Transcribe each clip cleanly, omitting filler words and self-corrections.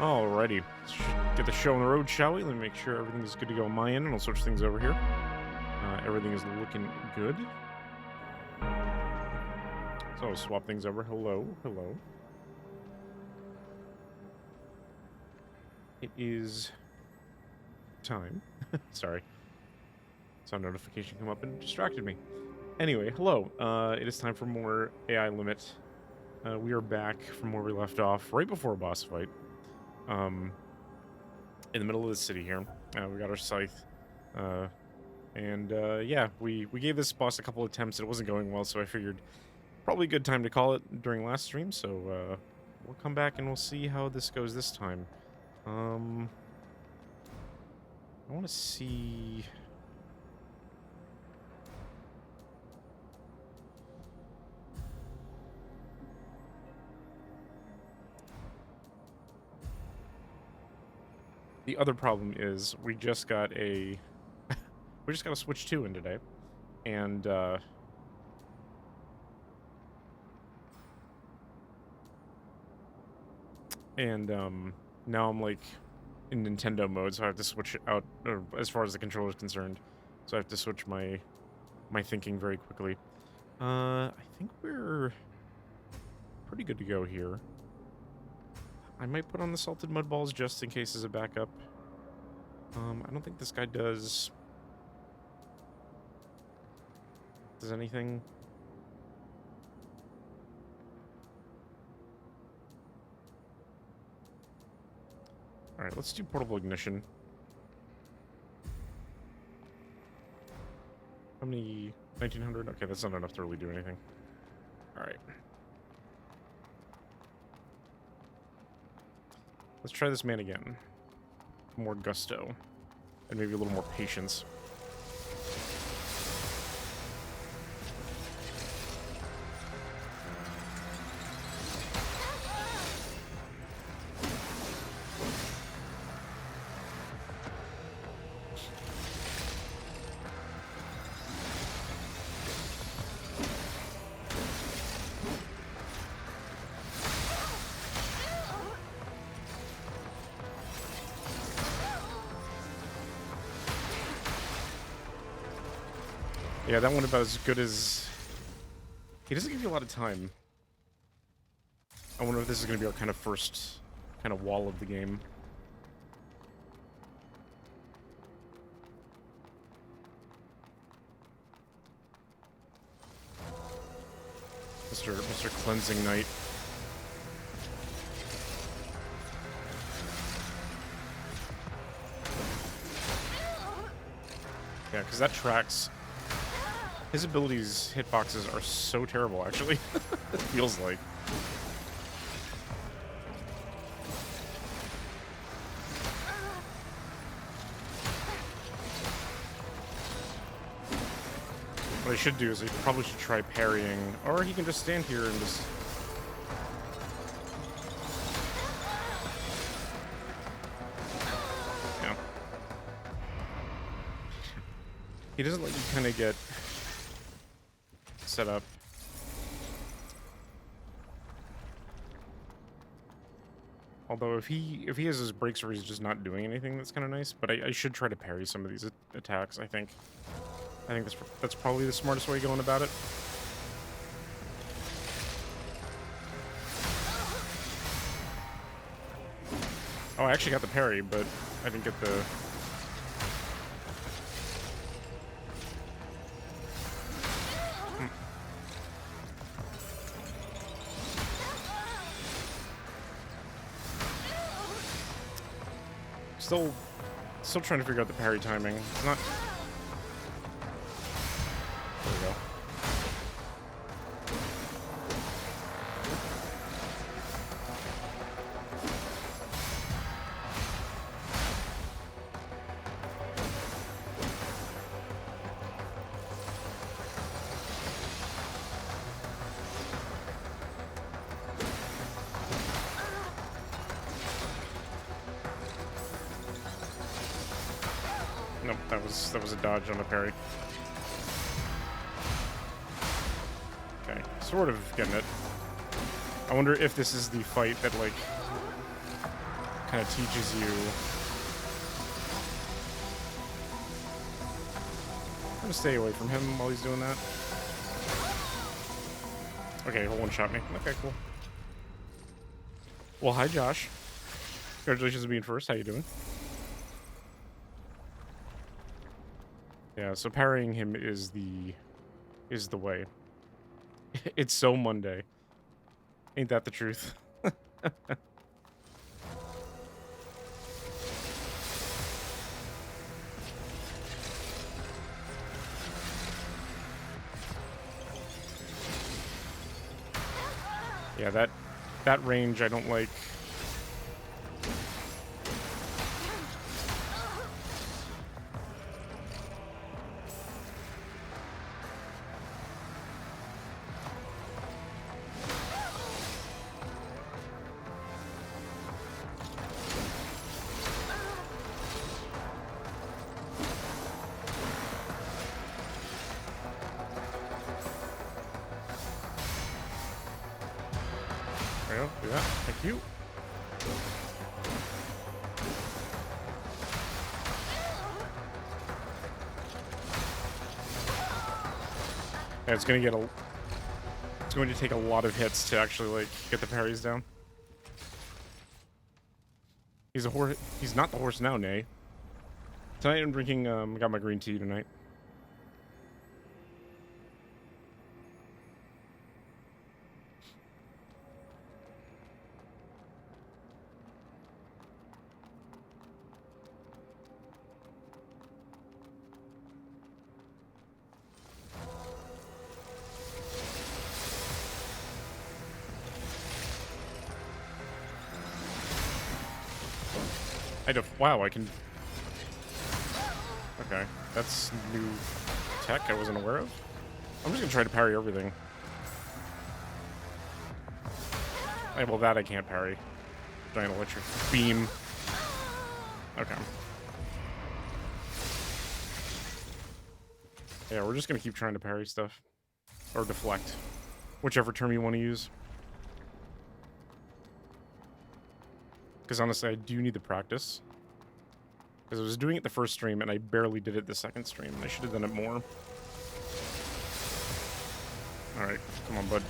Alrighty, let's get the show on the road, shall we? Let me make sure everything's good to go on my end, and I'll switch things over here. Everything is looking good. So I'll swap things over. Hello, hello. It is time. Sorry. Saw a notification come up and distracted me. Anyway, hello. It is time for more AI Limit. We are back from where we left off, right before a boss fight. In the middle of the city here. We got our scythe. Yeah, we gave this boss a couple attempts. It wasn't going well, so I figured probably a good time to call it during last stream. So we'll come back and we'll see how this goes this time. I want to see... The other problem is we just got a Switch 2 in today, and now I'm like in Nintendo mode, so I have to switch out, or as far as the controller is concerned, so I have to switch my thinking very quickly. I think we're pretty good to go here. I might put on the salted mud balls just in case as a backup. I don't think this guy does anything. Alright, let's do portable ignition. How many? 1900? Okay, that's not enough to really do anything. Alright. Let's try this man again. More gusto. And maybe a little more patience. Yeah, that one about as good as... He doesn't give you a lot of time. I wonder if this is going to be our kind of first kind of wall of the game. Mr. Cleansing Knight. Yeah, because that tracks... His abilities, hitboxes, are so terrible, actually. It feels like. What I should do is I probably should try parrying, or he can just stand here and just... Yeah. He doesn't let you kind of get... set up. Although if he has his breaks where he's just not doing anything, that's kind of nice. But I should try to parry some of these attacks. I think that's probably the smartest way going about it. Oh, I actually got the parry, but I didn't get the... Still trying to figure out the parry timing. It's not... There we go. Nope, that was a dodge on a parry. Okay, sort of getting it. I wonder if this is the fight that, like, kind of teaches you. I'm gonna stay away from him while he's doing that. Okay, he'll one-shot me. Okay, cool. Well, hi, Josh. Congratulations on being first. How you doing? Yeah, so parrying him is the way. It's so Monday. Ain't that the truth? Yeah, that range I don't like. There you go, do that. Thank you. Yeah, it's going to take a lot of hits to actually like get the parries down. He's a horse. He's not the horse now, Nay. Tonight I'm drinking. Got my green tea tonight. Wow, I can. Okay, that's new tech I wasn't aware of. I'm just gonna try to parry everything. Well, that I can't parry. Giant electric beam. Okay. Yeah, we're just gonna keep trying to parry stuff. Or deflect. Whichever term you want to use. Because honestly, I do need the practice. Because I was doing it the first stream, and I barely did it the second stream, and I should have done it more. Alright, come on, bud.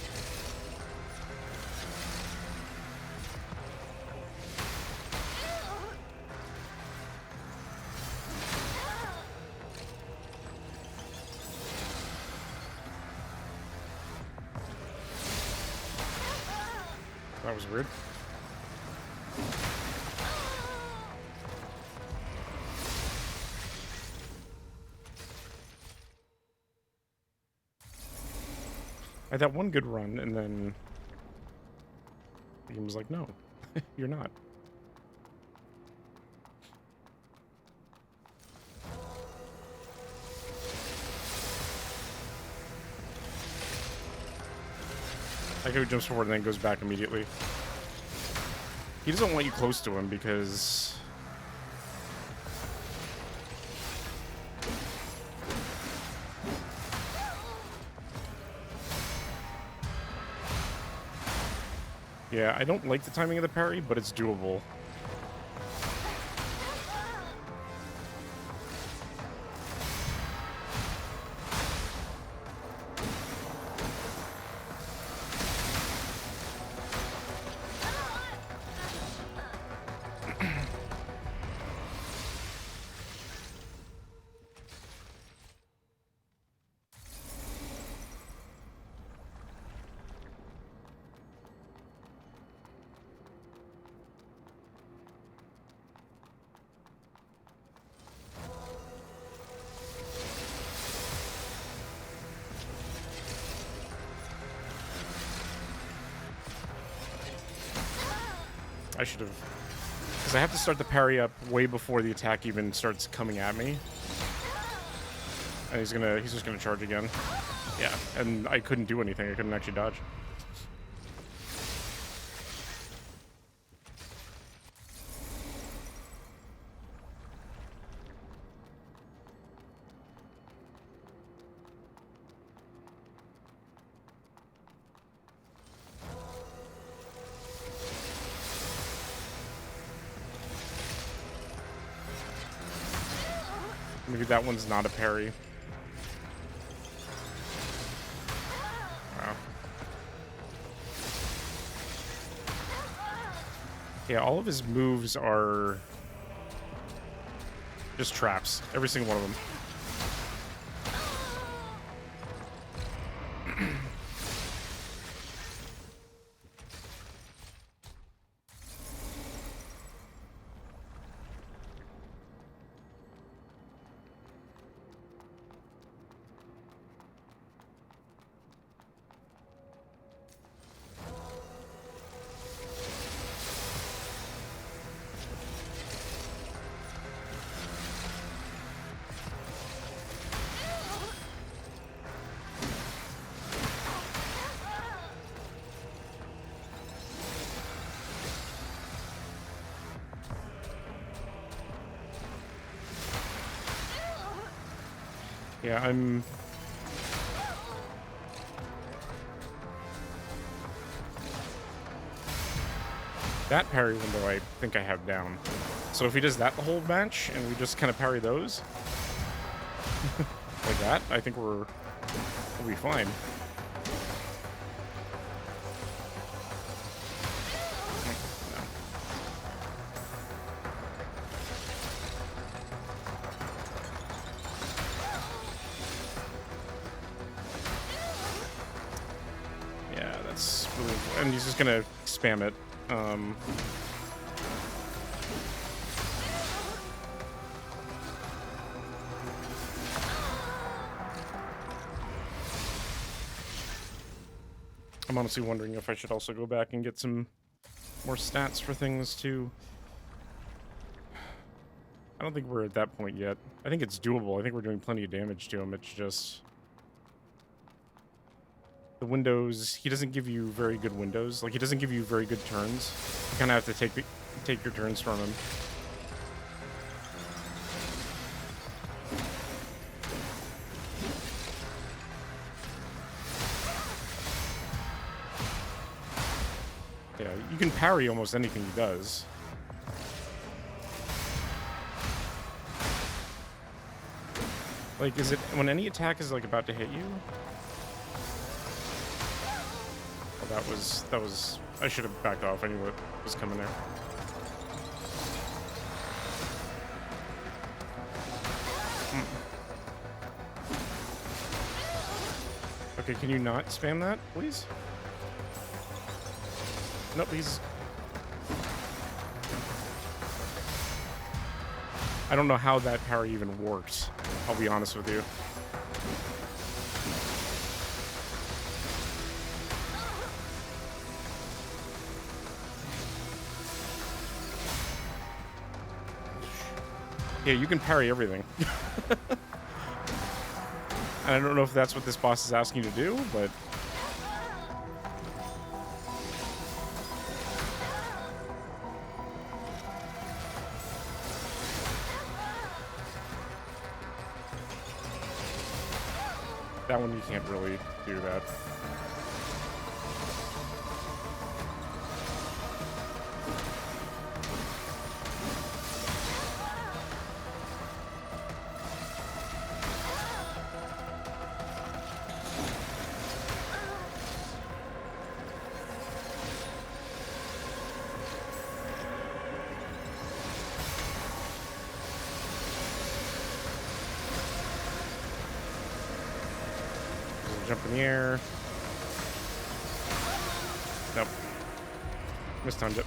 That was weird. I had that one good run, and then the game was like, no, you're not. I go jumps forward and then goes back immediately. He doesn't want you close to him because... Yeah, I don't like the timing of the parry, but it's doable. I should have... Because I have to start the parry up way before the attack even starts coming at me. And he's just gonna charge again. Yeah, and I couldn't do anything. I couldn't actually dodge. Maybe that one's not a parry. Wow. Yeah, all of his moves are just traps. Every single one of them. Yeah, I'm... That parry window I think I have down. So if he does that the whole match, and we just kind of parry those, like that, I think we'll be fine. Yeah, that's really... And he's just gonna spam it. I'm honestly wondering if I should also go back and get some more stats for things too. I don't think we're at that point yet. I think it's doable. I think we're doing plenty of damage to him. It's just... the windows, he doesn't give you very good windows. Like, he doesn't give you very good turns. You kind of have to take your turns from him. Yeah, you can parry almost anything he does. Like, is it when any attack is like about to hit you? Oh, that was I should have backed off. I knew what was coming there. Okay, can you not spam that, please? Nope, he's... I don't know how that parry even works, I'll be honest with you. Yeah, you can parry everything. And I don't know if that's what this boss is asking you to do, but... that one you can't really do that. Jump in the air. Nope. Mistimed it.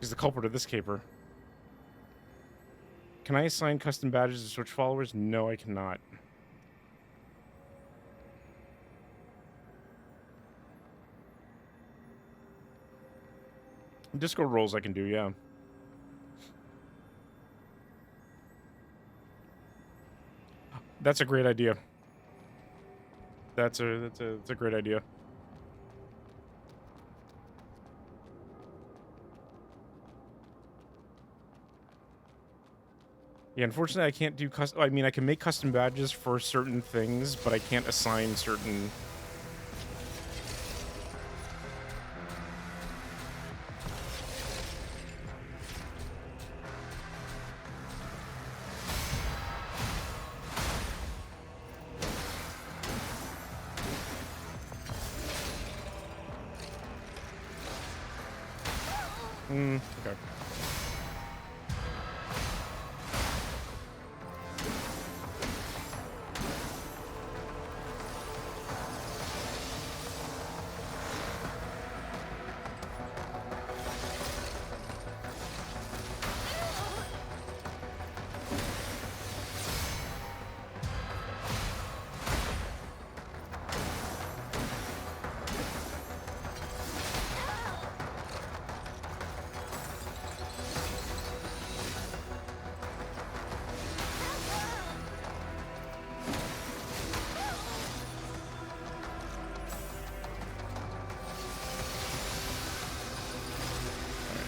He's the culprit of this caper. Can I assign custom badges to Switch followers? No, I cannot. Discord roles I can do, yeah. That's a great idea. That's a great idea. Yeah, unfortunately, I can't do custom. I mean, I can make custom badges for certain things, but I can't assign certain. Okay.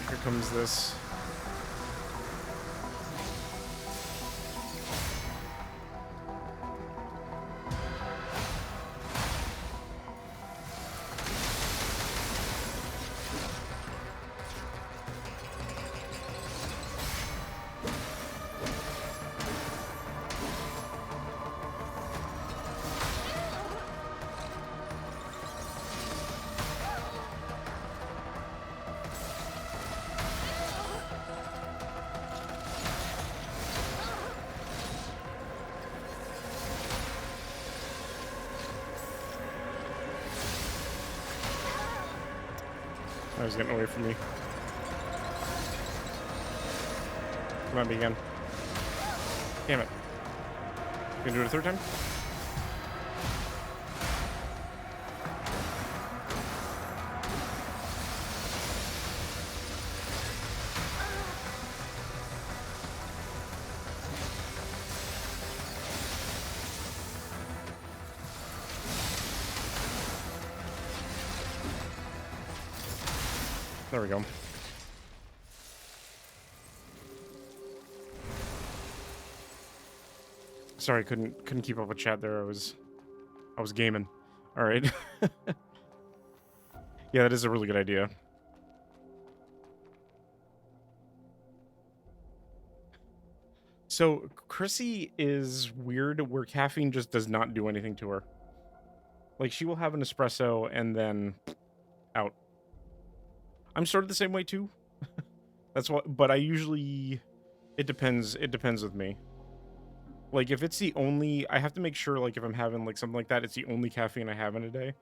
Here comes this. I was getting away from me. Come on, begin. Damn it. You gonna do it a third time? There we go. Sorry, couldn't keep up with chat there. I was gaming. All right. Yeah, that is a really good idea. So Chrissy is weird where caffeine just does not do anything to her. Like, she will have an espresso and then out. I'm sort of the same way too. That's what, but I usually, it depends with me. Like, if it's the only, I have to make sure, like, if I'm having, like, something like that, it's the only caffeine I have in a day.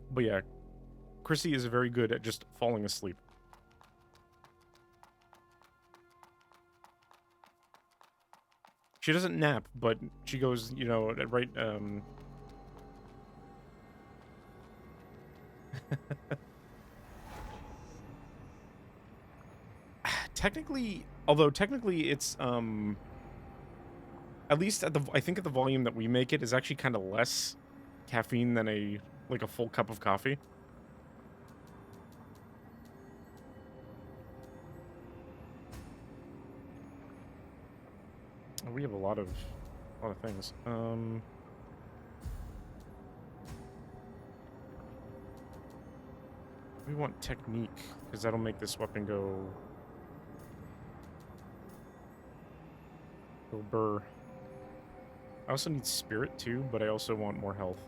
But yeah, Chrissy is very good at just falling asleep. She doesn't nap, but she goes, you know, right, technically, although technically it's, at least at the, I think at the volume that we make it is actually kind of less caffeine than a, like, a full cup of coffee. We have a lot of things. We want technique, because that'll make this weapon go burr. I also need spirit too, but I also want more health.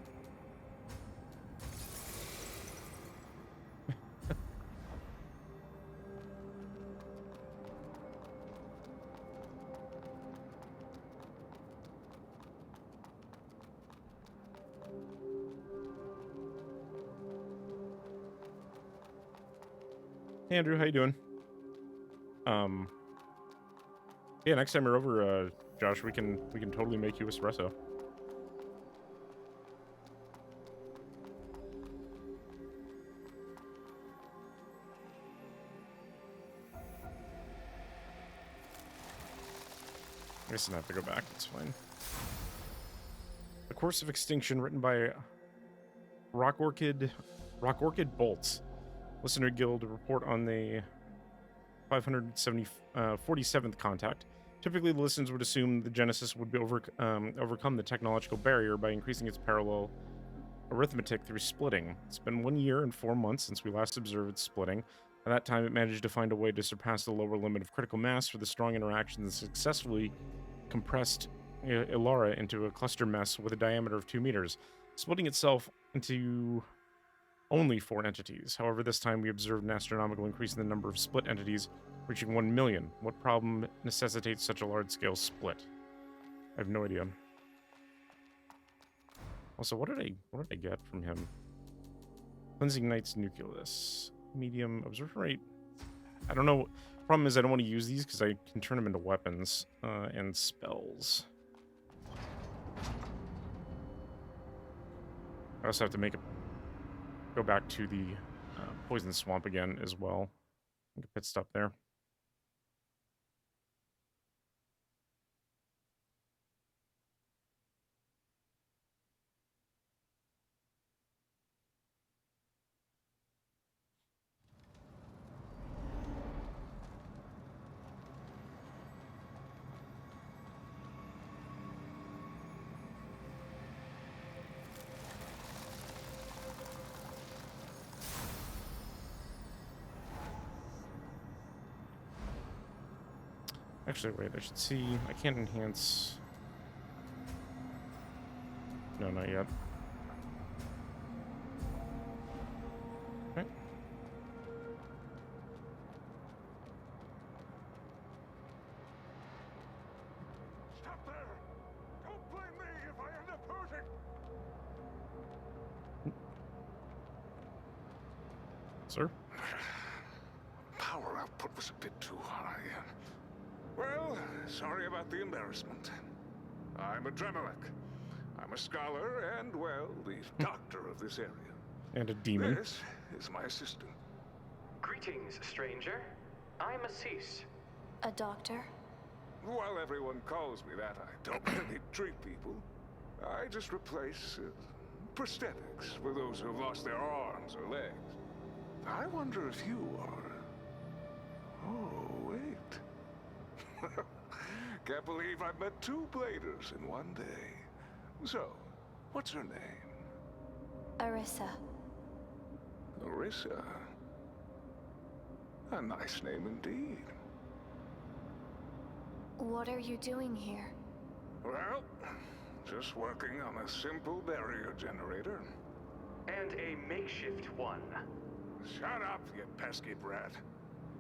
Hey Andrew, how you doing? Yeah, next time you're over, Josh, we can totally make you espresso. I guess I have to go back. It's fine. The Course of Extinction, written by Rock Orchid Bolts. Listener Guild report on the 547th contact. Typically, the listeners would assume the Genesis would be overcome the technological barrier by increasing its parallel arithmetic through splitting. It's been 1 year and 4 months since we last observed splitting. At that time, it managed to find a way to surpass the lower limit of critical mass for the strong interactions and successfully compressed Ilara into a cluster mess with a diameter of 2 meters. Splitting itself into only 4 entities. However, this time we observed an astronomical increase in the number of split entities, reaching 1 million. What problem necessitates such a large-scale split? I have no idea. Also, what did I get from him? Cleansing Knight's Nucleus. Medium absorption rate. I don't know. Problem is I don't want to use these because I can turn them into weapons and spells. I also have to go back to the poison swamp again as well. Make a pit stop there. Actually, wait, I should see. I can't enhance. No, not yet. Okay. Stop there! Don't blame me if I end up hurting! Sir? Power output was a bit too high. Well, sorry about the embarrassment. I'm Adrenalek. I'm a scholar and, well, the doctor of this area. And a demon. This is my assistant. Greetings, stranger. I'm Assis. A doctor? While everyone calls me that, I don't really treat people. I just replace prosthetics for those who have lost their arms or legs. I wonder if you are... Oh, wait. Can't believe I've met 2 bladers in one day. So, what's her name? Arissa. Arissa. A nice name indeed. What are you doing here? Well, just working on a simple barrier generator. And a makeshift one. Shut up, you pesky brat.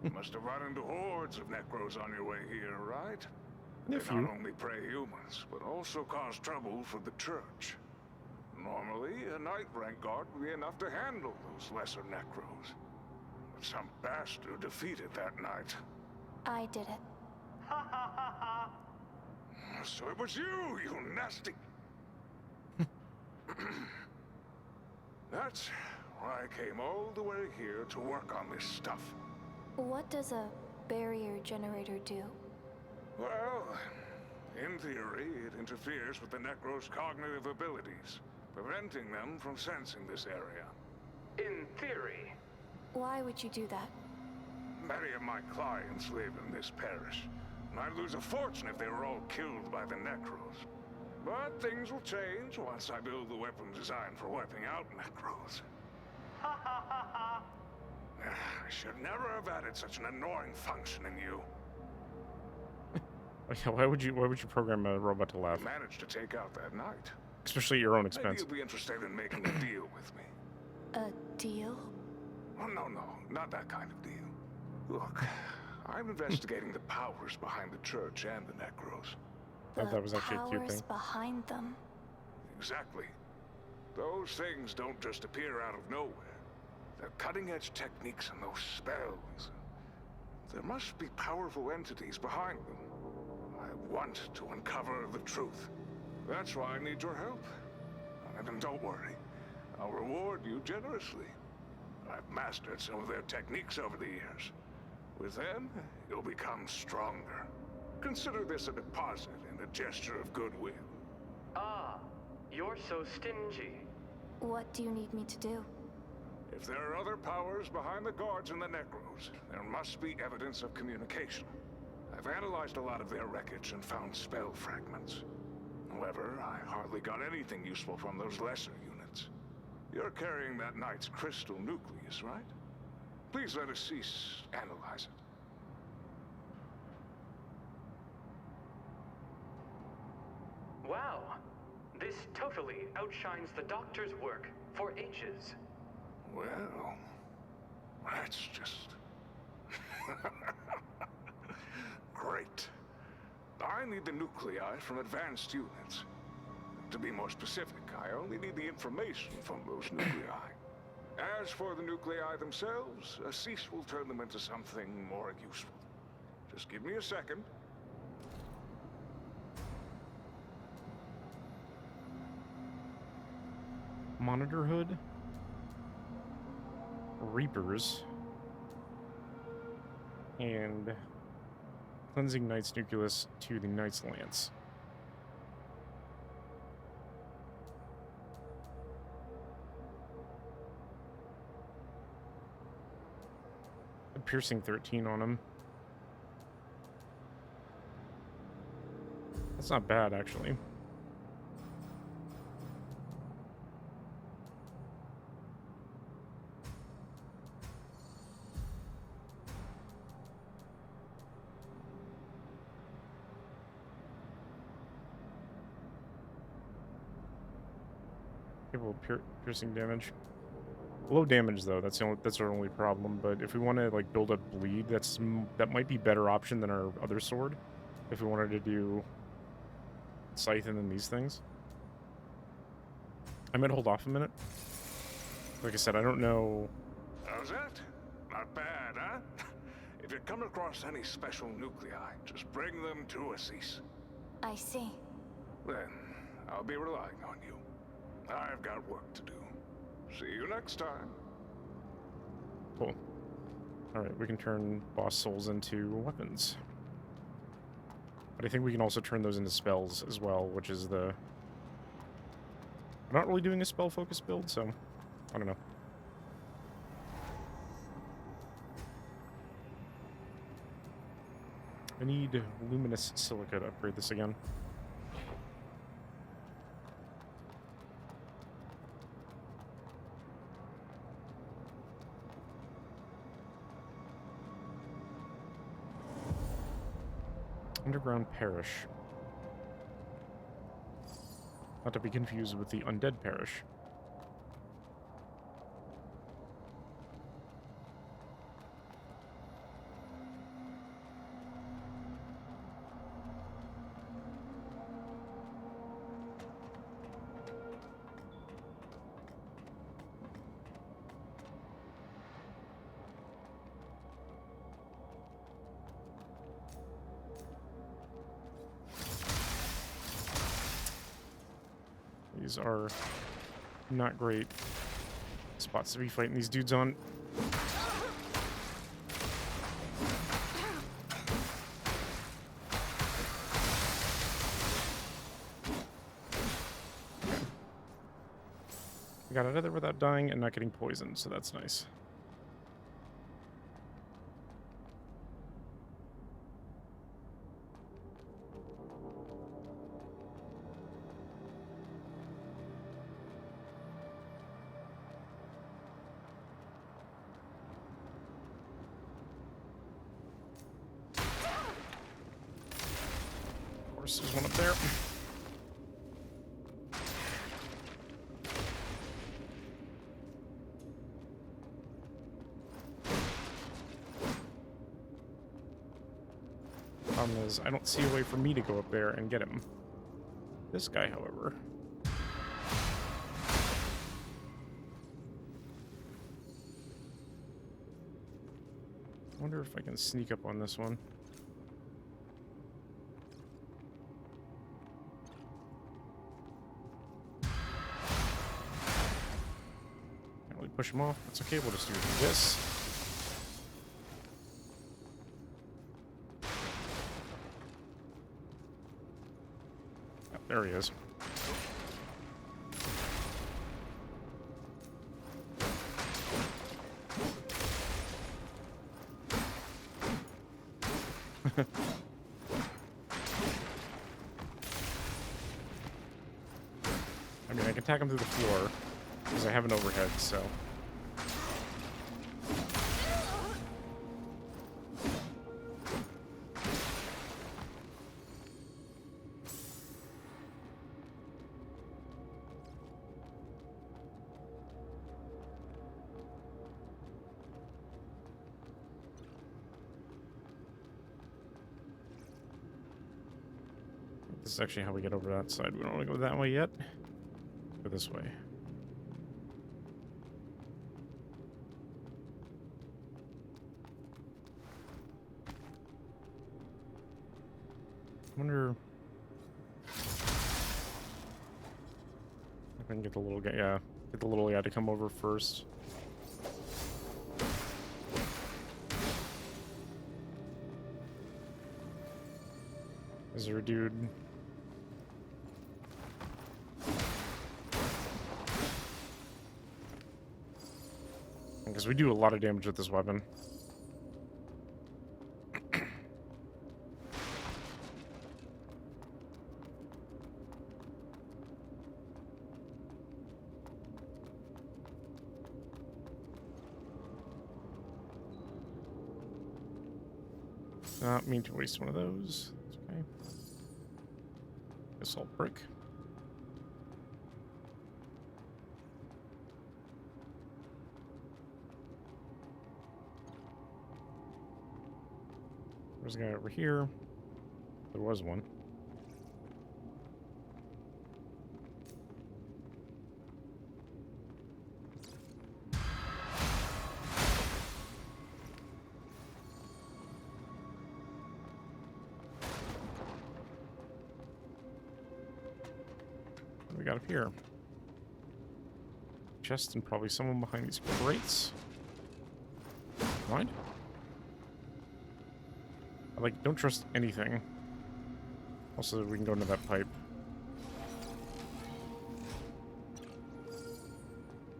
You must have run into hordes of Necros on your way here, right? They not only prey humans, but also cause trouble for the church. Normally, a night rank guard would be enough to handle those lesser Necros. But some bastard defeated that night. I did it. Ha ha ha ha! So it was you, you nasty... That's why I came all the way here to work on this stuff. What does a barrier generator do? Well, in theory, it interferes with the Necro's cognitive abilities, preventing them from sensing this area. In theory. Why would you do that? Many of my clients live in this parish, and I'd lose a fortune if they were all killed by the Necros. But things will change once I build the weapon designed for wiping out Necros. Ha ha ha ha! I should never have added such an annoying function in you. Why would you program a robot to laugh? Managed to take out that night. Especially at your own Maybe expense. you'll be interested in making a deal with me. A deal? Oh, no, not that kind of deal. Look, I'm investigating the powers behind the church and the Necros. That was actually a cute powers thing. behind them. Exactly. Those things don't just appear out of nowhere. They're cutting-edge techniques and those spells. There must be powerful entities behind them. I want to uncover the truth. That's why I need your help. And don't worry, I'll reward you generously. I've mastered some of their techniques over the years. With them, you'll become stronger. Consider this a deposit and a gesture of goodwill. Ah, you're so stingy. What do you need me to do? If there are other powers behind the guards and the Necros, there must be evidence of communication. I've analyzed a lot of their wreckage and found spell fragments. However, I hardly got anything useful from those lesser units. You're carrying that knight's crystal nucleus, right? Please let us cease analyze it. Wow. This totally outshines the doctor's work for ages. Well, that's just... great. I need the nuclei from advanced units. To be more specific, I only need the information from those nuclei. As for the nuclei themselves, Assis will turn them into something more useful. Just give me a second. Monitor hood. Reapers. And cleansing Knight's nucleus to the Knight's lance. A piercing 13 on him. That's not bad, actually. Piercing damage. Low damage though. That's our only problem. But if we want to like build up bleed, that might be a better option than our other sword. If we wanted to do scythe and then these things, I might hold off a minute. Like I said, I don't know. How's that? Not bad, huh? If you come across any special nuclei, just bring them to Assis. I see. Then I'll be relying on you. I've got work to do. See you next time. Cool. Alright, we can turn boss souls into weapons. But I think we can also turn those into spells as well, which is the... I'm not really doing a spell-focused build, so I don't know. I need luminous silica to upgrade this again. Underground Parish. Not to be confused with the Undead Parish. These are not great spots to be fighting these dudes on. I got out of there without dying and not getting poisoned, so that's nice. There's one up there. Problem is, I don't see a way for me to go up there and get him. This guy, however. I wonder if I can sneak up on this one. Push him off. That's okay. We'll just do this. Oh, there he is. I mean, I can attack him through the floor because I have an overhead, so... This is actually how we get over that side. We don't want to go that way yet. Go this way. I wonder if I can get the little guy. Yeah, get the little guy to come over first. Is there a dude? Because we do a lot of damage with this weapon. Not mean to waste one of those. That's okay. Assault brick. There's a guy over here. There was one. What do we got up here? Chest and probably someone behind these crates. Mind? I don't trust anything. Also, we can go into that pipe.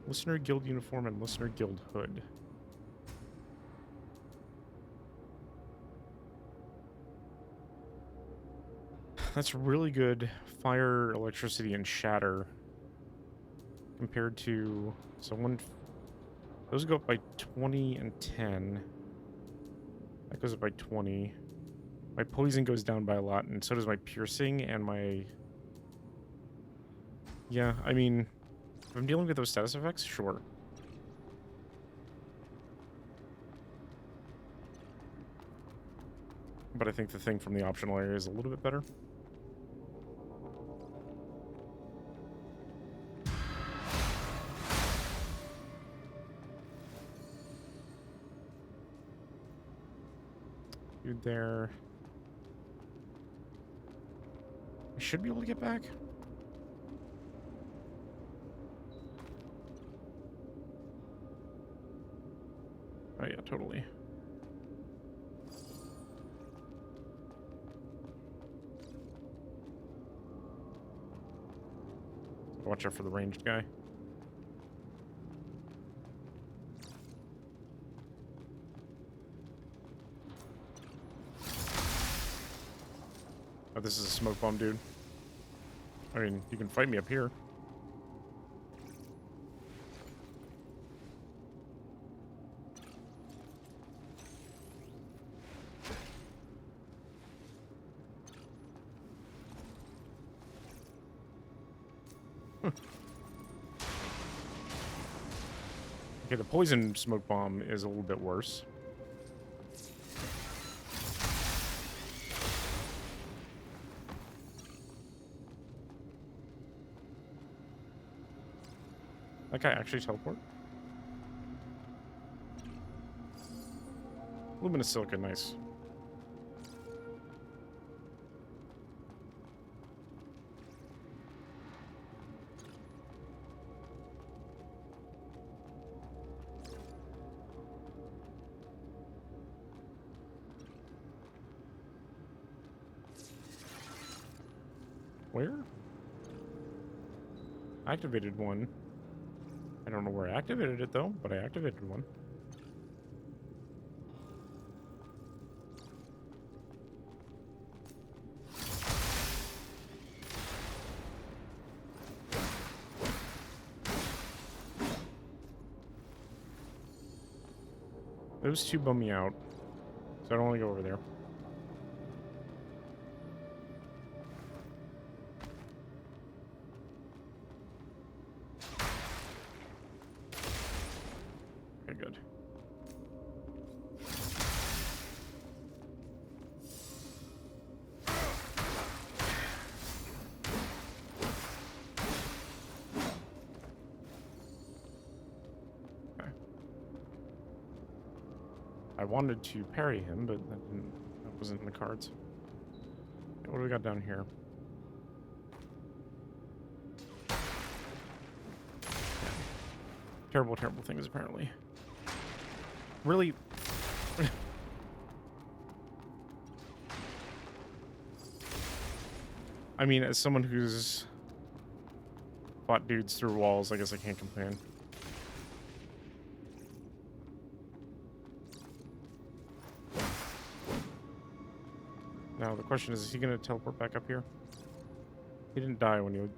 Listener Guild uniform and Listener Guild hood. That's really good fire, electricity, and shatter. Compared to... So those go up by 20 and 10. That goes up by 20. My poison goes down by a lot, and so does my piercing and my... Yeah, I mean, if I'm dealing with those status effects, sure. But I think the thing from the optional area is a little bit better. Dude there. I should be able to get back. Oh yeah, totally. Watch out for the ranged guy. Oh, this is a smoke bomb, dude. I mean, you can fight me up here. Okay, the poison smoke bomb is a little bit worse. That guy actually teleport? Luminous Silica, nice. Where? Activated one. I don't know where I activated it though, but I activated one. Those two bum me out, so I don't want to go over there. Okay, good. I wanted to parry him, but that wasn't in the cards. Okay, what do we got down here? Terrible, terrible things, apparently. Really? I mean, as someone who's fought dudes through walls, I guess I can't complain. Now, the question is he going to teleport back up here? He didn't die when you...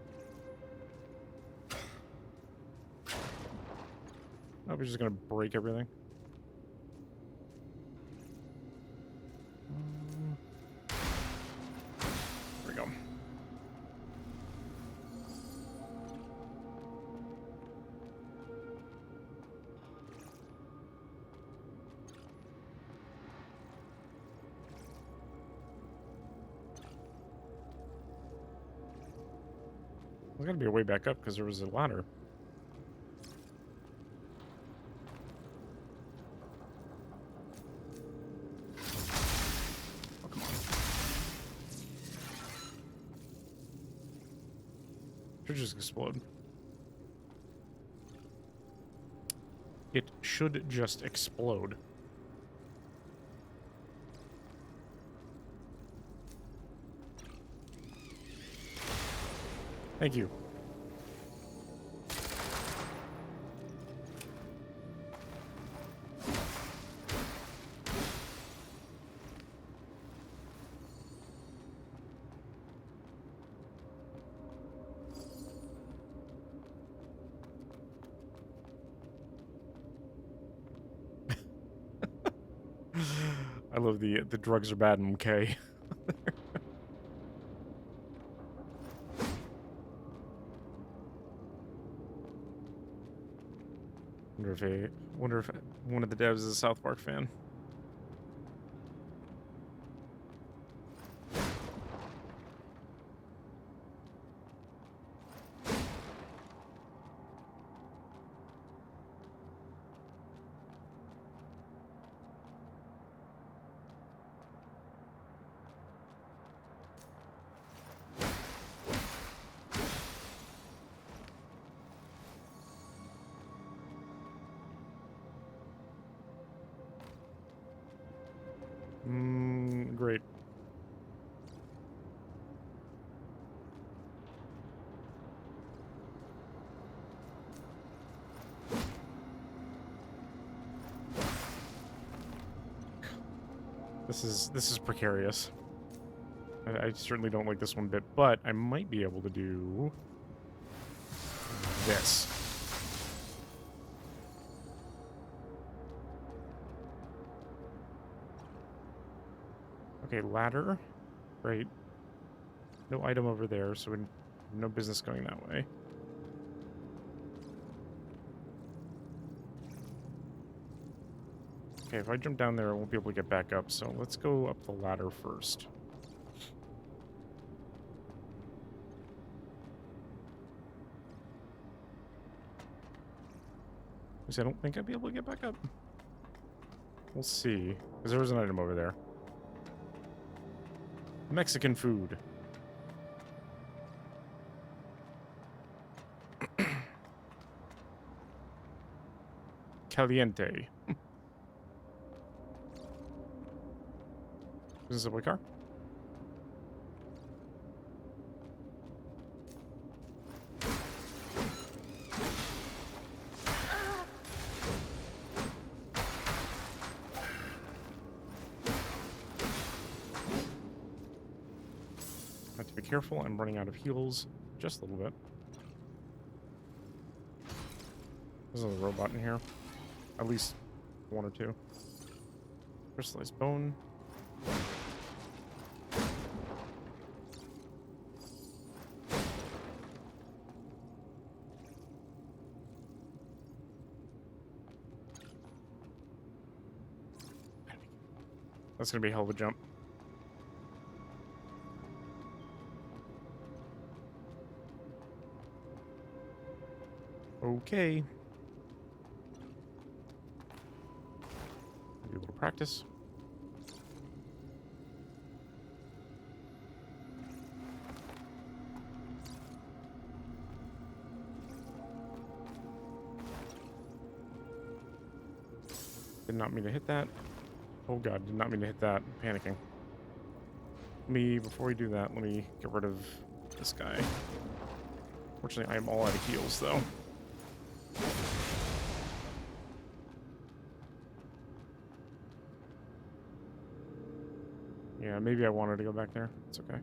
Oh, we're just going to break everything. There we go. There's got to be a way back up because there was a ladder. Oh, come on. Should just explode. It should just explode. Thank you. I love the drugs are bad and okay. Wonder if one of the devs is a South Park fan. Great. This is precarious. I certainly don't like this one bit, but I might be able to do this. Okay, ladder. Great. No item over there, so we no business going that way. Okay, if I jump down there, I won't be able to get back up, so let's go up the ladder first. Because I don't think I'd be able to get back up. We'll see. Because there was an item over there. Mexican food. Caliente. Is this a subway car? I have to be careful. I'm running out of heals just a little bit. There's a robot in here. At least one or two. Crystallized bone. That's gonna be a hell of a jump. Okay. Maybe a little practice. Did not mean to hit that. Oh god, did not mean to hit that. I'm panicking. Before we do that, let me get rid of this guy. Fortunately, I am all out of heals, though. Yeah, maybe I wanted to go back there. It's okay.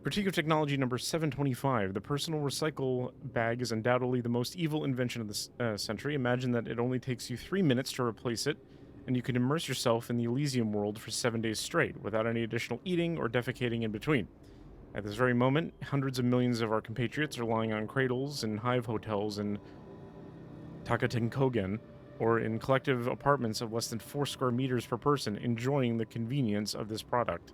Critique of technology number 725. The personal recycle bag is undoubtedly the most evil invention of the century. Imagine that it only takes you 3 minutes to replace it, and you can immerse yourself in the Elysium world for 7 days straight, without any additional eating or defecating in between. At this very moment, hundreds of millions of our compatriots are lying on cradles in hive hotels in Takatenkogen, or in collective apartments of less than 4 square meters per person, enjoying the convenience of this product.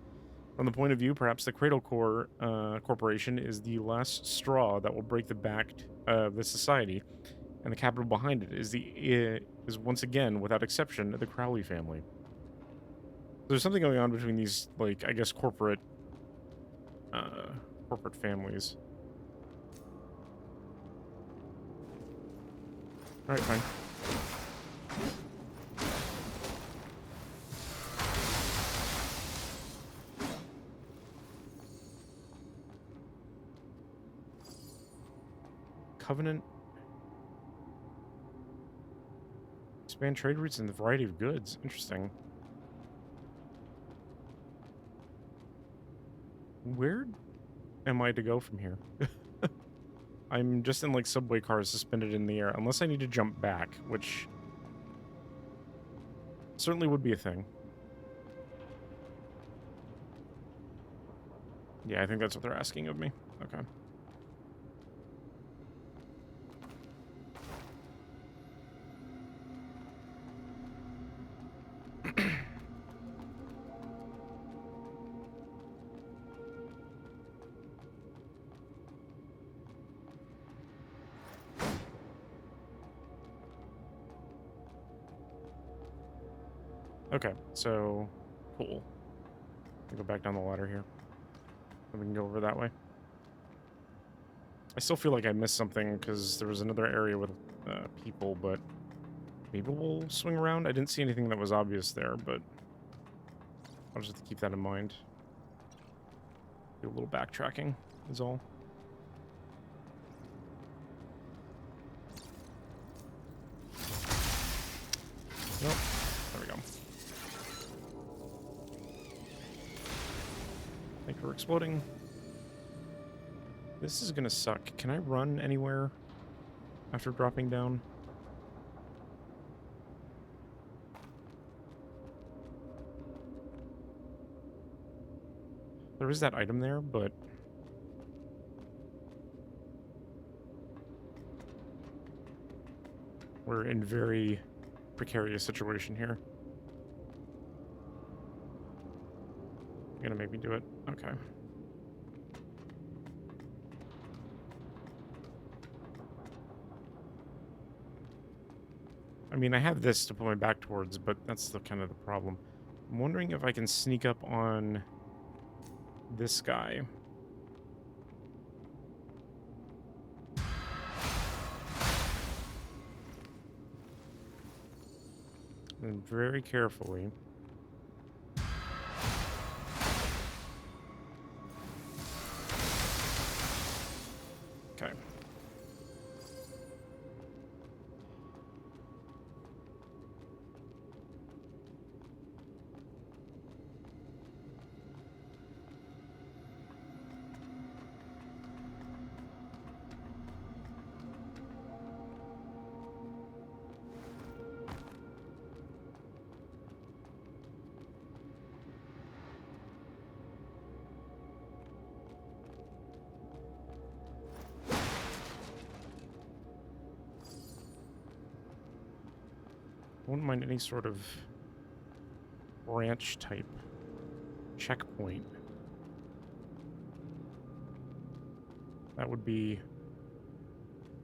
From the point of view, perhaps the Cradle Corporation is the last straw that will break the back of the society, and the capital behind it is once again, without exception, the Crowley family. There's something going on between these, like, I guess, corporate families. All right, fine. Covenant. Expand trade routes and the variety of goods. Interesting. Where am I to go from here? I'm just in, like, subway cars suspended in the air. Unless I need to jump back, which certainly would be a thing. Yeah, I think that's what they're asking of me. Okay. Okay, so cool. Go back down the ladder here. And we can go over that way. I still feel like I missed something because there was another area with people, but maybe we'll swing around. I didn't see anything that was obvious there, but I'll just have to keep that in mind. Do a little backtracking is all. Nope. There we go. Thank you for exploding. This is gonna suck. Can I run anywhere after dropping down? There is that item there, but we're in very precarious situation here. You're gonna make me do it? Okay. I mean, I have this to put my back towards, but that's the kind of the problem. I'm wondering if I can sneak up on this guy. And very carefully. Okay. I wouldn't mind any sort of branch type checkpoint. That would be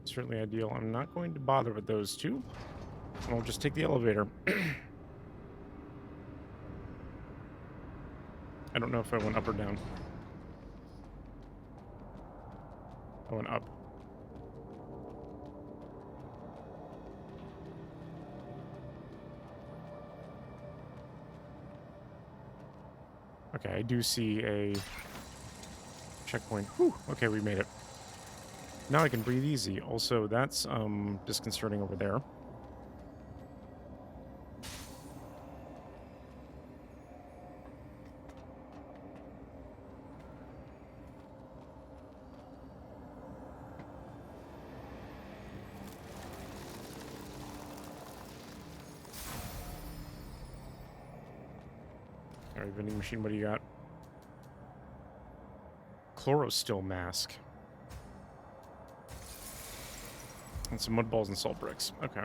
certainly ideal. I'm not going to bother with those two. I'll just take the elevator. I don't know if I went up or down. I went up. Okay, I do see a checkpoint. Whew, okay, we made it. Now I can breathe easy. Also, that's disconcerting over there. Alright, vending machine, what do you got? Chlorostill mask. And some mud balls and salt bricks. Okay.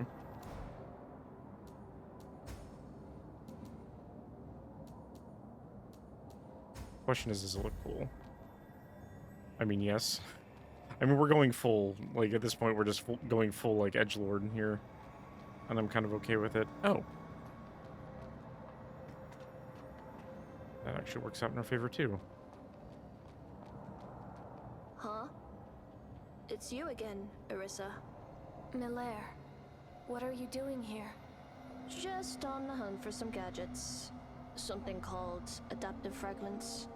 Question is, does it look cool? I mean, yes. I mean, we're going full, like, at this point, we're just going full, like, edgelord here. And I'm kind of okay with it. Oh. That actually works out in our favor, too. Huh? It's you again, Arissa. Miller, what are you doing here? Just on the hunt for some gadgets. Something called adaptive fragments.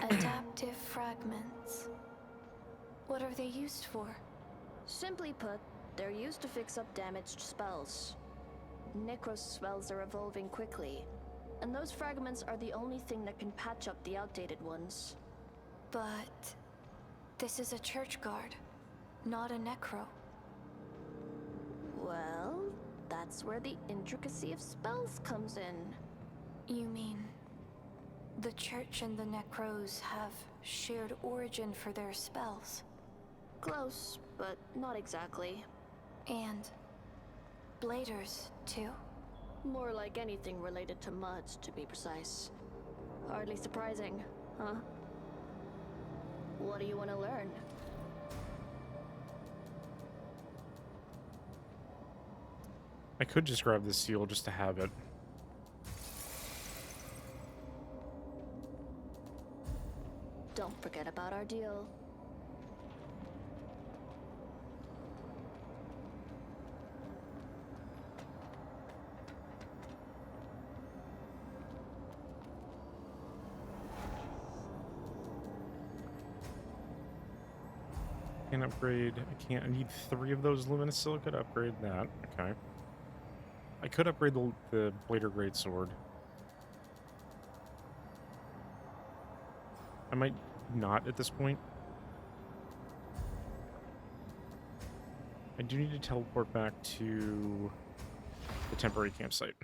Adaptive fragments. What are they used for? Simply put, they're used to fix up damaged spells. Necros spells are evolving quickly, and those fragments are the only thing that can patch up the outdated ones. But this is a church guard, not a necro. Well, that's where the intricacy of spells comes in. You mean the church and the necros have shared origin for their spells? Close, but not exactly. And bladers, too? More like anything related to mud, to be precise. Hardly surprising, huh? What do you want to learn? I could just grab this seal just to have it. Don't forget about our deal. Can't upgrade. I can't. I need 3 of those luminous silica to upgrade that. Okay. I could upgrade the Blader Greatsword. I might not at this point. I do need to teleport back to the temporary campsite.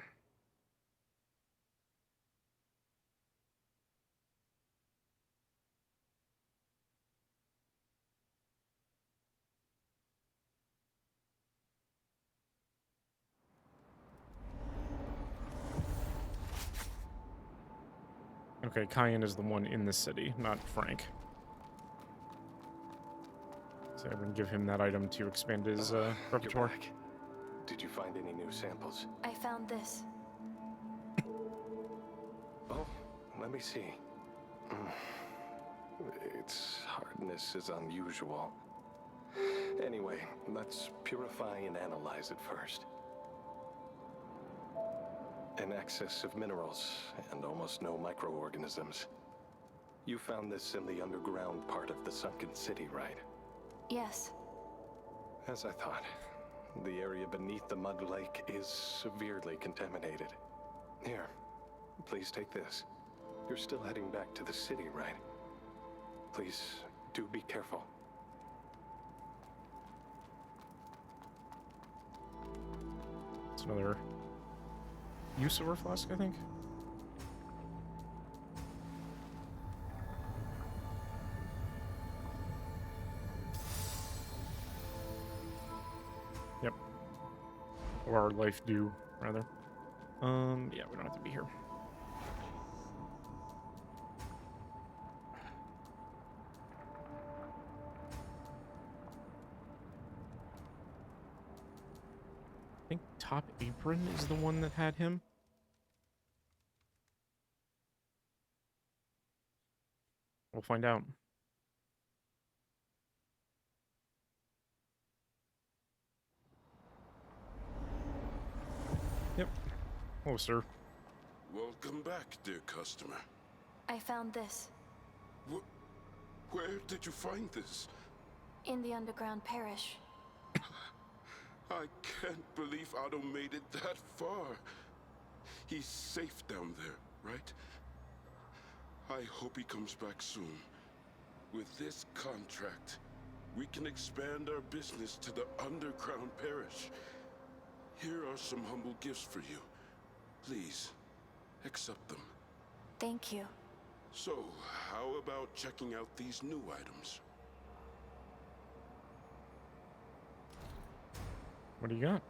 Okay, Cayenne is the one in the city, not Frank. So I'm gonna give him that item to expand his repertoire. You're back. Did you find any new samples? I found this. Oh, let me see. Its hardness is unusual. Anyway, let's purify and analyze it first. An excess of minerals and almost no microorganisms. You found this in the underground part of the sunken city, right? Yes. As I thought, the area beneath the mud lake is severely contaminated. Here, please take this. You're still heading back to the city, right? Please, do be careful. It's another use of our flask, I think. Yep. Or our life due, rather. Yeah, we don't have to be here. I think Top Apron is the one that had him. We'll find out. Yep. Hello, sir. Welcome back, dear customer. I found this Where did you find this? in the underground parish. I can't believe Otto made it that far. He's safe down there, right? I hope he comes back soon. With this contract, we can expand our business to the underground parish. Here are some humble gifts for you. Please, accept them. Thank you. So, how about checking out these new items? What do you got?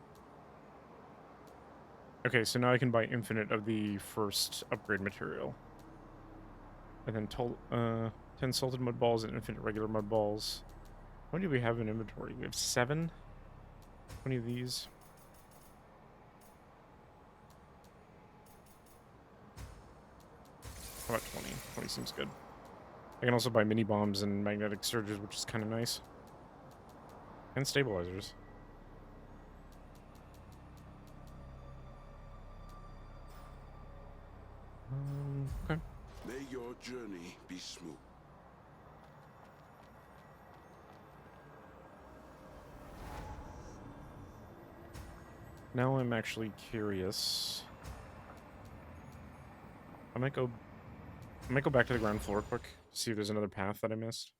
Okay, so now I can buy infinite of the first upgrade material. And then 10 salted mud balls and infinite regular mud balls. How many do we have in inventory? We have 7? 20 of these. How about 20? 20 seems good. I can also buy mini bombs and magnetic surges, which is kind of nice. And stabilizers. Okay. May your journey be smooth. Now I'm actually curious. I might go back to the ground floor quick, see if there's another path that I missed.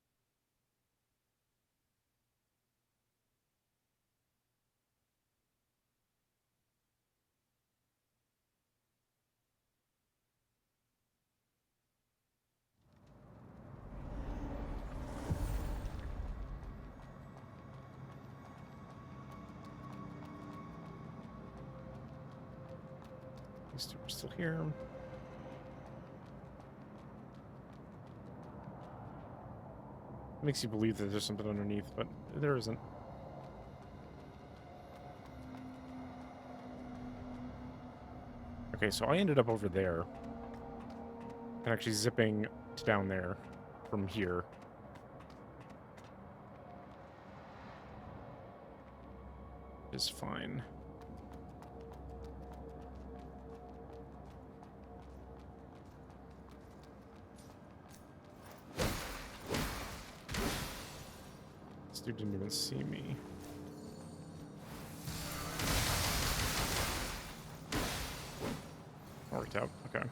These two are still here. Makes you believe that there's something underneath, but there isn't. Okay, so I ended up over there. And actually zipping to down there from here. Is fine. This dude didn't even see me. Worked out. Okay.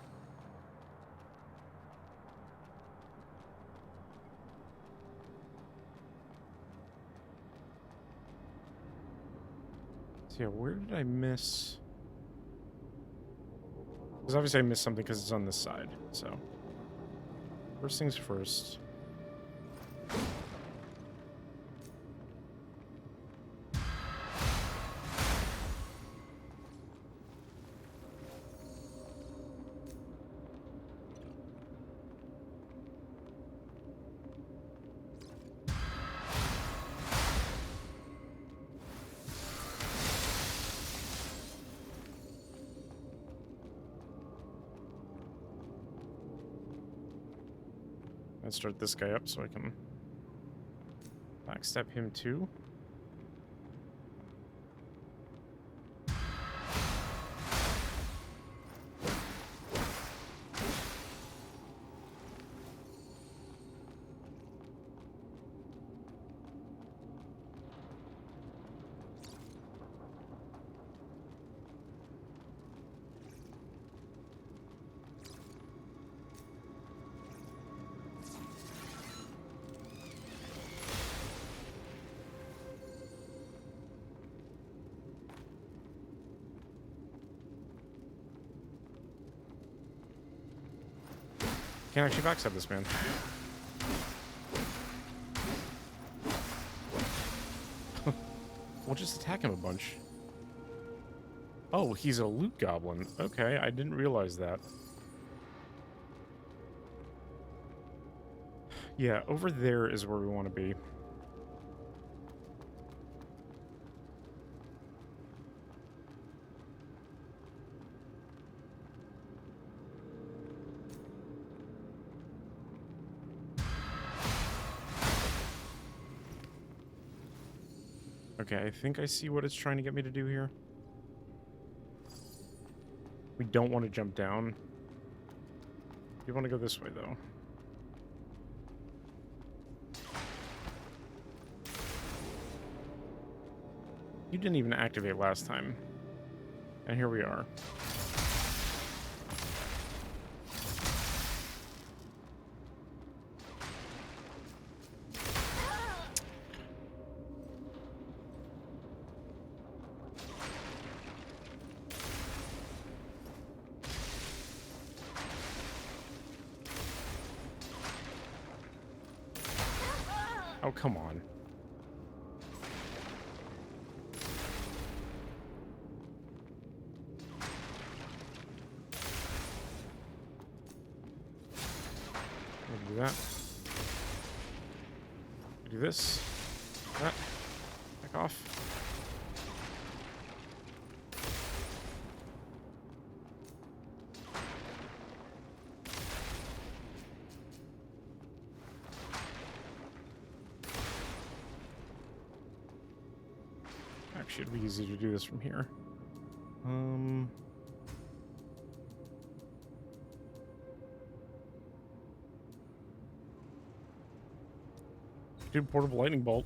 So yeah, where did I miss? Because obviously I missed something because it's on this side. So first things first. Let's start this guy up so I can backstab him too. Can't actually backstab this man. We'll just attack him a bunch. Oh, he's a loot goblin. Okay, I didn't realize that. Yeah, over there is where we want to be. Okay, I think I see what it's trying to get me to do here. We don't want to jump down. We want to go this way, though. You didn't even activate last time. And here we are. Oh, come on. We'll do that. We'll do this. That. Back off. Actually, it'd be easy to do this from here. Do portable lightning bolt.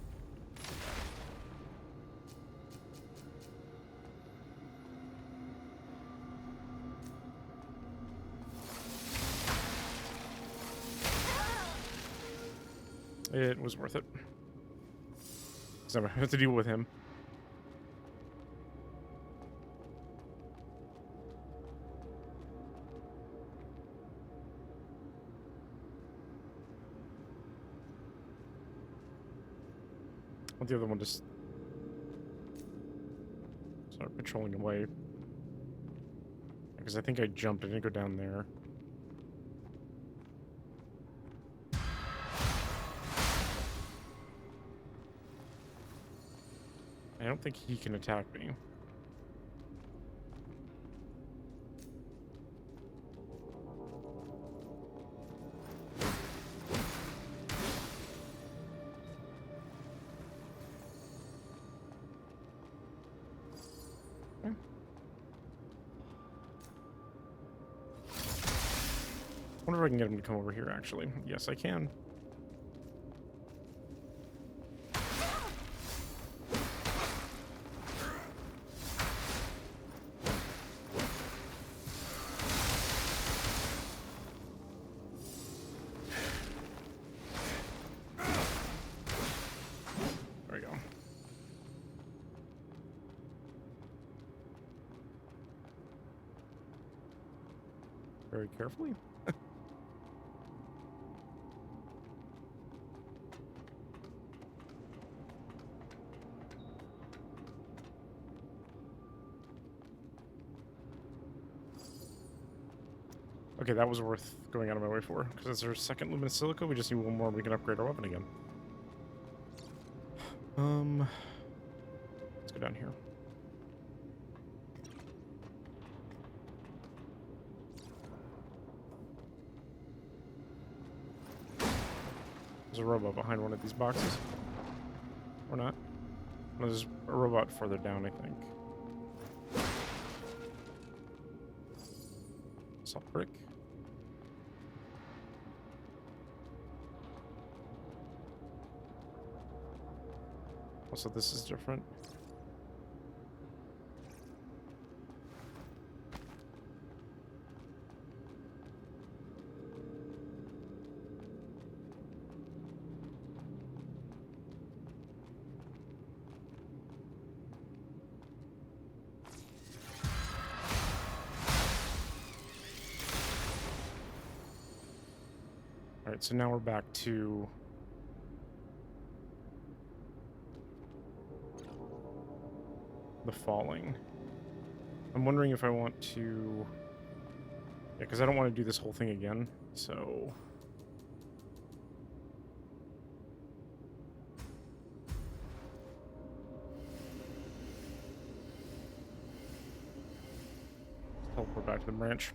It was worth it. Because I have to deal with him. Want the other one to start patrolling away. Because I think I jumped. I didn't go down there. I don't think he can attack me. I wonder if I can get him to come over here, actually. Yes, I can. There we go. Very carefully. Okay, that was worth going out of my way for. Because it's our second luminous silica, we just need one more and we can upgrade our weapon again. Let's go down here. There's a robot behind one of these boxes. Or not. No, there's a robot further down, I think. Salt brick. Also, this is different. Alright, so now we're back to the falling. I'm wondering if I want to... Yeah, because I don't want to do this whole thing again, so... Teleport back to the branch.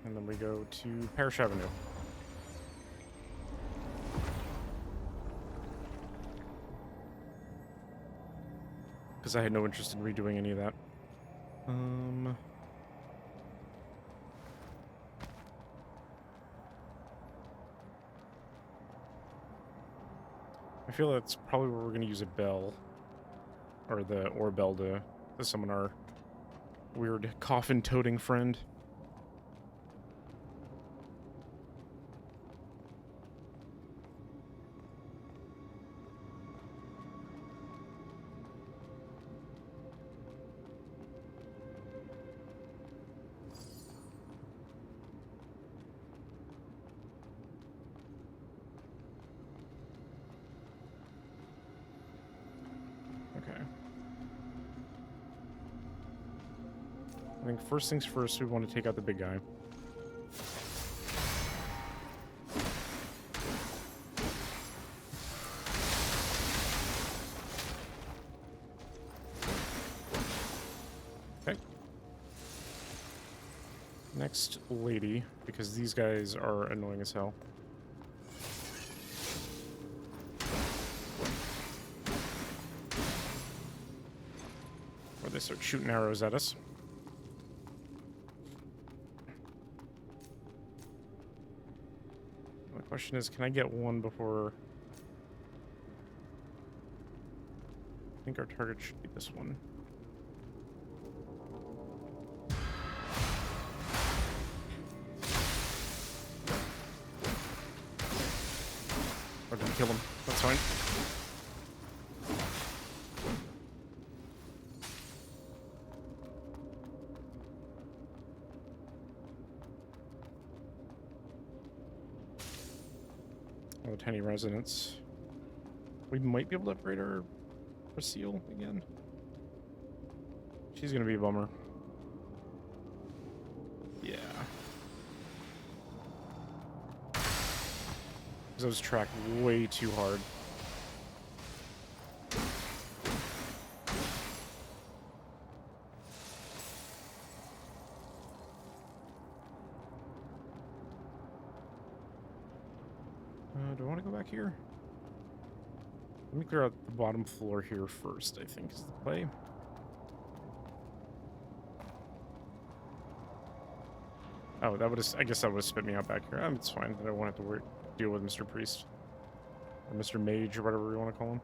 And then we go to Parish Avenue. because I had no interest in redoing any of that. I feel that's probably where we're going to use a bell. Or the ore bell to summon our weird coffin-toting friend. I think first things first, we want to take out the big guy. Okay. Next lady, because these guys are annoying as hell. Or they start shooting arrows at us. Question is, can I get one before... I think our target should be this one. We're gonna kill him. That's fine. Oh, tiny resonance. We might be able to upgrade our seal again. She's gonna be a bummer. Yeah. Those track way too hard. Do I want to go back here? Let me clear out the bottom floor here first, I think, is the play. Oh, that would have... I guess that would have spit me out back here. It's fine. I don't want to have to deal with Mr. Priest. Or Mr. Mage, or whatever you want to call him.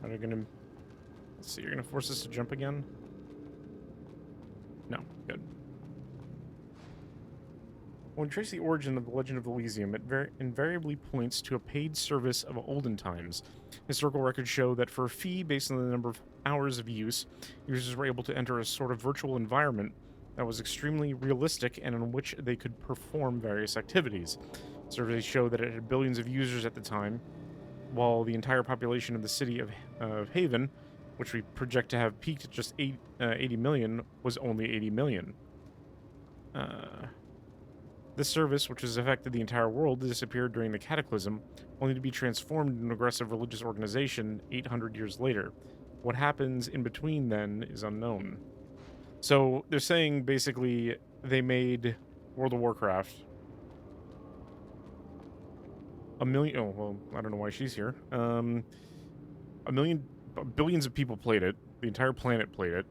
Are you gonna... Let's see, you're gonna force us to jump again? No, good. When we trace the origin of the Legend of Elysium, it invariably points to a paid service of olden times. Historical records show that for a fee based on the number of hours of use, users were able to enter a sort of virtual environment that was extremely realistic and in which they could perform various activities. Surveys show that it had billions of users at the time, while the entire population of the city of Haven, which we project to have peaked at just 80 million, was only 80 million. This service, which has affected the entire world, disappeared during the Cataclysm, only to be transformed into an aggressive religious organization 800 years later. What happens in between then is unknown. So they're saying basically they made World of Warcraft a million... Oh, well, I don't know why she's here. Billions of people played it. The entire planet played it.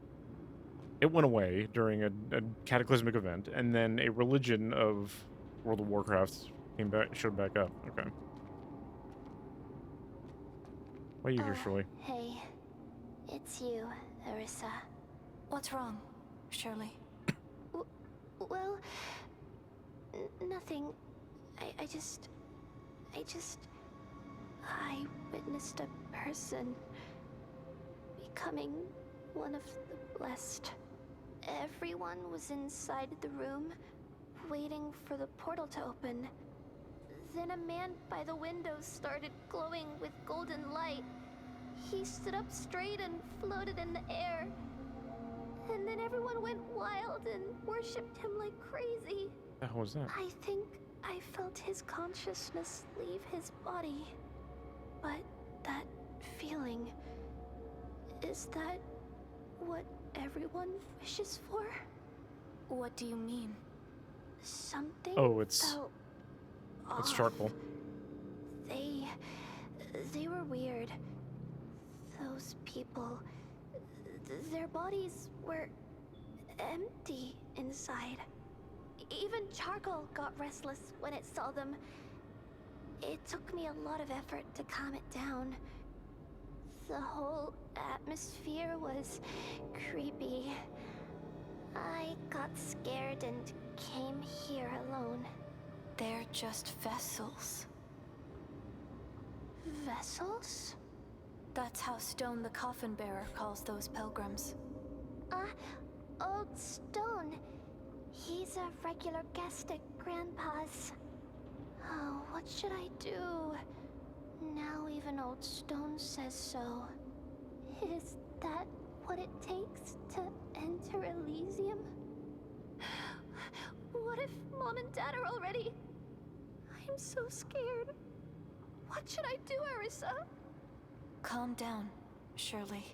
It went away during a cataclysmic event, and then a religion of World of Warcraft showed back up. Okay. Why are you here, Shirley? Hey, it's you, Arissa. What's wrong, Shirley? Well, nothing. I witnessed a person becoming one of the blessed. Everyone was inside the room, waiting for the portal to open. Then a man by the window started glowing with golden light. He stood up straight and floated in the air. And then everyone went wild and worshipped him like crazy. The hell was that? I think I felt his consciousness leave his body. But that feeling, is that what everyone wishes for? What do you mean? Something Oh, it's felt it's off. charcoal. They were weird. Those people, their bodies were empty inside. Even charcoal got restless when it saw them. It took me a lot of effort to calm it down. The whole atmosphere was creepy. I got scared and came here alone. They're just vessels. Vessels? That's how Stone the Coffin Bearer calls those pilgrims. Old Stone. He's a regular guest at Grandpa's. Oh, what should I do? Now even Old Stone says so. Is that what it takes to enter Elysium? What if Mom and Dad are already? I'm so scared. What should I do, Arissa? Calm down, Shirley.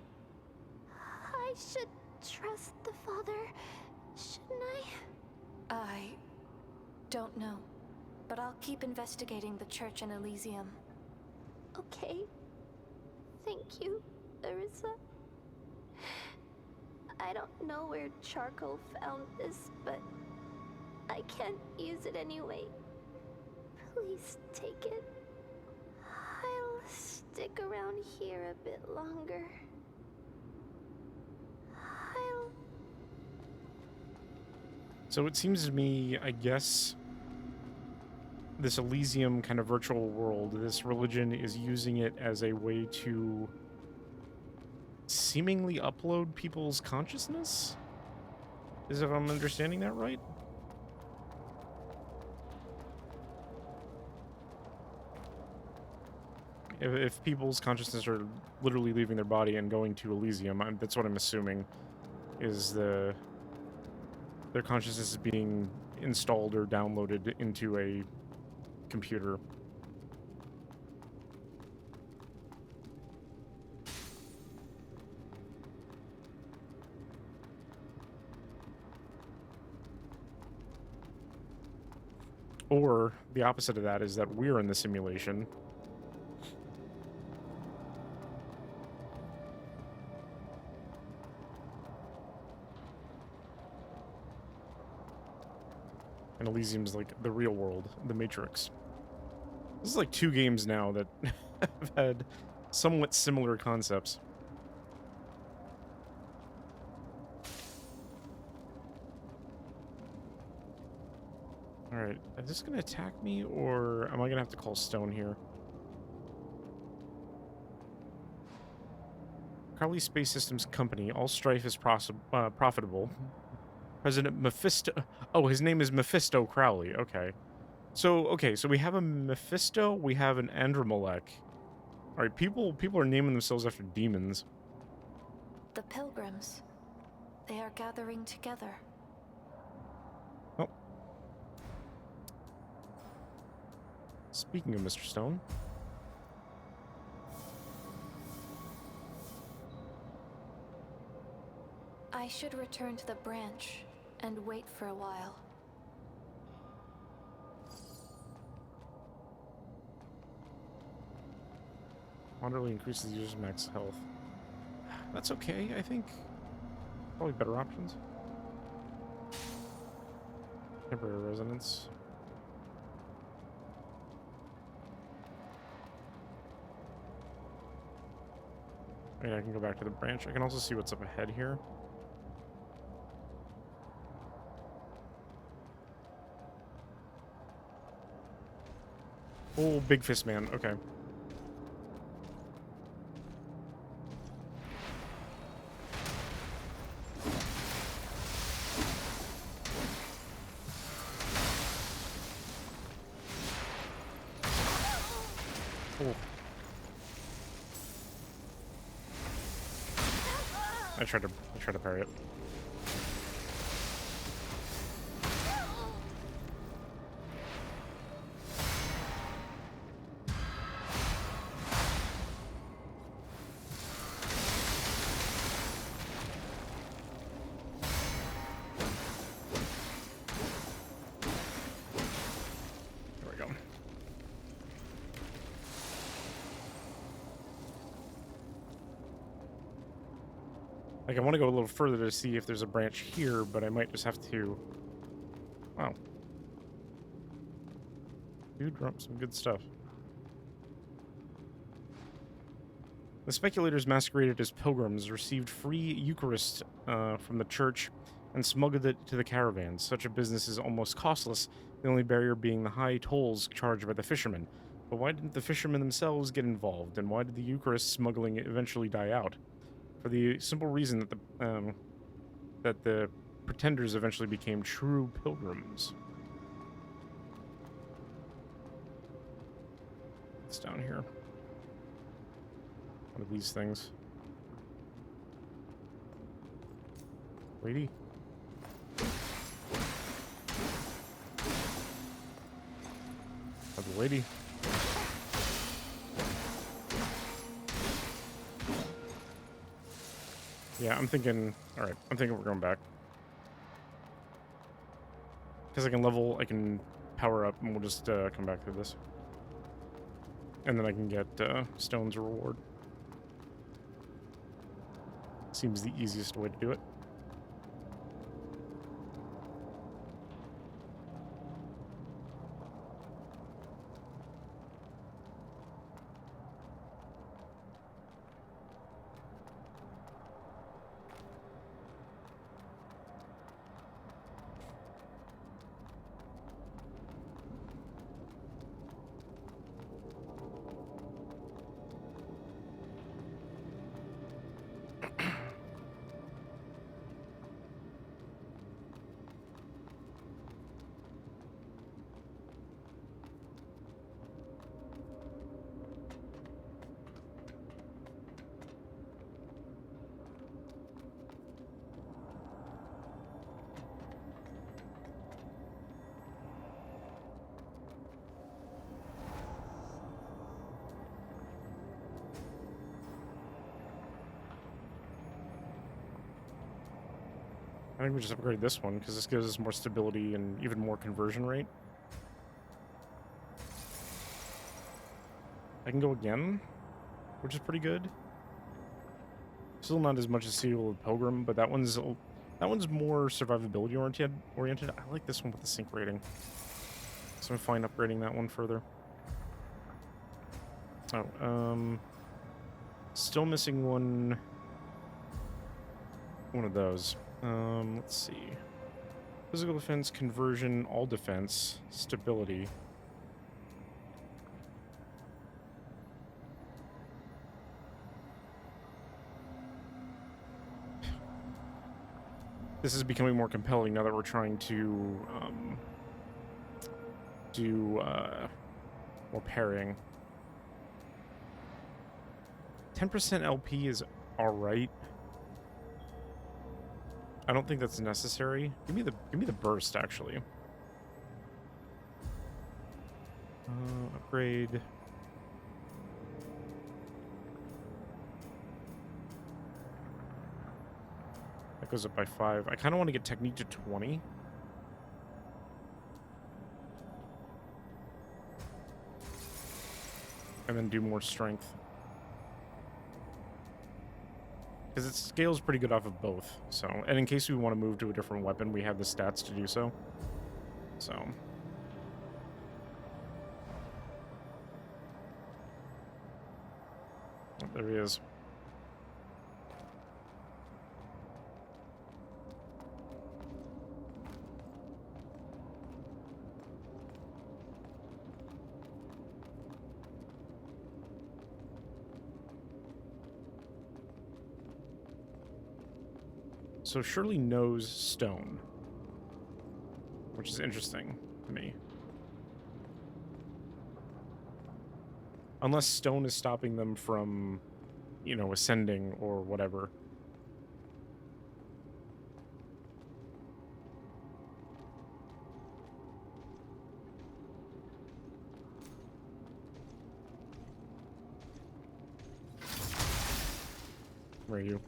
I should trust the Father, shouldn't I? I don't know, but I'll keep investigating the church in Elysium. Okay. Thank you, Arissa. I don't know where charcoal found this, but I can't use it anyway. Please take it. I'll stick around here a bit longer. So it seems to me, I guess, this Elysium kind of virtual world, this religion is using it as a way to seemingly upload people's consciousness? As if I'm understanding that right? If people's consciousness are literally leaving their body and going to Elysium, that's what I'm assuming, is their consciousness is being installed or downloaded into a computer. Or the opposite of that is that we're in the simulation. And Elysium's like the real world, the Matrix. This is like 2 games now that have had somewhat similar concepts. Alright, is this gonna attack me, or am I gonna have to call Stone here? Crowley Space Systems Company, all strife is profitable. President Mephisto... Oh, his name is Mephisto Crowley. Okay. So we have a Mephisto, we have an Andromelech. Alright, people are naming themselves after demons. The pilgrims. They are gathering together. Oh. Speaking of Mr. Stone. I should return to the branch and wait for a while. Moderately increases the user's max health. That's okay, I think. Probably better options. Temporary resonance. I mean, I can go back to the branch. I can also see what's up ahead here. Oh, Big Fist Man. Okay. I tried to parry it. There we go. Like, I want to go a little further to see if there's a branch here, but I might just have to... Wow. Dude dropped some good stuff. The speculators masqueraded as pilgrims received free Eucharist from the church and smuggled it to the caravans. Such a business is almost costless, the only barrier being the high tolls charged by the fishermen. But why didn't the fishermen themselves get involved, and why did the Eucharist smuggling eventually die out? For the simple reason that the pretenders eventually became true pilgrims. It's down here. One of these things. Lady? Another lady. Yeah, I'm thinking... Alright, I'm thinking we're going back. Because I can power up, and we'll just come back to this. And then I can get stones reward. Seems the easiest way to do it. I think we just upgrade this one, because this gives us more stability and even more conversion rate. I can go again, which is pretty good. Still not as much as Seal with Pilgrim, but that one's more survivability oriented. I like this one with the sync rating. So I'm fine upgrading that one further. Oh, still missing one of those. Let's see. Physical defense, conversion, all defense, stability. This is becoming more compelling now that we're trying to do more parrying. 10% LP is alright. I don't think that's necessary. Give me the burst, actually. Upgrade. That goes up by 5. I kind of want to get technique to 20. And then do more strength. Because it scales pretty good off of both, so... And in case we want to move to a different weapon, we have the stats to do so. So... Oh, there he is. So Shirley knows stone, which is interesting to me. Unless stone is stopping them from, you know, ascending or whatever. Where are you?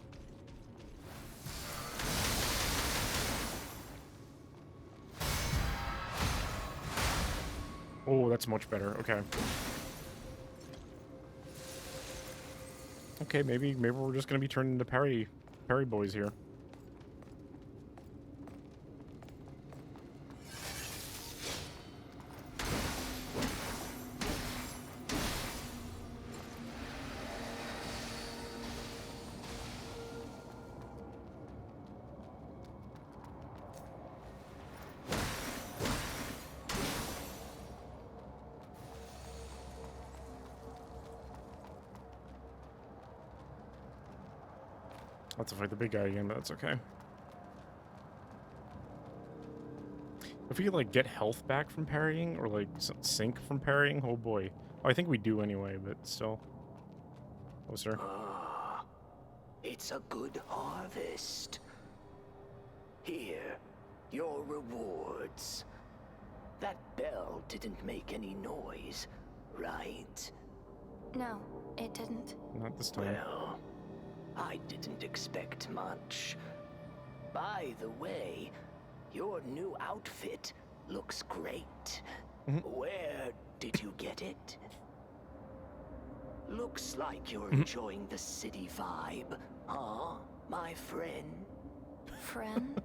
Oh, that's much better. Okay. Okay, maybe we're just gonna be turned into parry boys here. I'll have to fight the big guy again, but that's okay. If we could, like, get health back from parrying, or, like, sync from parrying, oh boy. Oh, I think we do anyway, but still. Oh, sir. Ah, it's a good harvest. Here, your rewards. That bell didn't make any noise, right? No, it didn't. Not this time. Well, I didn't expect much. By the way, your new outfit looks great. Where did you get it? Looks like you're enjoying the city vibe, huh, my friend? Friend?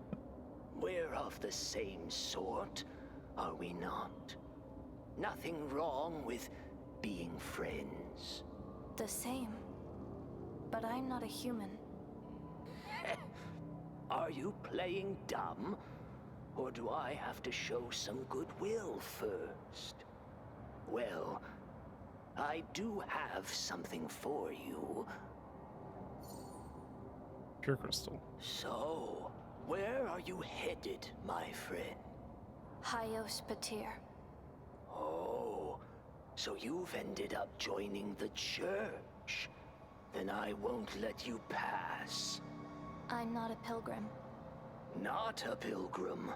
We're of the same sort, are we not? Nothing wrong with being friends. The same. But I'm not a human. Are you playing dumb? Or do I have to show some goodwill first? Well, I do have something for you. Pure crystal. So, where are you headed, my friend? Hyos Patir. Oh, so you've ended up joining the church. Then I won't let you pass. I'm not a pilgrim. Not a pilgrim.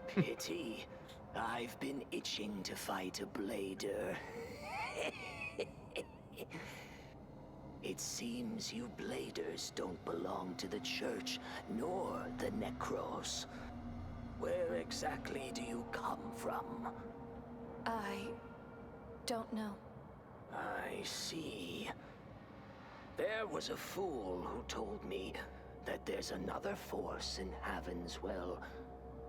Pity. I've been itching to fight a blader. It seems you bladers don't belong to the church, nor the Necros. Where exactly do you come from? I don't know. I see. There was a fool who told me that there's another force in Havenswell,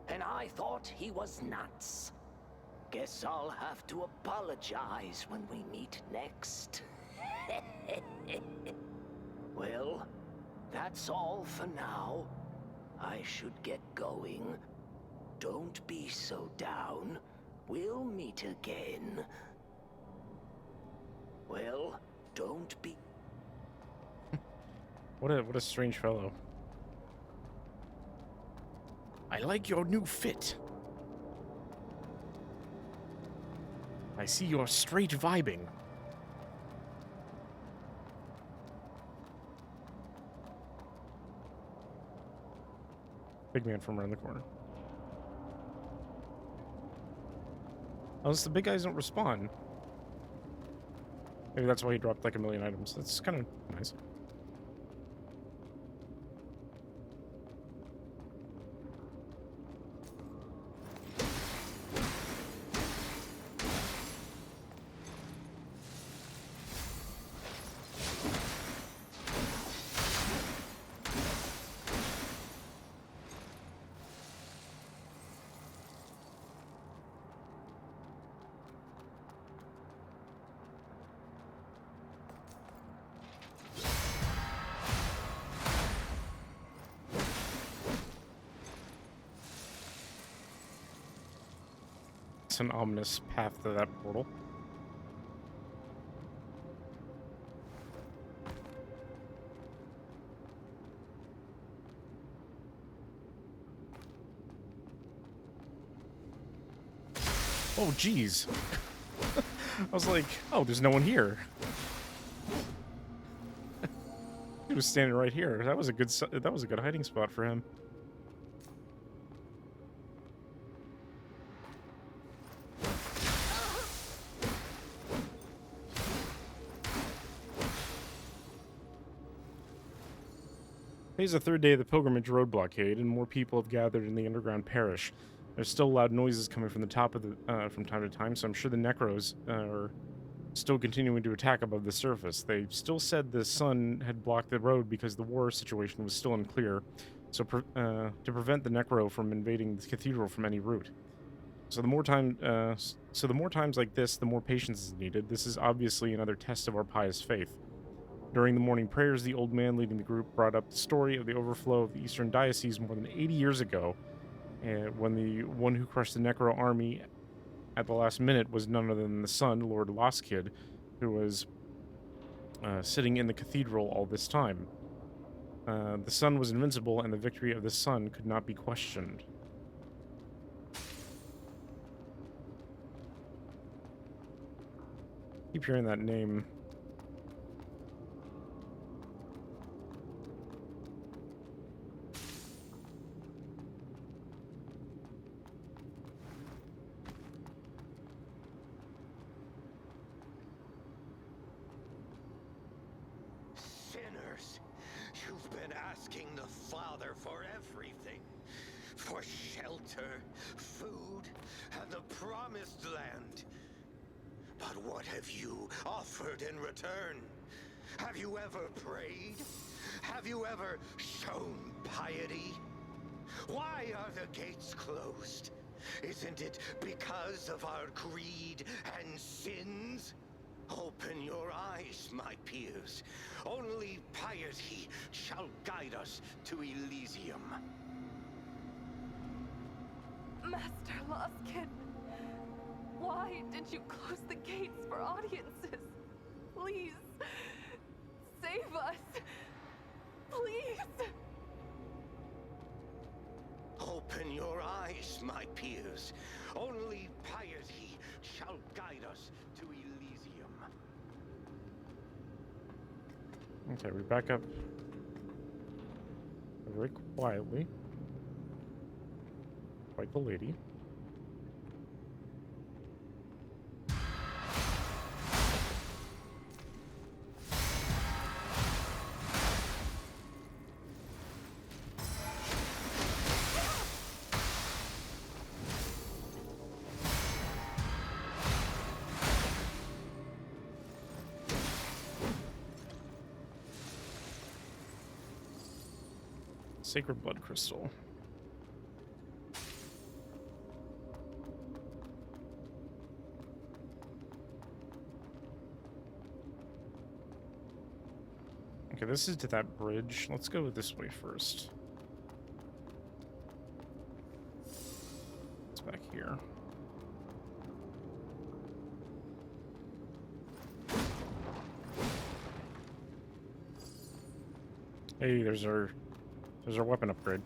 and I thought he was nuts. Guess I'll have to apologize when we meet next. Well, that's all for now. I should get going. Don't be so down. We'll meet again. Well, don't be... What a strange fellow. I like your new fit. I see you're straight vibing. Big man from around the corner. Unless the big guys don't respawn. Maybe that's why he dropped like a million items. That's kind of nice. An ominous path to that portal. Oh, geez. I was like, oh, there's no one here. He was standing right here. That was a good hiding spot for him. Today's the third day of the pilgrimage road blockade, and more people have gathered in the underground parish. There's still loud noises coming from the top of the from time to time, so I'm sure the Necros are still continuing to attack above the surface. They still said the sun had blocked the road because the war situation was still unclear, so to prevent the Necro from invading the cathedral from any route. So the more times like this, the more patience is needed. This is obviously another test of our pious faith. During the morning prayers, the old man leading the group brought up the story of the overflow of the Eastern Diocese more than 80 years ago, when the one who crushed the Necro army at the last minute was none other than the son, Lord Lostkid, who was sitting in the cathedral all this time. The sun was invincible, and the victory of the sun could not be questioned. Keep hearing that name. Sinners, you've been asking the Father for everything. For shelter, food, and the promised land. But what have you offered in return? Have you ever prayed? Have you ever shown piety? Why are the gates closed? Isn't it because of our greed and sins? Open your eyes, my peers. Only piety shall guide us to Elysium. Master Lostkid, why did you close the gates for audiences? Please, save us. Please. Open your eyes, my peers. Only piety shall guide us to Elysium. Okay, we back up very quietly. Like the lady. Sacred blood crystal. Okay, this is to that bridge. Let's go this way first. It's back here. Hey, there's our weapon upgrade.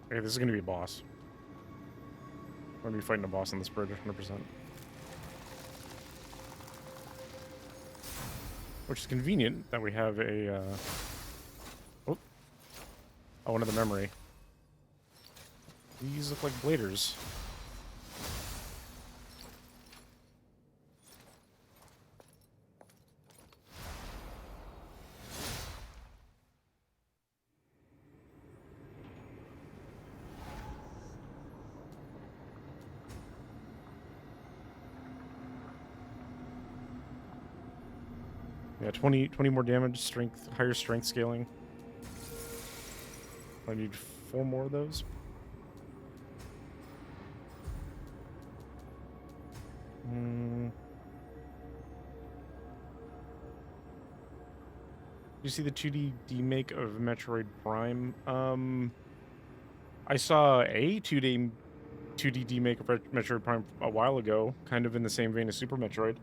Okay, this is gonna be a boss. We're gonna be fighting a boss on this bridge, 100%. Which is convenient that we have a, oh, another memory. These look like bladers. Yeah, 20 more damage, strength, higher strength scaling. I need 4 more of those. You see the 2D demake of Metroid Prime? I saw a 2D demake of Metroid Prime a while ago, kind of in the same vein as Super Metroid.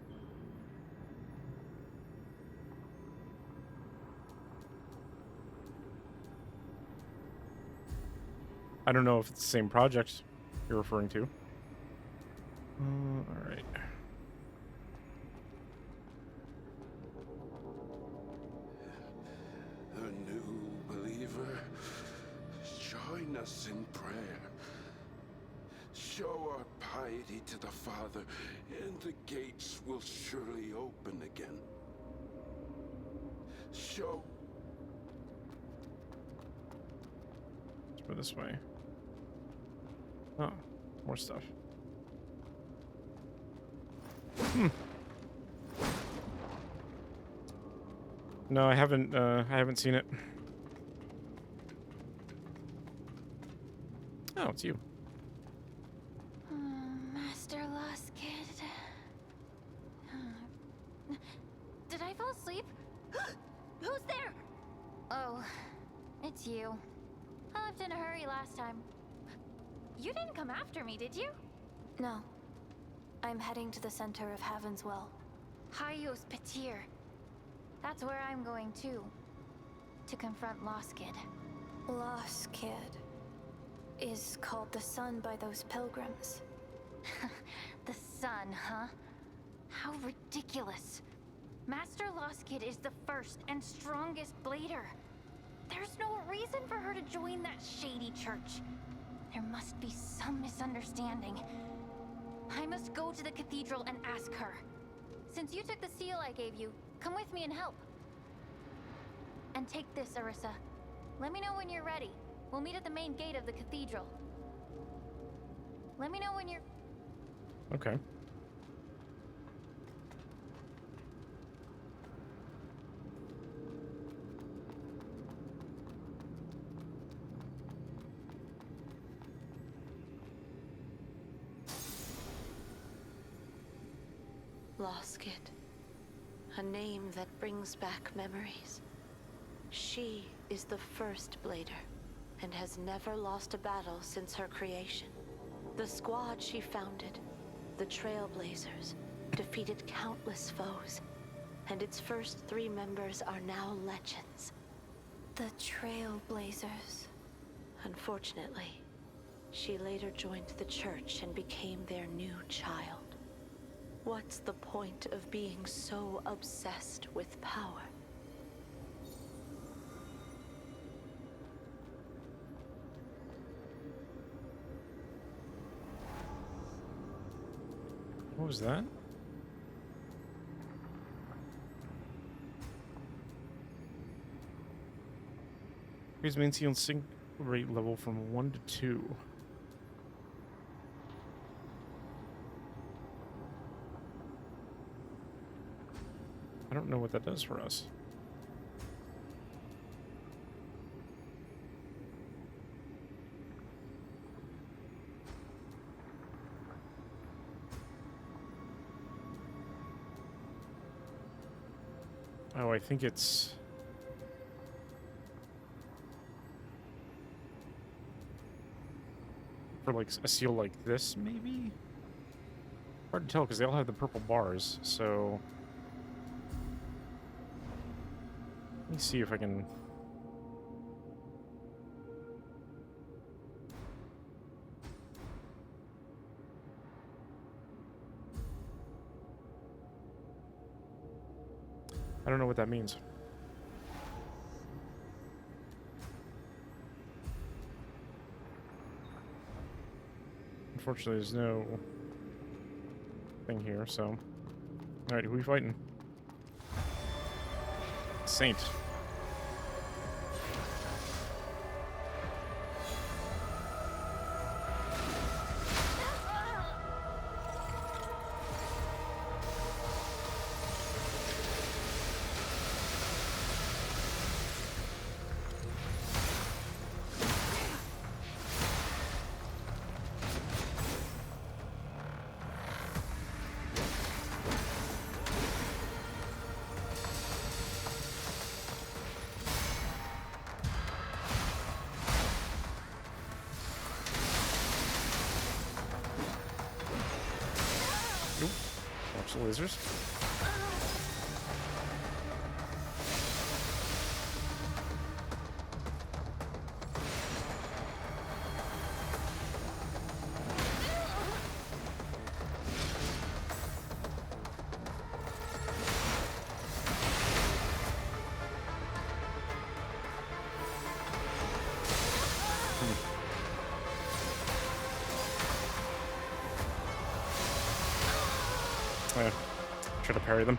I don't know if it's the same project you're referring to. Alright. us in prayer. Show our piety to the Father, and the gates will surely open again. Show... Let's go this way. Oh, more stuff. No, I haven't seen it. Oh, it's you. Master Lost Kid. Did I fall asleep? Who's there? Oh, it's you. I left in a hurry last time. You didn't come after me, did you? No. I'm heading to the center of Haven's Well. Hayos Petir. That's where I'm going too. To confront Lost Kid. Lost Kid is called the Sun by those pilgrims. The Sun, huh? How ridiculous. Master Lost Kid is the first and strongest blader. There's no reason for her to join that shady church. There must be some misunderstanding. I must go to the cathedral and ask her. Since you took the seal I gave you, come with me and help. And take this, Arissa. Let me know when you're ready. We'll meet at the main gate of the cathedral. Let me know when you're... Okay. Lost Kid. A name that brings back memories. She is the first blader, and has never lost a battle since her creation. The squad she founded, the Trailblazers, defeated countless foes, and its first 3 members are now legends. The Trailblazers. Unfortunately, she later joined the church and became their new child. What's the point of being so obsessed with power? What was that? Increase main seal sync rate level from 1 to 2. I don't know what that does for us. Oh, I think it's... for like a seal like this, maybe? Hard to tell because they all have the purple bars, so... Let me see if I can... I don't know what that means. Unfortunately, there's no thing here, so... Alright, who are we fighting? Saint. Watch the lasers. Try to parry them.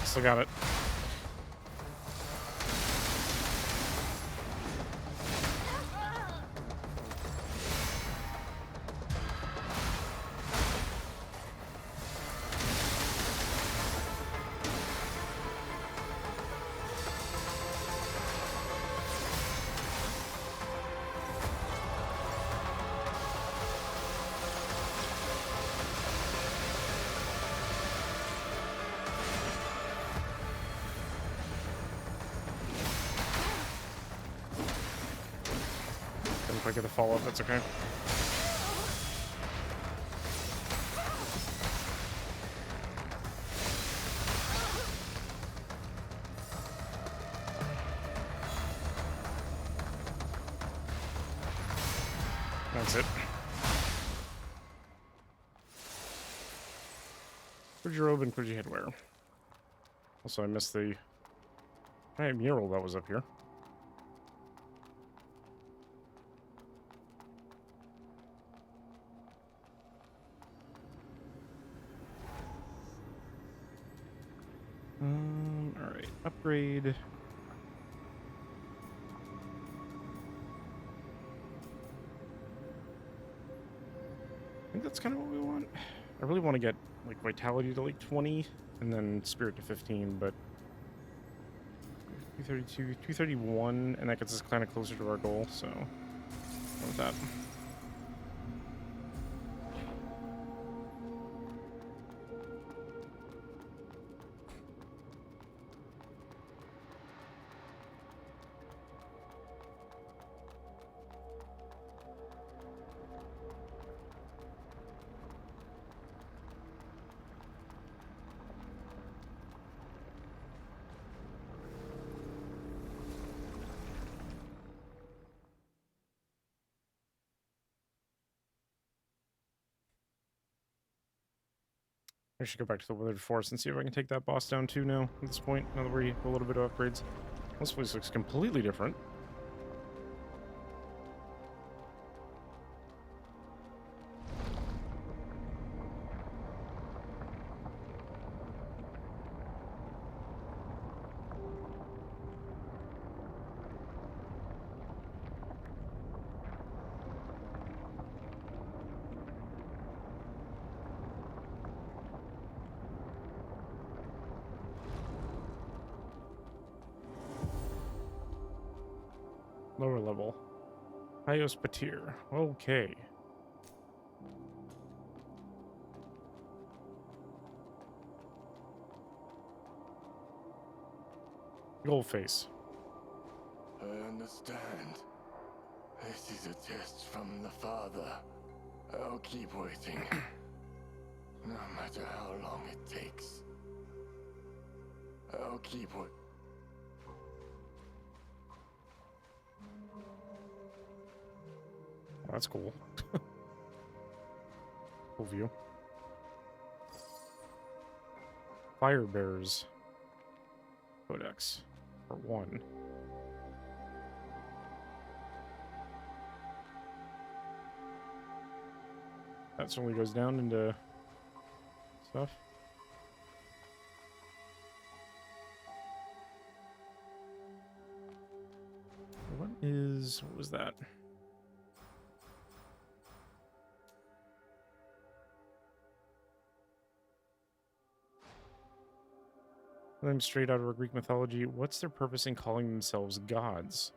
Still got it. If I get a follow-up, that's okay. That's it. Where'd your robe and where'd your headwear? Also, I missed the mural that was up here. Alright, upgrade. I think that's kind of what we want. I really want to get, like, Vitality to, like, 20, and then Spirit to 15, but 232, 231, and that gets us kind of closer to our goal, so go with that. I should go back to the Withered Forest and see if I can take that boss down too now, at this point, now that we have a little bit of upgrades. This place looks completely different. Lower level. Hyos Patir. Okay. Gold face. I understand. This is a test from the Father. I'll keep waiting. No matter how long it takes. I'll keep waiting. Oh, that's cool. Cool view. Fire Bears Codex Part 1. That certainly goes down into stuff. What was that? them straight out of our Greek mythology. What's their purpose in calling themselves gods?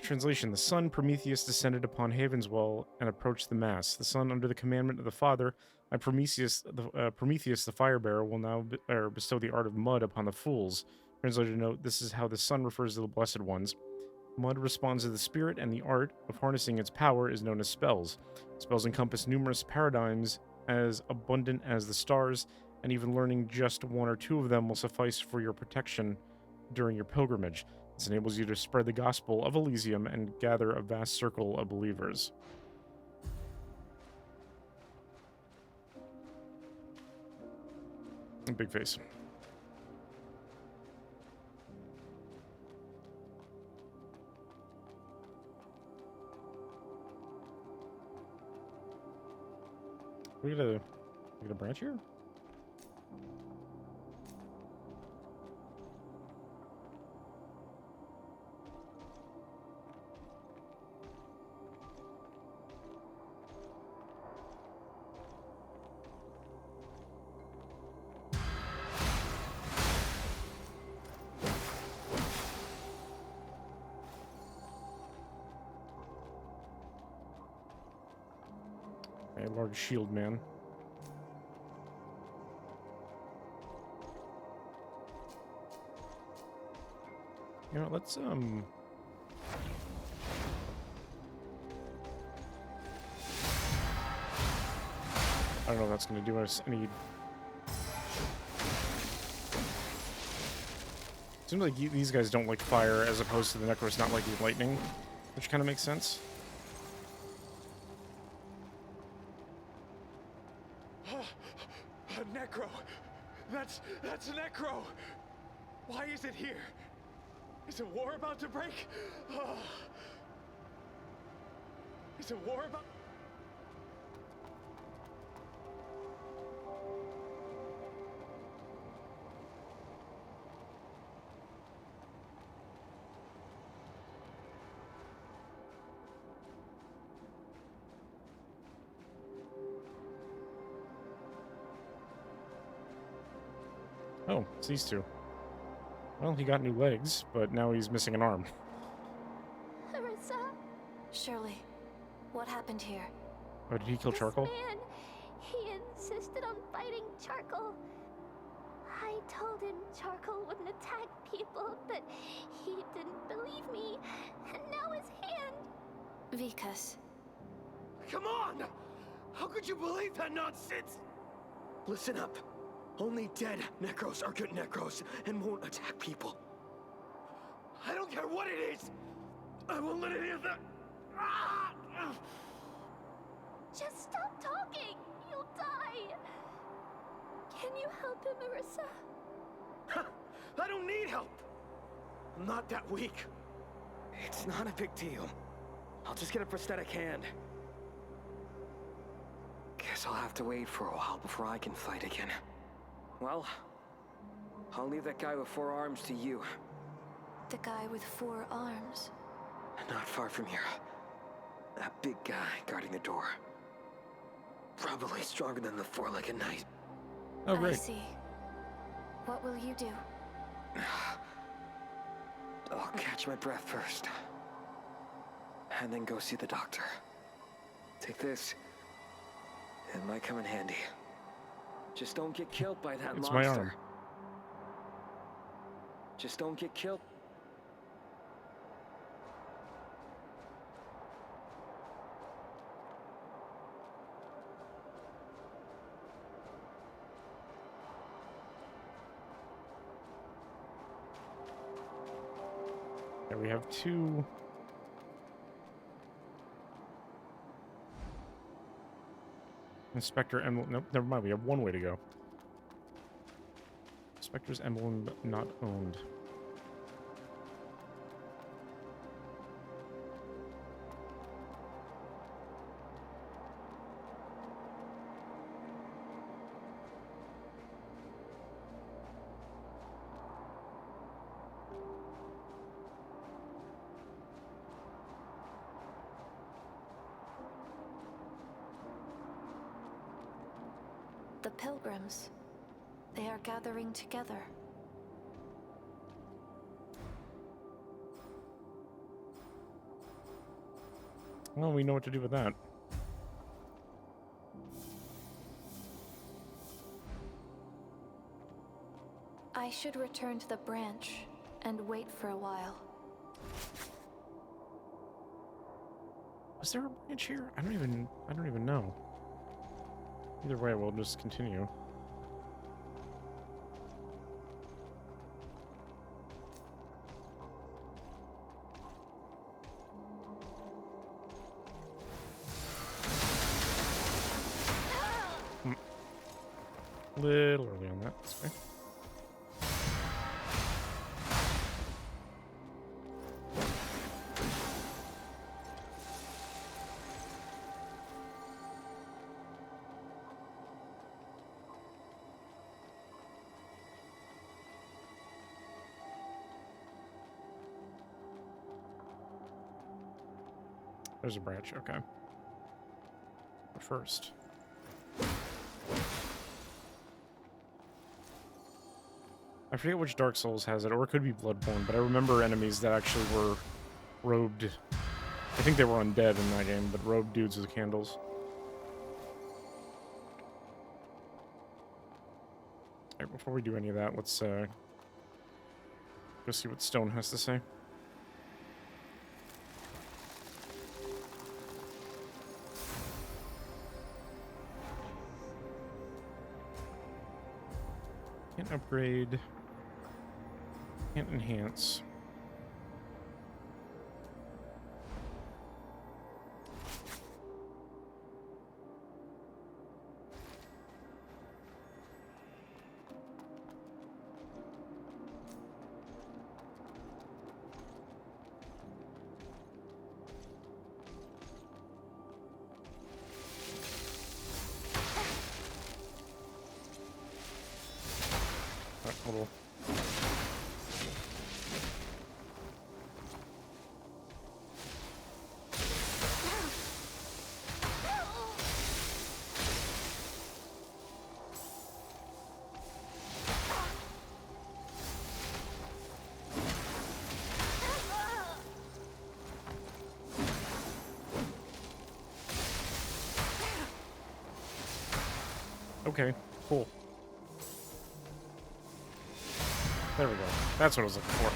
Translation: the son Prometheus descended upon Haven's well and approached the mass. The son, under the commandment of the father, by Prometheus, the fire bearer, will now bestow the art of mud upon the fools. Translator note: this is how the sun refers to the blessed ones. Mud responds to the spirit, and the art of harnessing its power is known as spells. Spells encompass numerous paradigms as abundant as the stars, and even learning just one or two of them will suffice for your protection during your pilgrimage. This enables you to spread the gospel of Elysium and gather a vast circle of believers. Big face. We get a branch here? A large shield man. You know, let's I don't know if that's going to do us any. Seems like these guys don't like fire, as opposed to the Necros not liking lightning, which kind of makes sense. A Necro! That's a Necro! Why is it here? Is a war about to break? Is a war about... Oh, it's these two. Well, he got new legs, but now he's missing an arm. Arissa? Shirley, what happened here? Oh, did he kill Charcoal? This man, he insisted on fighting Charcoal. I told him Charcoal wouldn't attack people, but he didn't believe me. And now his hand... Vikas. Come on! How could you believe that nonsense? Listen up. Only dead Necros are good Necros and won't attack people. I don't care what it is! I won't let any of that... Just stop talking! You'll die! Can you help him, Arissa? I don't need help! I'm not that weak. It's not a big deal. I'll just get a prosthetic hand. Guess I'll have to wait for a while before I can fight again. Well, I'll leave that guy with 4 arms to you. The guy with 4 arms. Not far from here. That big guy guarding the door. Probably stronger than the 4-legged knight. Oh, great. I see. What will you do? I'll catch my breath first. And then go see the doctor. Take this. It might come in handy. Just don't get killed by that It's monster. my arm. Just don't get killed. Yeah, we have 2. Inspector emblem. Nope, never mind. We have 1 way to go. Inspector's emblem not owned. The pilgrims. They are gathering together. Well, we know what to do with that. I should return to the branch and wait for a while. Was there a branch here? I don't even know. Either way, we'll just continue. Little early on that. That's okay. There's a branch, okay. But first. I forget which Dark Souls has it, or it could be Bloodborne, but I remember enemies that actually were robed. I think they were undead in that game, but robed dudes with candles. Alright, before we do any of that, let's go see what Stone has to say. Can't upgrade. Can't enhance. Little. Okay, cool. There we go. That's what I was looking for.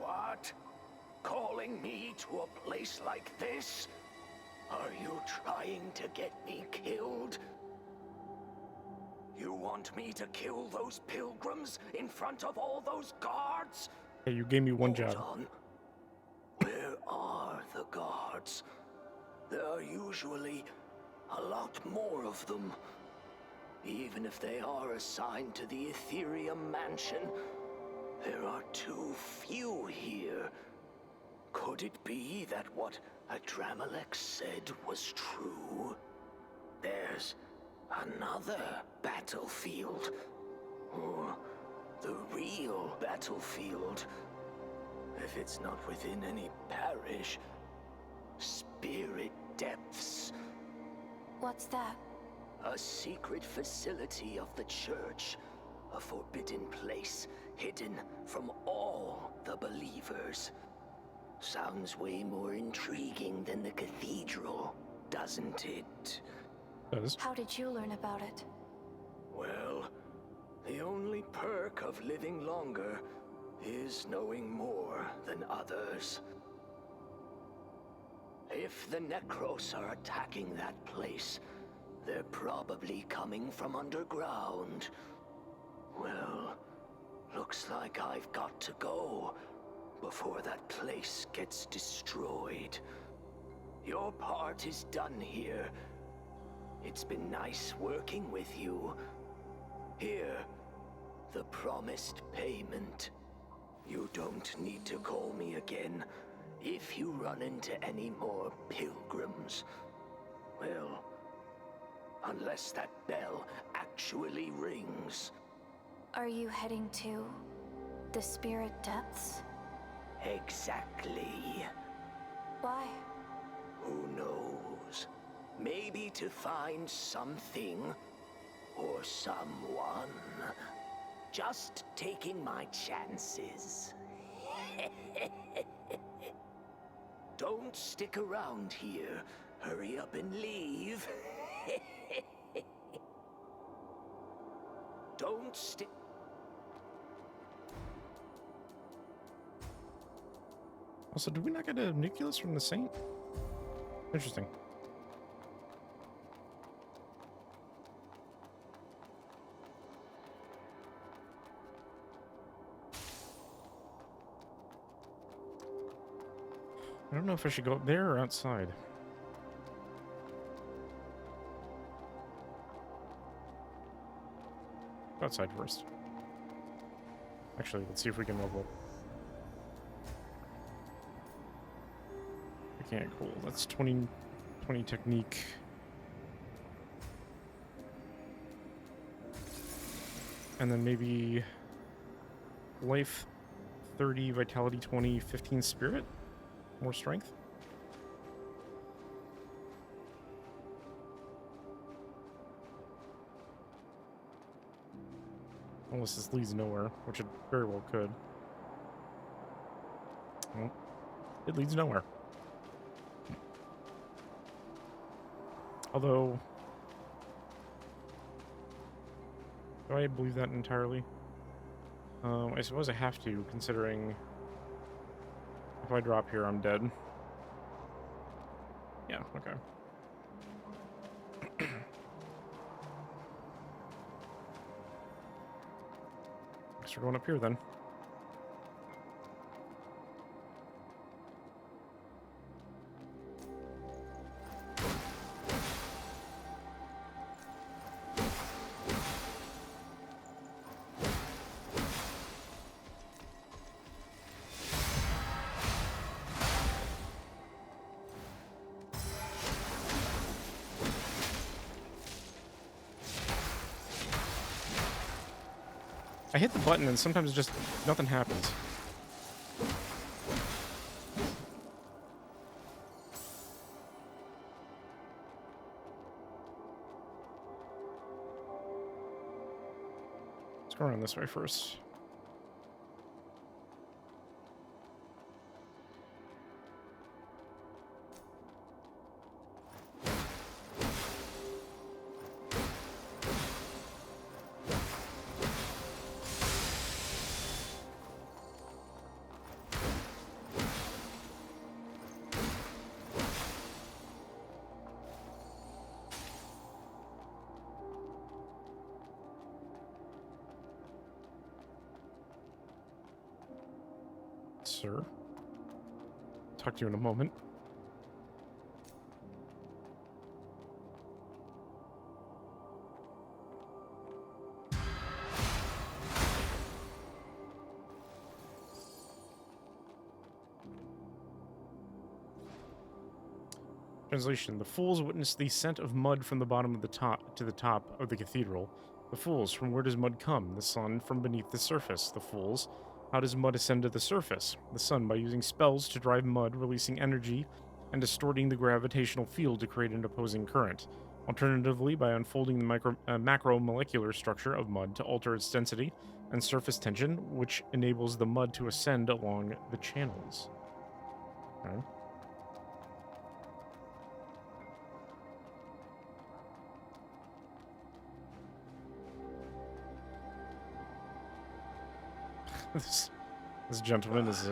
What? Calling me to a place like this? Are you trying to get me killed? You want me to kill those pilgrims in front of all those guards? Hey, you gave me one Hold job. on. Where are the guards? There are usually a lot more of them. Even if they are assigned to the Ethereum Mansion, there are too few here. Could it be that what Adramelech said was true? There's another battlefield. Or the real battlefield. If it's not within any parish. Spirit Depths. What's that? A secret facility of the church. A forbidden place, hidden from all the believers. Sounds way more intriguing than the cathedral, doesn't it? How did you learn about it? Well, the only perk of living longer is knowing more than others. If the Necros are attacking that place, they're probably coming from underground. Well, looks like I've got to go before that place gets destroyed. Your part is done here. It's been nice working with you. Here, the promised payment. You don't need to call me again if you run into any more pilgrims. Well, unless that bell actually rings. Are you heading to the spirit depths? Exactly. Why? Who knows? Maybe to find something or someone. Just taking my chances. Don't stick around here. Hurry up and leave. Don't stick. Also, did we not get a nucleus from the Saint? Interesting. I don't know if I should go up there or outside. Outside first. Actually, let's see if we can level up. We can't, cool. That's 20 technique. And then maybe life 30, vitality 20, 15 spirit? More strength? Unless this leads nowhere, which it very well could. Well, it leads nowhere. Although, do I believe that entirely? I suppose I have to, considering if I drop here, I'm dead. Yeah, okay. Guess we're going up here then. I hit the button and sometimes just nothing happens. Let's go around this way first. Sir. Talk to you in a moment. Translation: the fools witnessed the ascent of mud from the bottom of the top to the top of the cathedral. The fools, from where does mud come? The sun from beneath the surface. The fools, how does mud ascend to the surface? The sun, by using spells to drive mud, releasing energy and distorting the gravitational field to create an opposing current. Alternatively, by unfolding the macromolecular structure of mud to alter its density and surface tension, which enables the mud to ascend along the channels. Okay. This gentleman is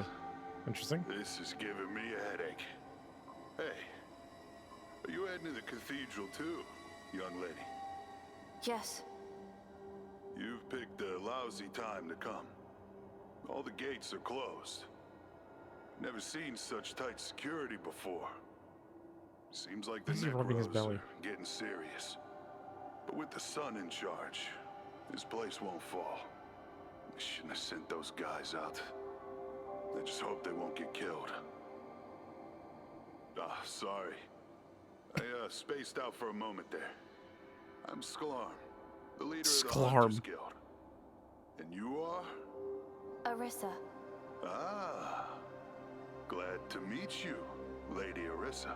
interesting. This is giving me a headache. Hey, are you heading to the cathedral too, young lady? Yes. You've picked a lousy time to come. All the gates are closed. Never seen such tight security before. Seems like the Why is he rubbing his Necros belly? are getting serious. But with the sun in charge, this place won't fall. I shouldn't have sent those guys out. I just hope they won't get killed. Ah, sorry. I spaced out for a moment there. I'm Sklarm, the leader of the Hunters Guild. And you are? Arissa. Ah. Glad to meet you, Lady Arissa.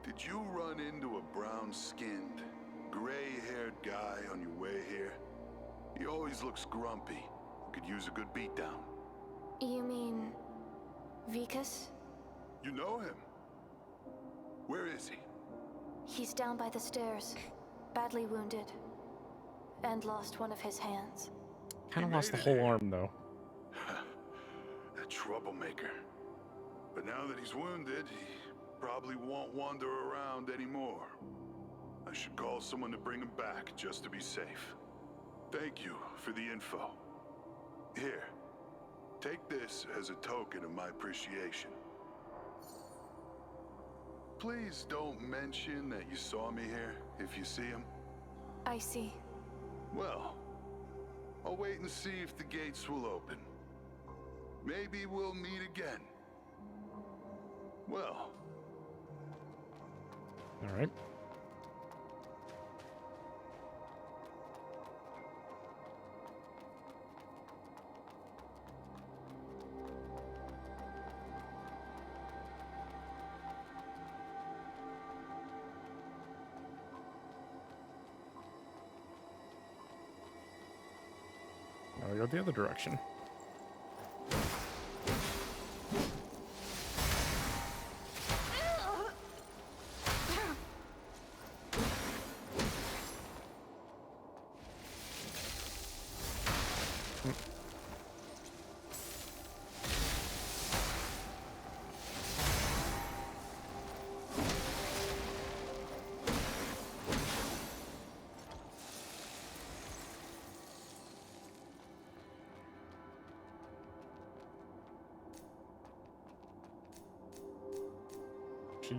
Did you run into a brown-skinned, gray-haired guy on your way here? He always looks grumpy. Could use a good beatdown. You mean... Vikas? You know him? Where is he? He's down by the stairs, badly wounded, and lost one of his hands. Kind of lost the whole arm, though. A troublemaker. But now that he's wounded, he probably won't wander around anymore. I should call someone to bring him back, just to be safe. Thank you for the info. Here, take this as a token of my appreciation. Please don't mention that you saw me here, if you see him. I see. Well, I'll wait and see if the gates will open. Maybe we'll meet again. Well. All right. Now we go the other direction.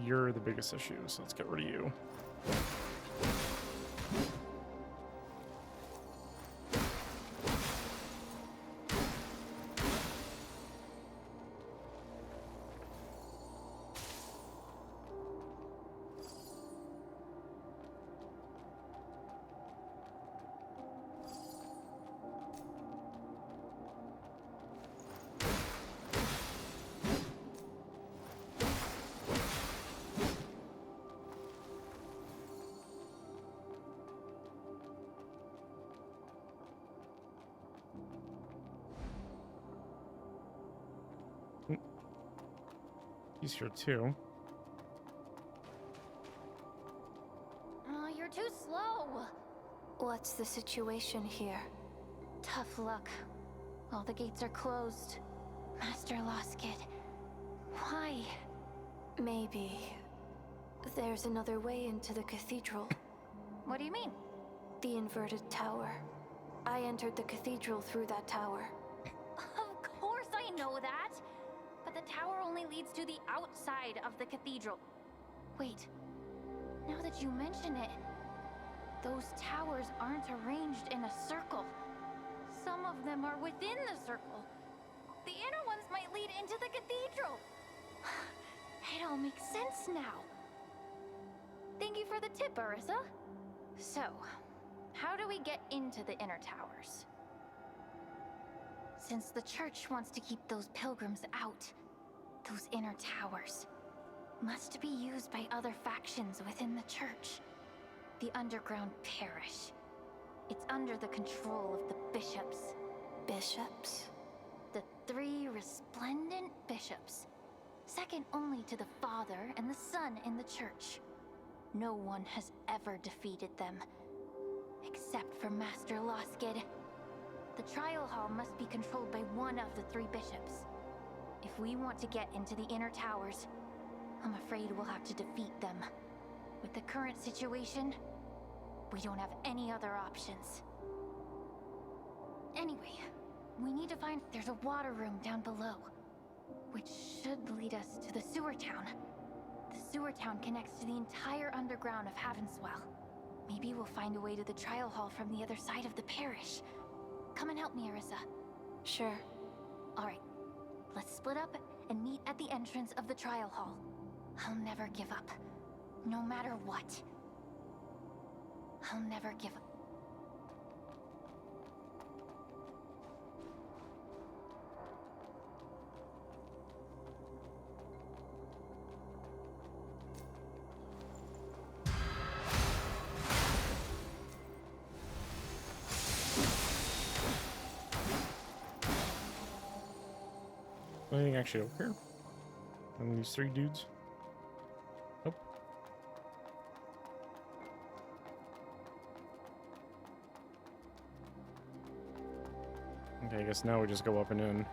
You're the biggest issue, so let's get rid of you. He's here too. You're too slow. What's the situation here? Tough luck. All the gates are closed. Master Lost Kid. Why? Maybe there's another way into the cathedral. What do you mean? The inverted tower. I entered the cathedral through that tower. Of course I know that. But the tower only leads to the outside of the cathedral. Wait. Now that you mention it, those towers aren't arranged in a circle. Some of them are within the circle. The inner ones might lead into the cathedral. It all makes sense now. Thank you for the tip, Arissa. So, how do we get into the inner towers? Since the church wants to keep those pilgrims out, those inner towers must be used by other factions within the church. The underground parish. It's under the control of the bishops. Bishops? The 3 resplendent bishops. Second only to the Father and the Son in the church. No one has ever defeated them. Except for Master Loskid. The trial hall must be controlled by one of the 3 bishops. If we want to get into the inner towers, I'm afraid we'll have to defeat them. With the current situation, we don't have any other options. Anyway, we need to find... There's a water room down below, which should lead us to the sewer town. The sewer town connects to the entire underground of Havenswell. Maybe we'll find a way to the trial hall from the other side of the parish. Come and help me, Arissa. Sure. Alright, let's split up and meet at the entrance of the trial hall. I'll never give up. No matter what. I'll never give up. Anything actually over here? And these three dudes? Nope. Okay, I guess now we just go up and in.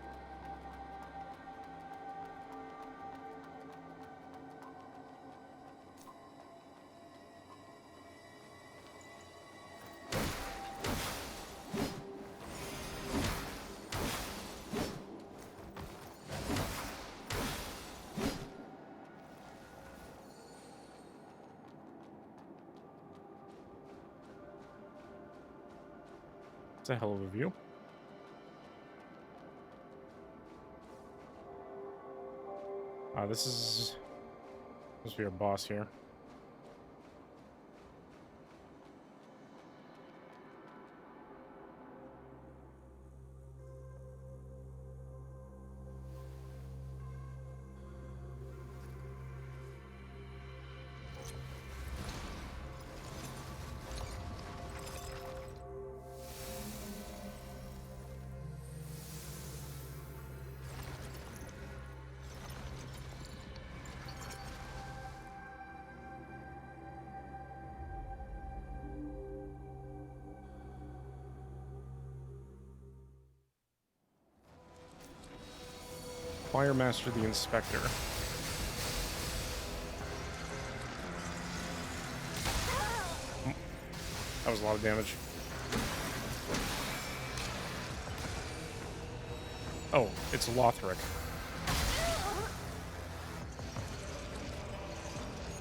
It's a hell of a view. This is supposed to be our boss here. Fire Master the Inspector. That was a lot of damage. Oh, it's Lothric.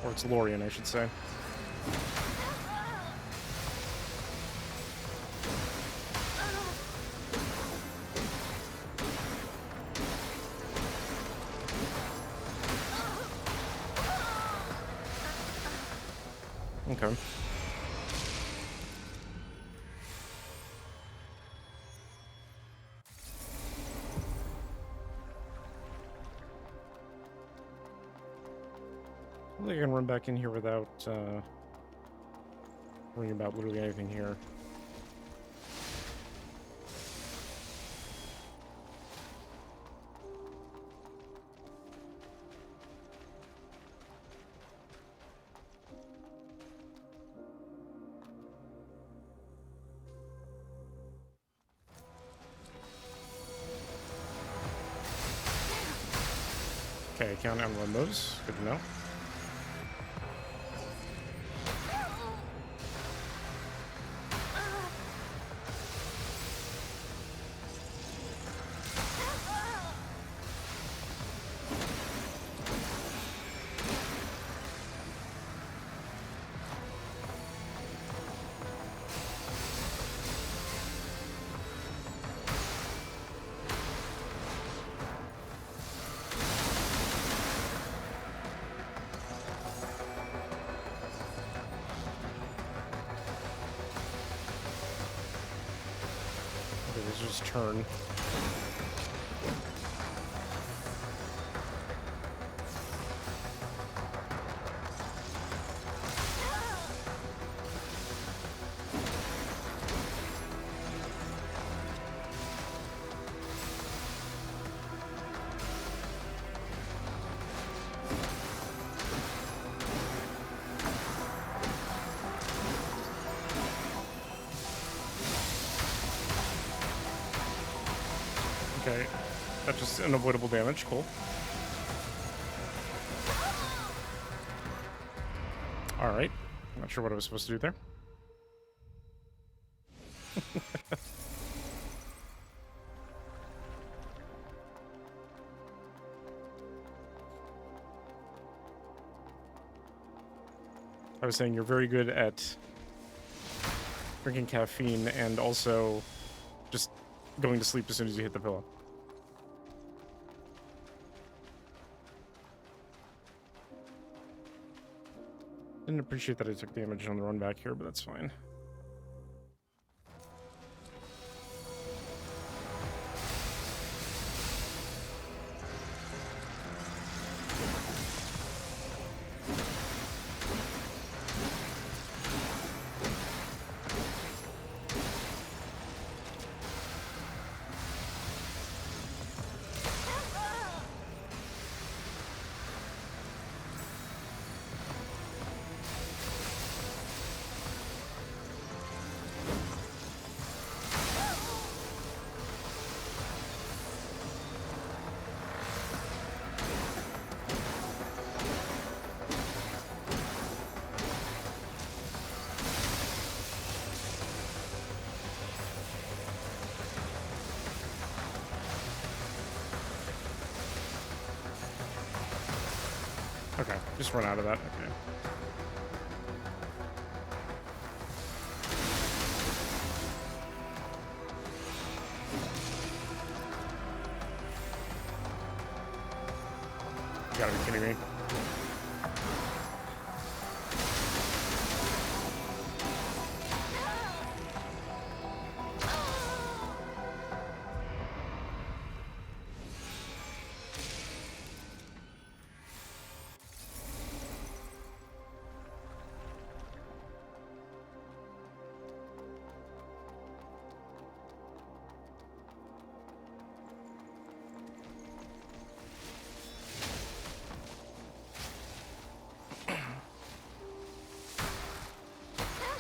Or it's Lorien, I should say. Okay. I think I can run back in here without worrying about literally anything here. Okay, count and run those. Good to know. Just turn. Okay, that's just unavoidable damage. Cool. All right. Not sure what I was supposed to do there. I was saying you're very good at drinking caffeine and also just going to sleep as soon as you hit the pillow. Didn't appreciate that I took damage on the run back here, but that's fine. Okay, just run out of that. Okay. You gotta be kidding me.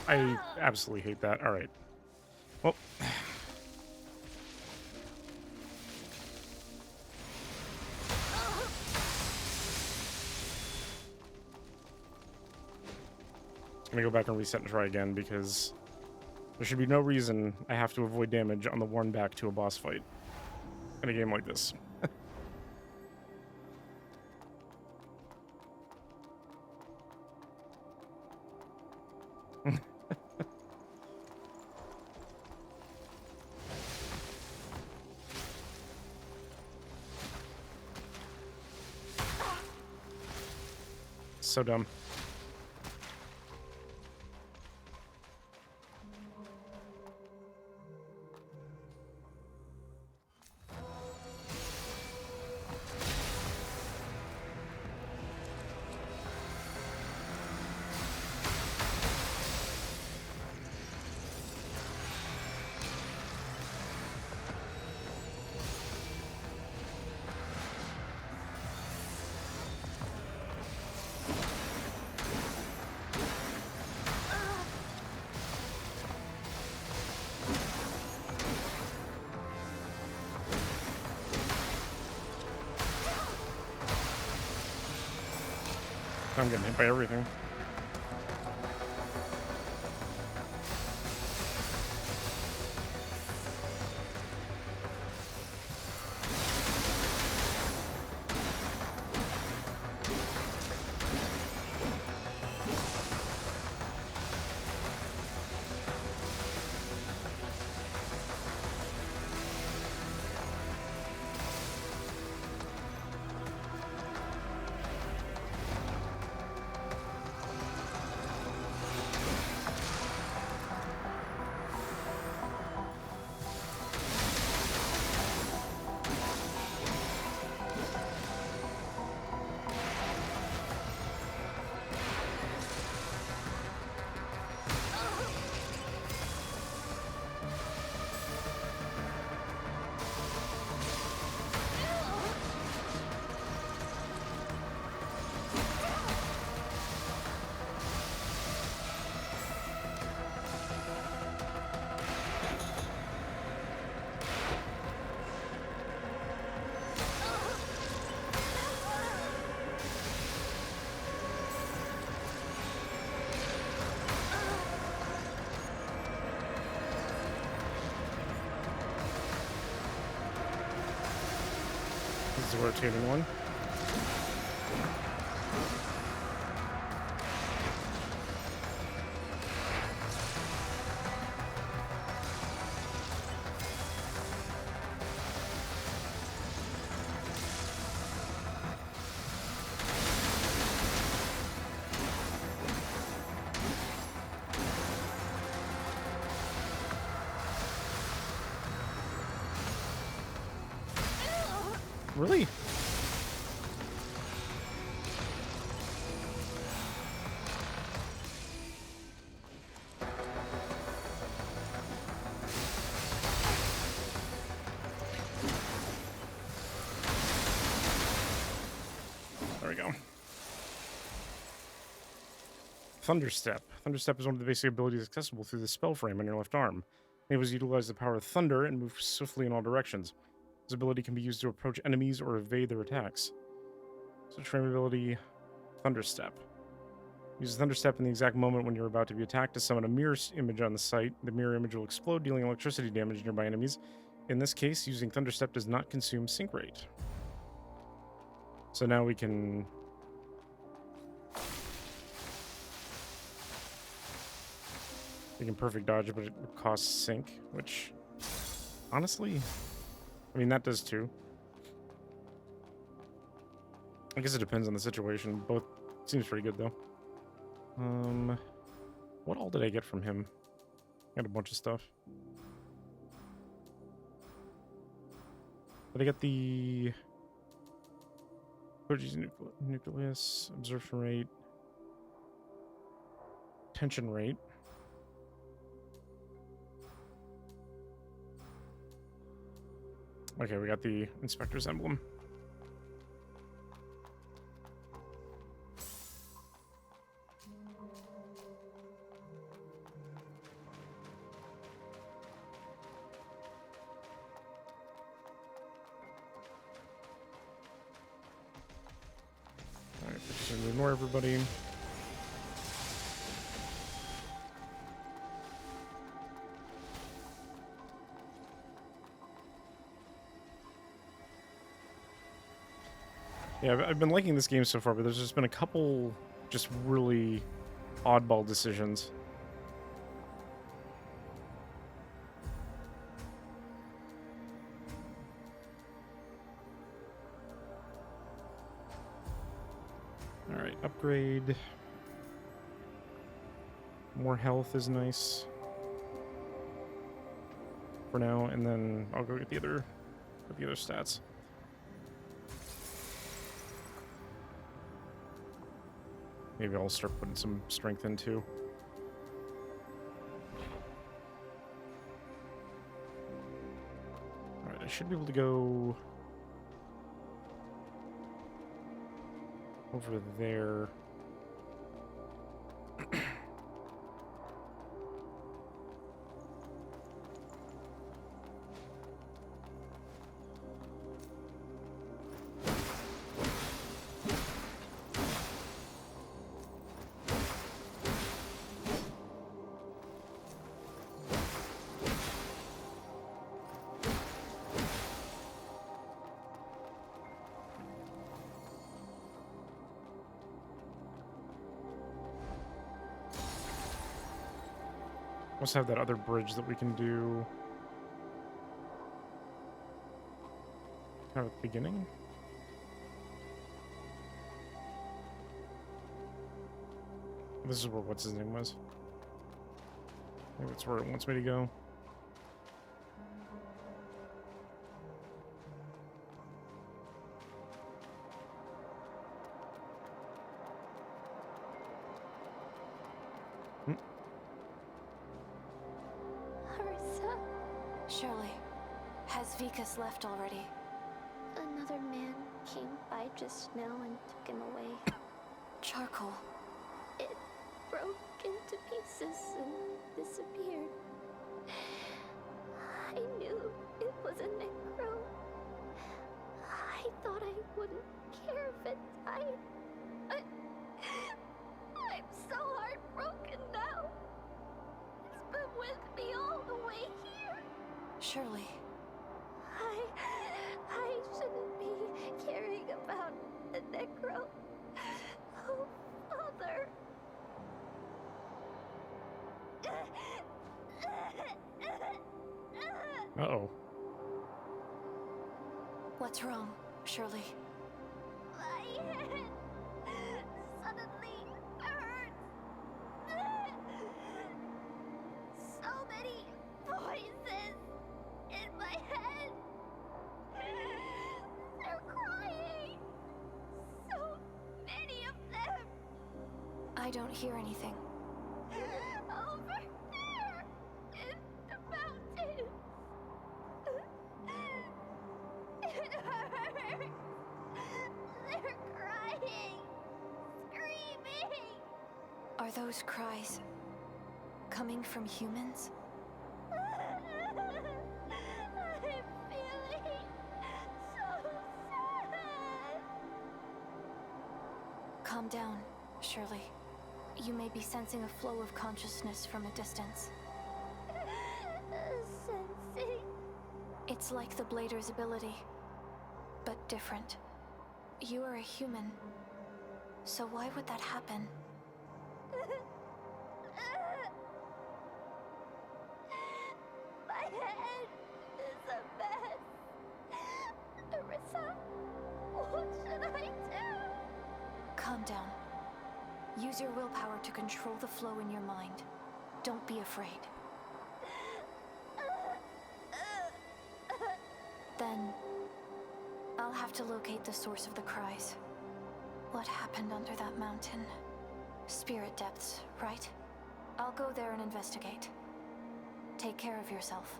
I absolutely hate that. All right. Well, I'm gonna go back and reset and try again because there should be no reason I have to avoid damage on the worn back to a boss fight in a game like this. So dumb. I'm getting hit by everything. This is a rotating one. Really? There we go. Thunderstep. Thunderstep is one of the basic abilities accessible through the spell frame on your left arm. It enables you to utilize the power of thunder and move swiftly in all directions. This ability can be used to approach enemies or evade their attacks. Such frame ability, Thunderstep. Use Thunderstep in the exact moment when you're about to be attacked to summon a mirror image on the site. The mirror image will explode, dealing electricity damage to nearby enemies. In this case, using Thunderstep does not consume sync rate. So now we can You can perfect dodge, but it costs sync, which honestly, I mean, that does too. I guess it depends on the situation. Both seems pretty good though. What all did I get from him? I got a bunch of stuff. Did I get the nucleus, absorption rate, tension rate? Okay, we got the inspector's emblem. Alright, just gonna ignore everybody. Yeah, I've been liking this game so far, but there's just been a couple just really oddball decisions. Alright, upgrade. More health is nice for now, and then I'll go get the other stats. Maybe I'll start putting some strength in too. Alright, I should be able to go over there. Must have that other bridge that we can do kind of at the beginning. This is where what's his name was. I think that's where it wants me to go. Shirley, has Vikas left already? Another man came by just now and took him away. Charcoal. It broke into pieces and disappeared. I knew it was a necro. I thought I wouldn't care if it died. I'm so heartbroken now. It's been with me all the way here. Shirley. I shouldn't be caring about the necro. Oh, Father. Uh-oh. What's wrong, Shirley? My head suddenly hurts. So many voices in my head. They're crying. So many of them. I don't hear anything. Over there in the mountains. It hurts. They're crying, screaming. Are those cries coming from humans? I'm feeling so sad. Calm down, Shirley. You may be sensing a flow of consciousness from a distance. Sensing. It's like the Blader's ability, but different. You are a human, so why would that happen? Calm down. Use your willpower to control the flow in your mind. Don't be afraid. Then, I'll have to locate the source of the cries. What happened under that mountain? Spirit depths, right? I'll go there and investigate. Take care of yourself.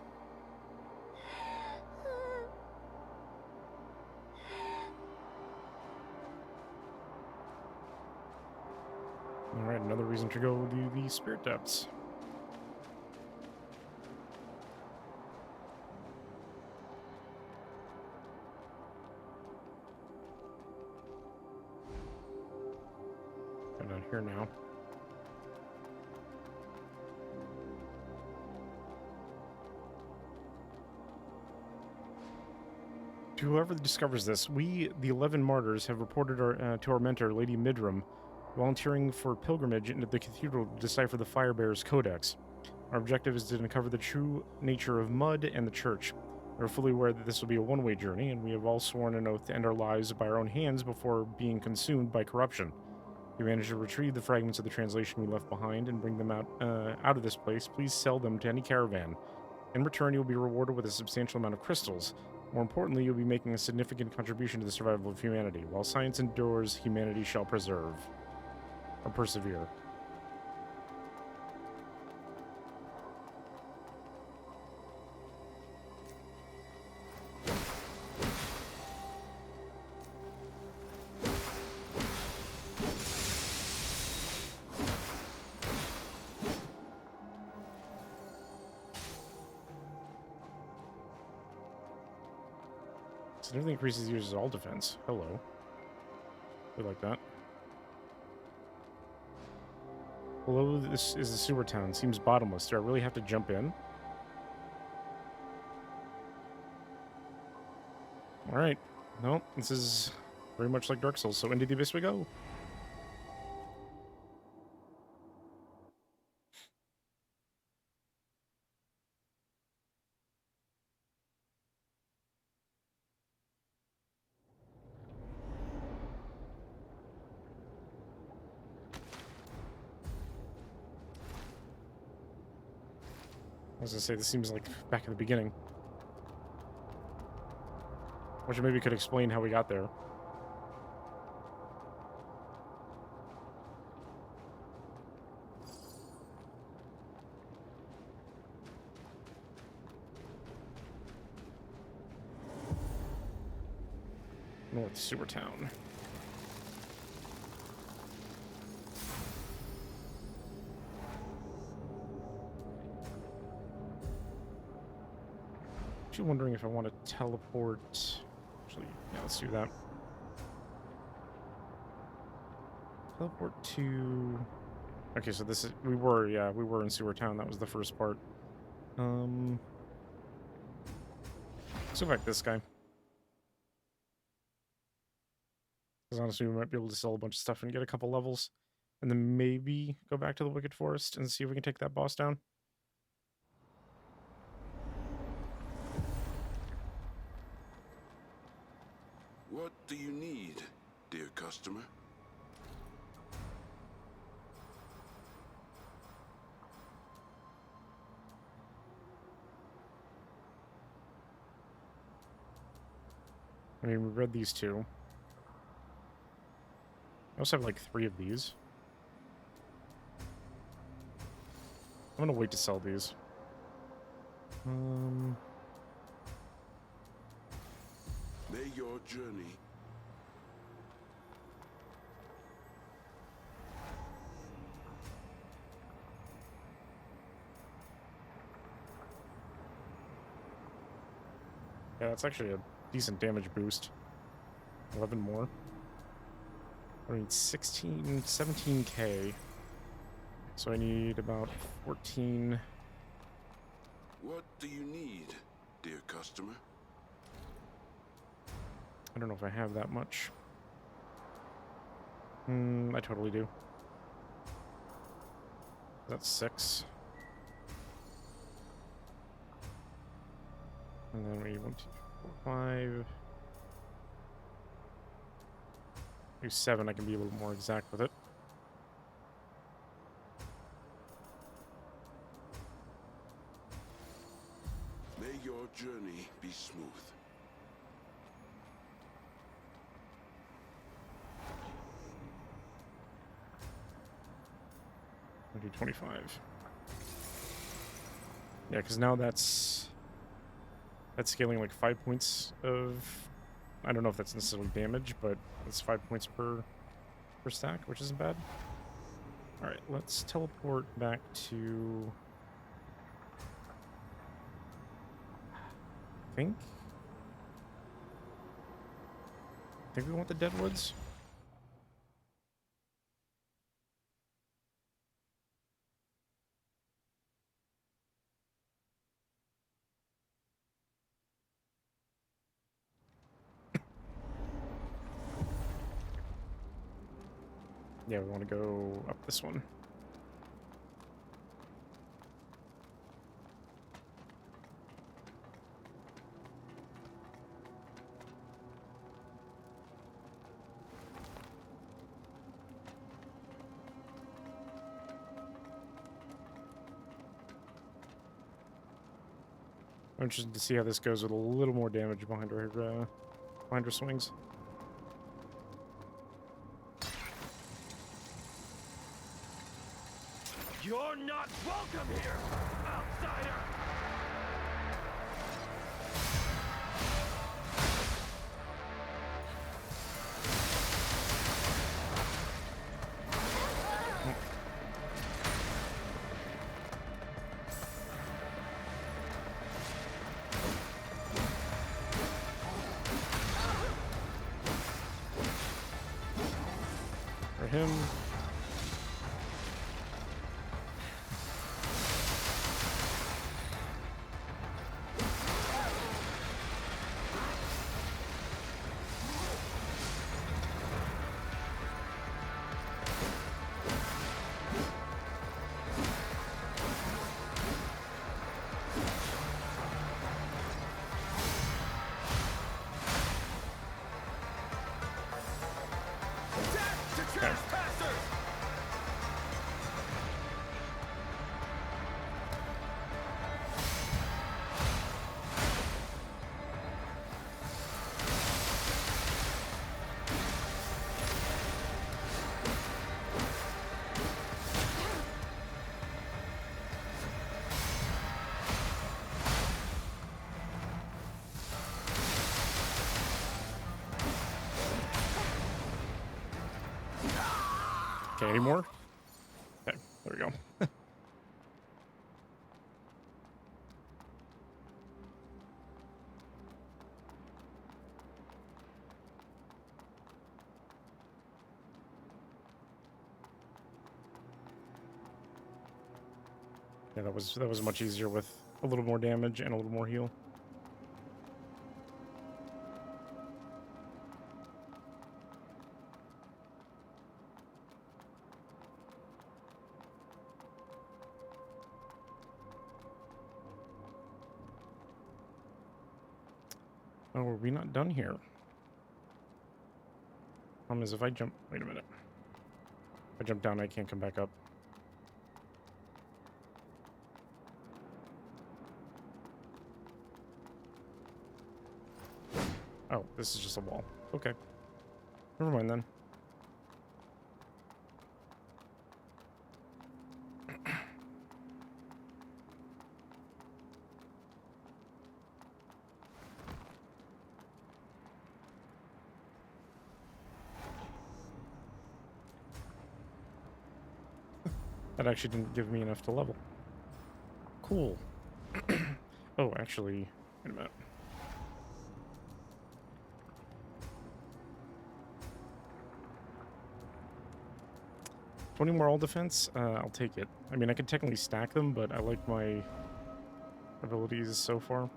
Alright, another reason to go to the spirit depths. Go down here now. To whoever discovers this, we, the 11 martyrs, have reported to our mentor, Lady Midram, volunteering for pilgrimage into the cathedral to decipher the Firebearer's Codex. Our objective is to uncover the true nature of mud and the church. We are fully aware that this will be a one-way journey, and we have all sworn an oath to end our lives by our own hands before being consumed by corruption. If you manage to retrieve the fragments of the translation we left behind and bring them out of this place, please sell them to any caravan. In return, you'll be rewarded with a substantial amount of crystals. More importantly, you'll be making a significant contribution to the survival of humanity. While science endures, humanity shall preserve. Or persevere. Significantly increases users' all defense. Hello. We like that. Below this is the sewer town. Seems bottomless. Do I really have to jump in? Alright. No, this is very much like Dark Souls, so into the abyss we go. I was gonna say, this seems like back at the beginning. Which maybe could explain how we got there. North Sewer Town. Actually wondering if I want to teleport. Actually, yeah, let's do that. Teleport to... Okay, so this is... we were in Sewer Town. That was the first part. Let's go back to this guy. Because honestly, we might be able to sell a bunch of stuff and get a couple levels. And then maybe go back to the Wicked Forest and see if we can take that boss down. What do you need, dear customer? I mean, we read these two. I also have like 3 of these. I'm gonna wait to sell these. May your journey Yeah, that's actually a decent damage boost. 11 more. I need 17k. So I need about 14. What do you need, dear customer? I don't know if I have that much. I totally do. That's 6. And then we 1, 2, 3, 4, 5. do 7, I can be a little more exact with it. May your journey be smooth. I'll do 25. Yeah, because now that's scaling like 5 points of, I don't know if that's necessarily damage, but it's 5 points per stack, which isn't bad. All right, let's teleport back to, I think we want the Deadwoods. Yeah, we want to go up this one. I'm interested to see how this goes with a little more damage behind her swings. You're not welcome here, outsider! For him. Okay, any more? Okay, there we go. Yeah, that was much easier with a little more damage and a little more heal. Oh, are we not done here? Problem is, if I jump... Wait a minute. If I jump down, I can't come back up. Oh, this is just a wall. Okay. Never mind then. That actually didn't give me enough to level. Cool. Oh, actually, wait a minute. $20 more all defense? I'll take it. I mean, I could technically stack them, but I like my abilities so far.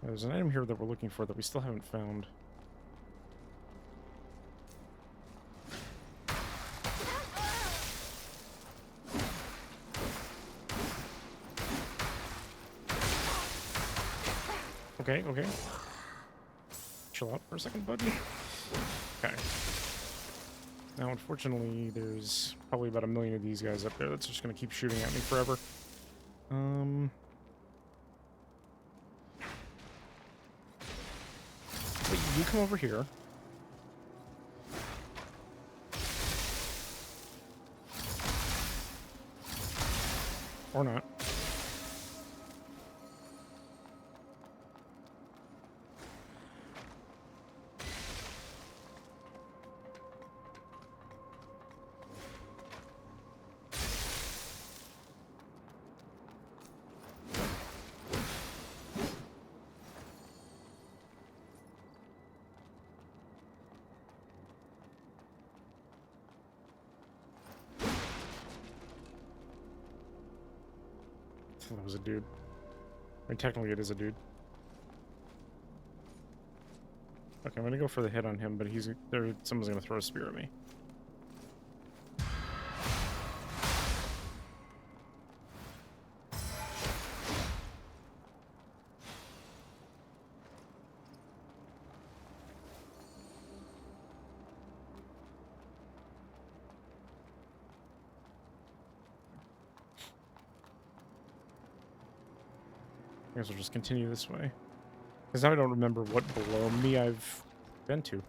There's an item here that we're looking for that we still haven't found. Okay, okay. Chill out for a second, buddy. Okay. Now, unfortunately, there's probably about 1,000,000 of these guys up there that's just gonna keep shooting at me forever. But you come over here. Or not. That was a dude. I mean, technically it is a dude. Okay, I'm gonna go for the hit on him, but someone's gonna throw a spear at me. I guess we'll just continue this way. Because now I don't remember what below me I've been to.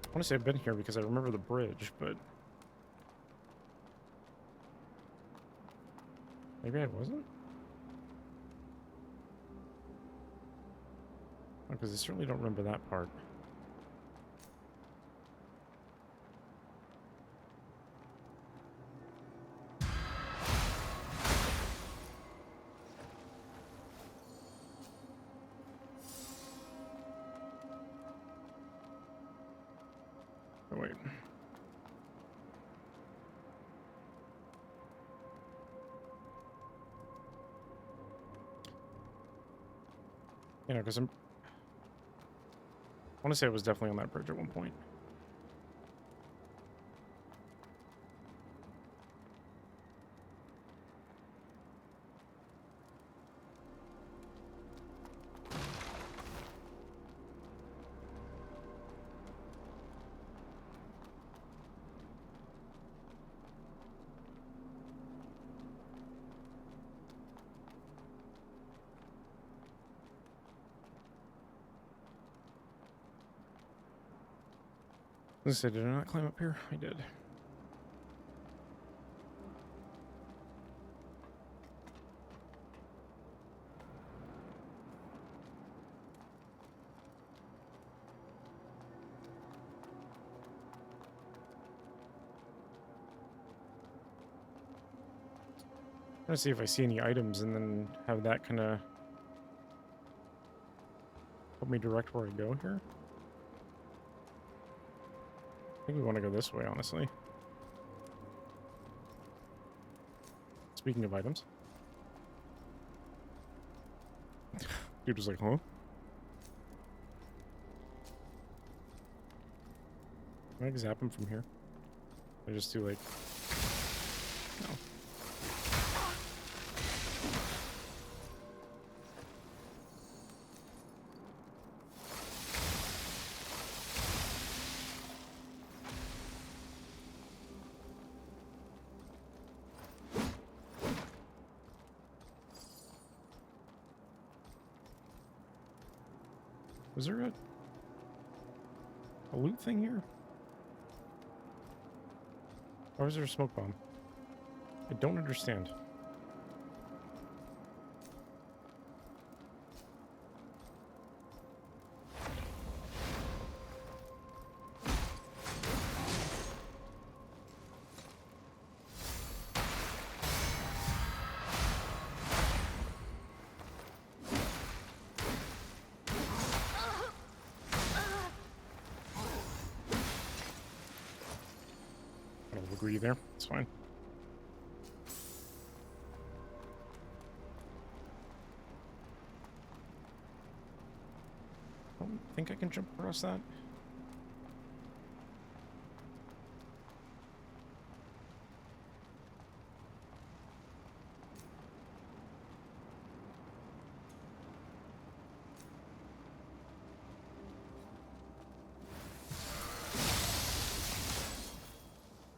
I want to say I've been here because I remember the bridge, but maybe I wasn't? Because I certainly don't remember that part. Oh, wait. You know, because I want to say I was definitely on that bridge at one point. Let's say, did I not climb up here? I did. I'm gonna see if I see any items and then have that kind of help me direct where I go here. I think we want to go this way, honestly. Speaking of items. Dude was like, huh? Can I zap him from here? I just do like... No. Was there a loot thing here? Or is there a smoke bomb? I don't understand. agree there. It's fine. I don't think I can jump across that.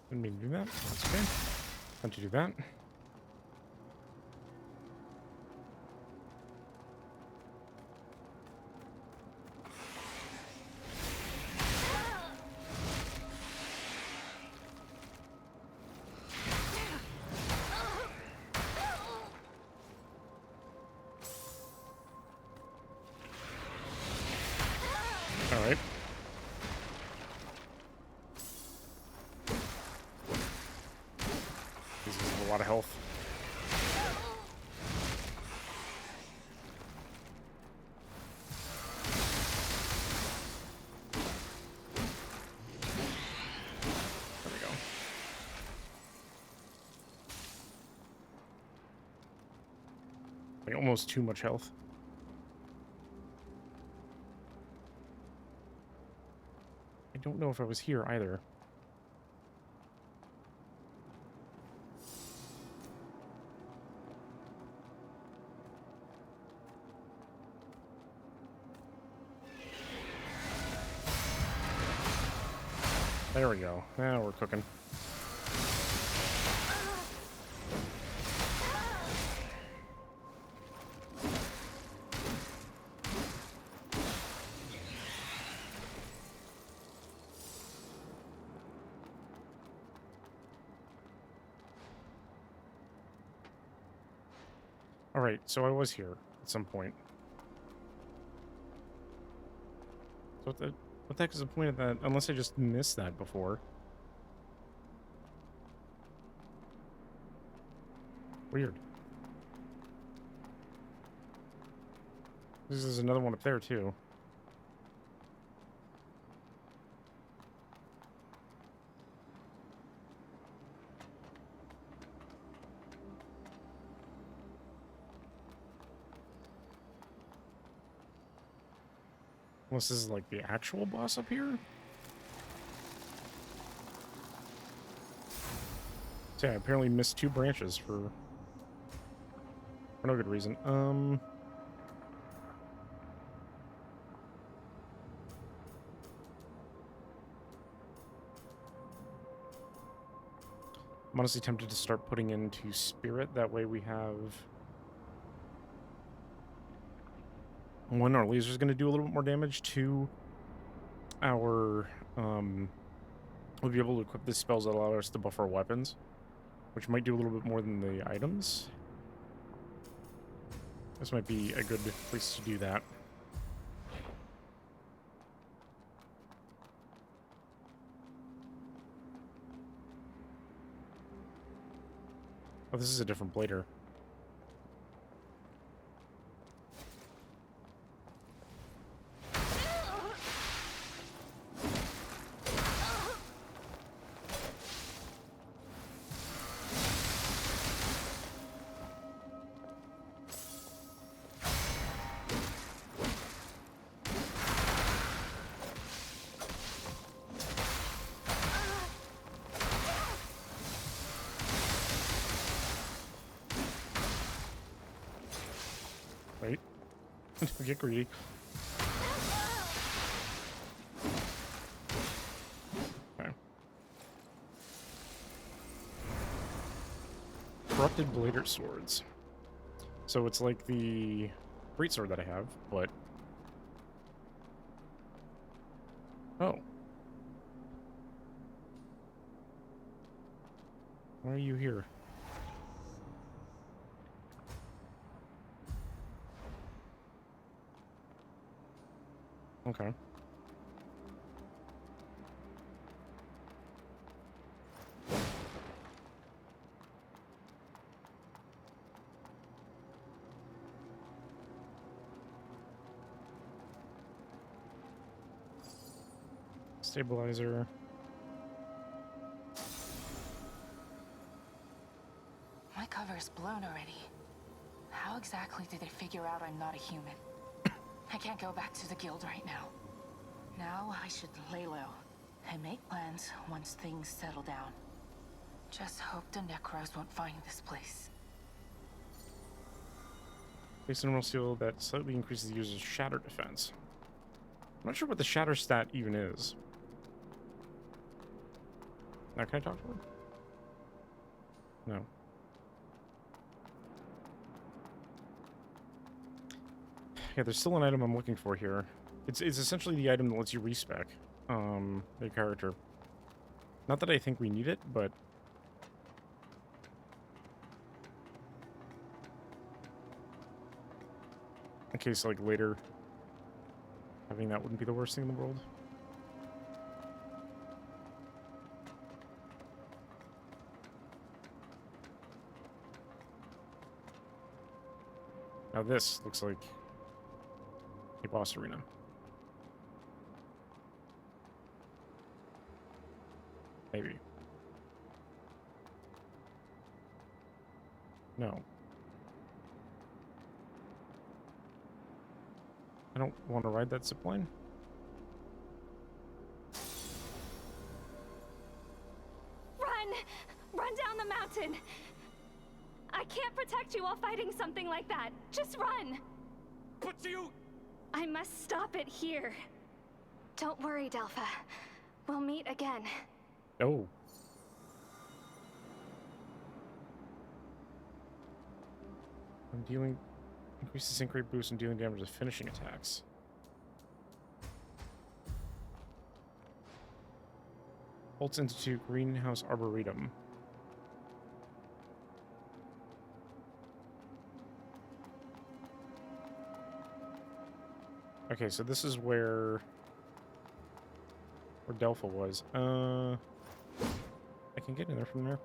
Didn't mean to do that. That's okay. Time to do that. All right. This is a lot of health. There we go. Like almost too much health. I don't know if I was here either. There we go. Now we're cooking. Alright, so I was here at some point. So what the heck is the point of that? Unless I just missed that before. Weird. This is another one up there, too. Unless this is like the actual boss up here? So yeah, I apparently missed 2 branches for no good reason. I'm honestly tempted to start putting into spirit. That way we have... One, our laser's going to do a little bit more damage. 2, our... we'll be able to equip the spells that allow us to buff our weapons, which might do a little bit more than the items. This might be a good place to do that. Oh, this is a different blader. Wait. Get greedy. Okay. Corrupted blader swords. So it's like the greatsword that I have, but... Oh. Why are you here? Okay. Stabilizer. just blown already. How exactly did they figure out I'm not a human? I can't go back to the guild right now. Now I should lay low and make plans once things settle down. Just hope the Necros won't find this place. Place a normal seal that slightly increases the user's shatter defense. I'm not sure what the shatter stat even is. Now, can I talk to her? No. Yeah, there's still an item I'm looking for here. It's essentially the item that lets you respec the character. Not that I think we need it, but in case like later having that wouldn't be the worst thing in the world. Now this looks like a boss arena. Maybe. No. I don't want to ride that zipline. Run! Run down the mountain! I can't protect you while fighting something like that. Just run! But you... I must stop it here. Don't worry, Delpha. We'll meet again. Oh. I'm dealing... Increase the sync rate boost and dealing damage to finishing attacks. Bolts Institute Greenhouse Arboretum. Okay, so this is where Delpha was. I can get in there from there.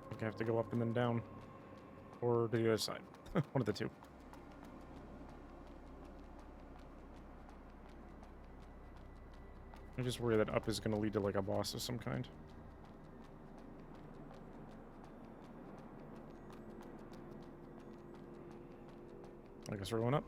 I think I have to go up and then down. Or to the other side. One of the two. I just worry that up is going to lead to like a boss of some kind. I guess we're going up.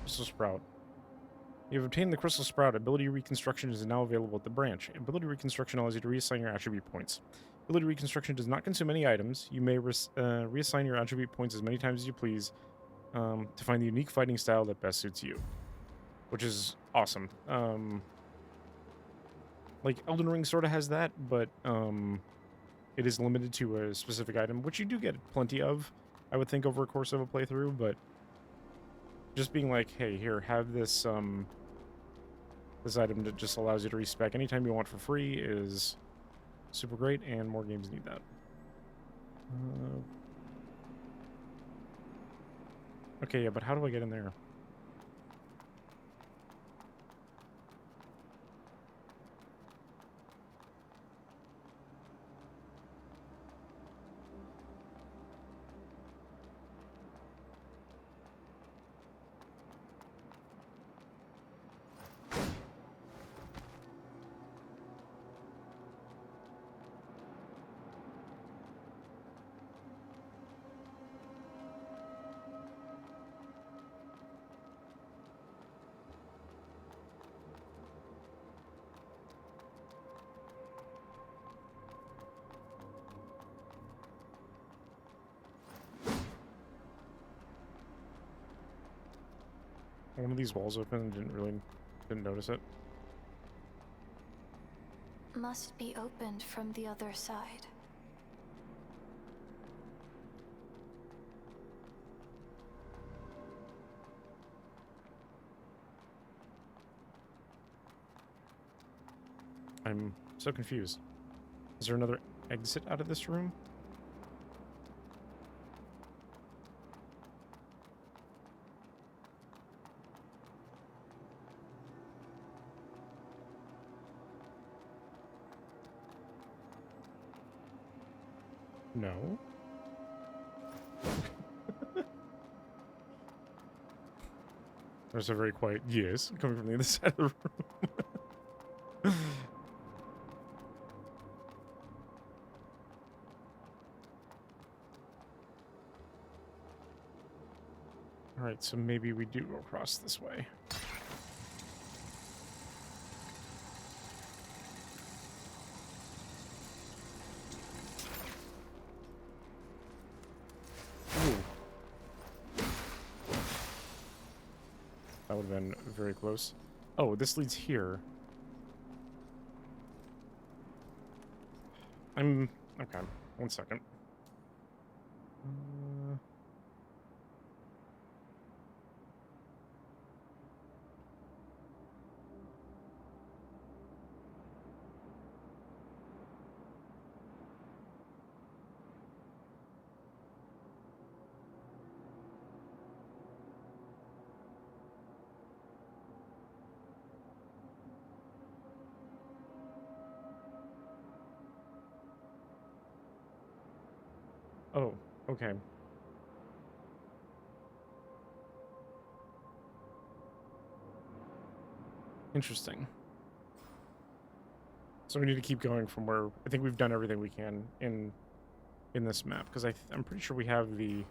Crystal Sprout. You have obtained the Crystal Sprout. Ability Reconstruction is now available at the branch. Ability Reconstruction allows you to reassign your attribute points. Ability Reconstruction does not consume any items. You may reassign your attribute points as many times as you please to find the unique fighting style that best suits you. Which is awesome. Like, Elden Ring sort of has that, but it is limited to a specific item, which you do get plenty of, I would think, over a course of a playthrough, but just being like, hey, here, have this this item that just allows you to respec anytime you want for free is super great, and more games need that. Okay, yeah, but how do I get in there? One of these walls open and didn't notice it. Must be opened from the other side. I'm so confused. Is there another exit out of this room? No. There's a very quiet yes coming from the other side of the room. Alright, so maybe we do go across this way. Ooh. That would have been very close. Oh, this leads here. Okay, 1 second. Oh, okay. Interesting. So we need to keep going from where I think we've done everything we can in this map, because I'm pretty sure we have the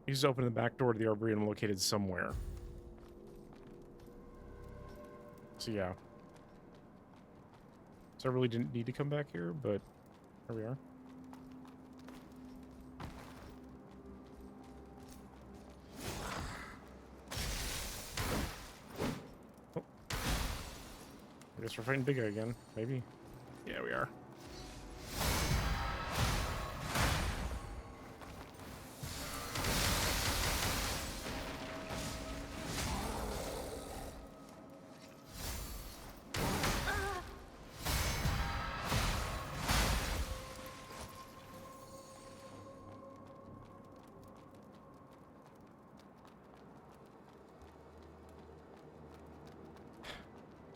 he's open the back door to the Arboretum located somewhere. So yeah. So I really didn't need to come back here, but here we are. Oh. I guess we're fighting Big Guy again, maybe. Yeah, we are.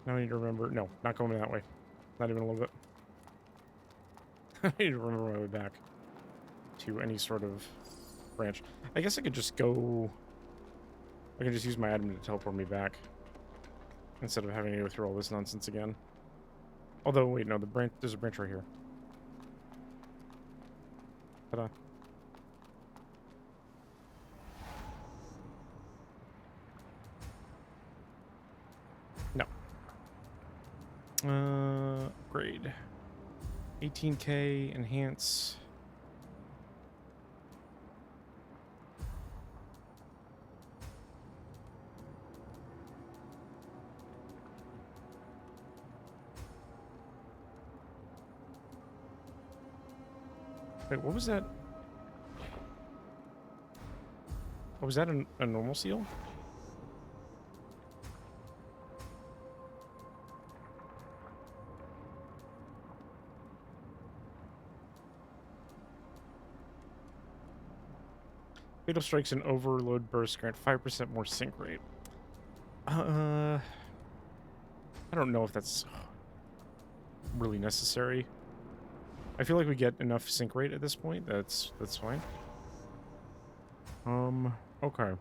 Now I need to remember. No, not going that way. Not even a little bit. I need to remember my way back to any sort of branch. I guess I could just go. I can just use my item to teleport me back instead of having to go through all this nonsense again. Although, wait, no, there's a branch right here. Ta-da. No. Upgrade. 18K, enhance. Wait, what was that? Oh, was that a normal seal? Fatal strikes and overload bursts grant 5% more sync rate. I don't know if that's really necessary. I feel like we get enough sync rate at this point. That's fine. Okay.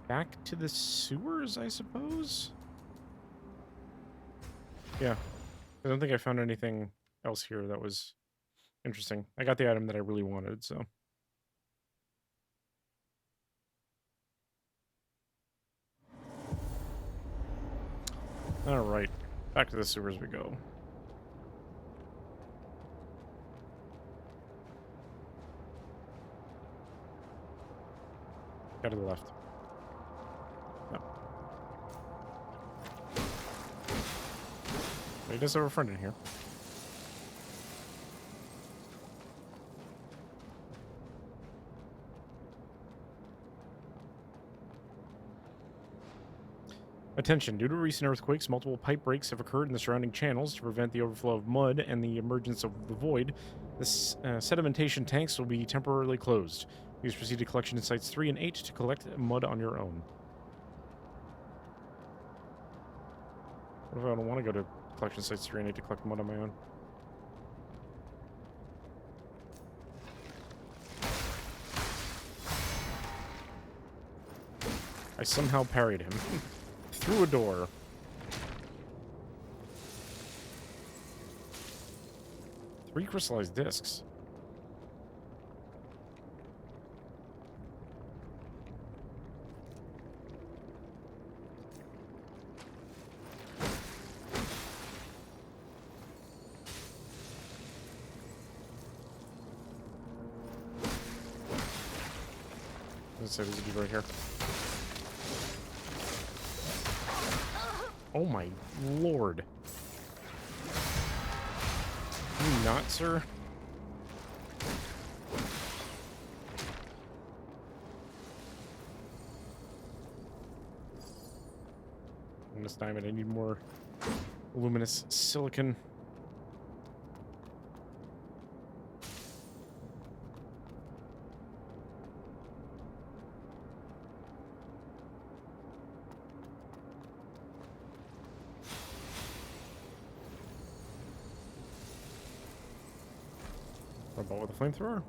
Back to the sewers, I suppose? Yeah. I don't think I found anything else here that was interesting. I got the item that I really wanted, so. Alright. Back to the sewers we go. Go to the left. No. He does have a friend in here. Attention, due to recent earthquakes, multiple pipe breaks have occurred in the surrounding channels to prevent the overflow of mud and the emergence of the void. The sedimentation tanks will be temporarily closed. Please proceed to collection in sites 3 and 8 to collect mud on your own. What if I don't want to go to collection sites 3? I need to collect them on my own. I somehow parried him through a door. Three crystallized discs. Let's say there's a dude right here. Oh my lord. You not, sir? Luminous diamond. I need more luminous silicon. Robot with a flamethrower.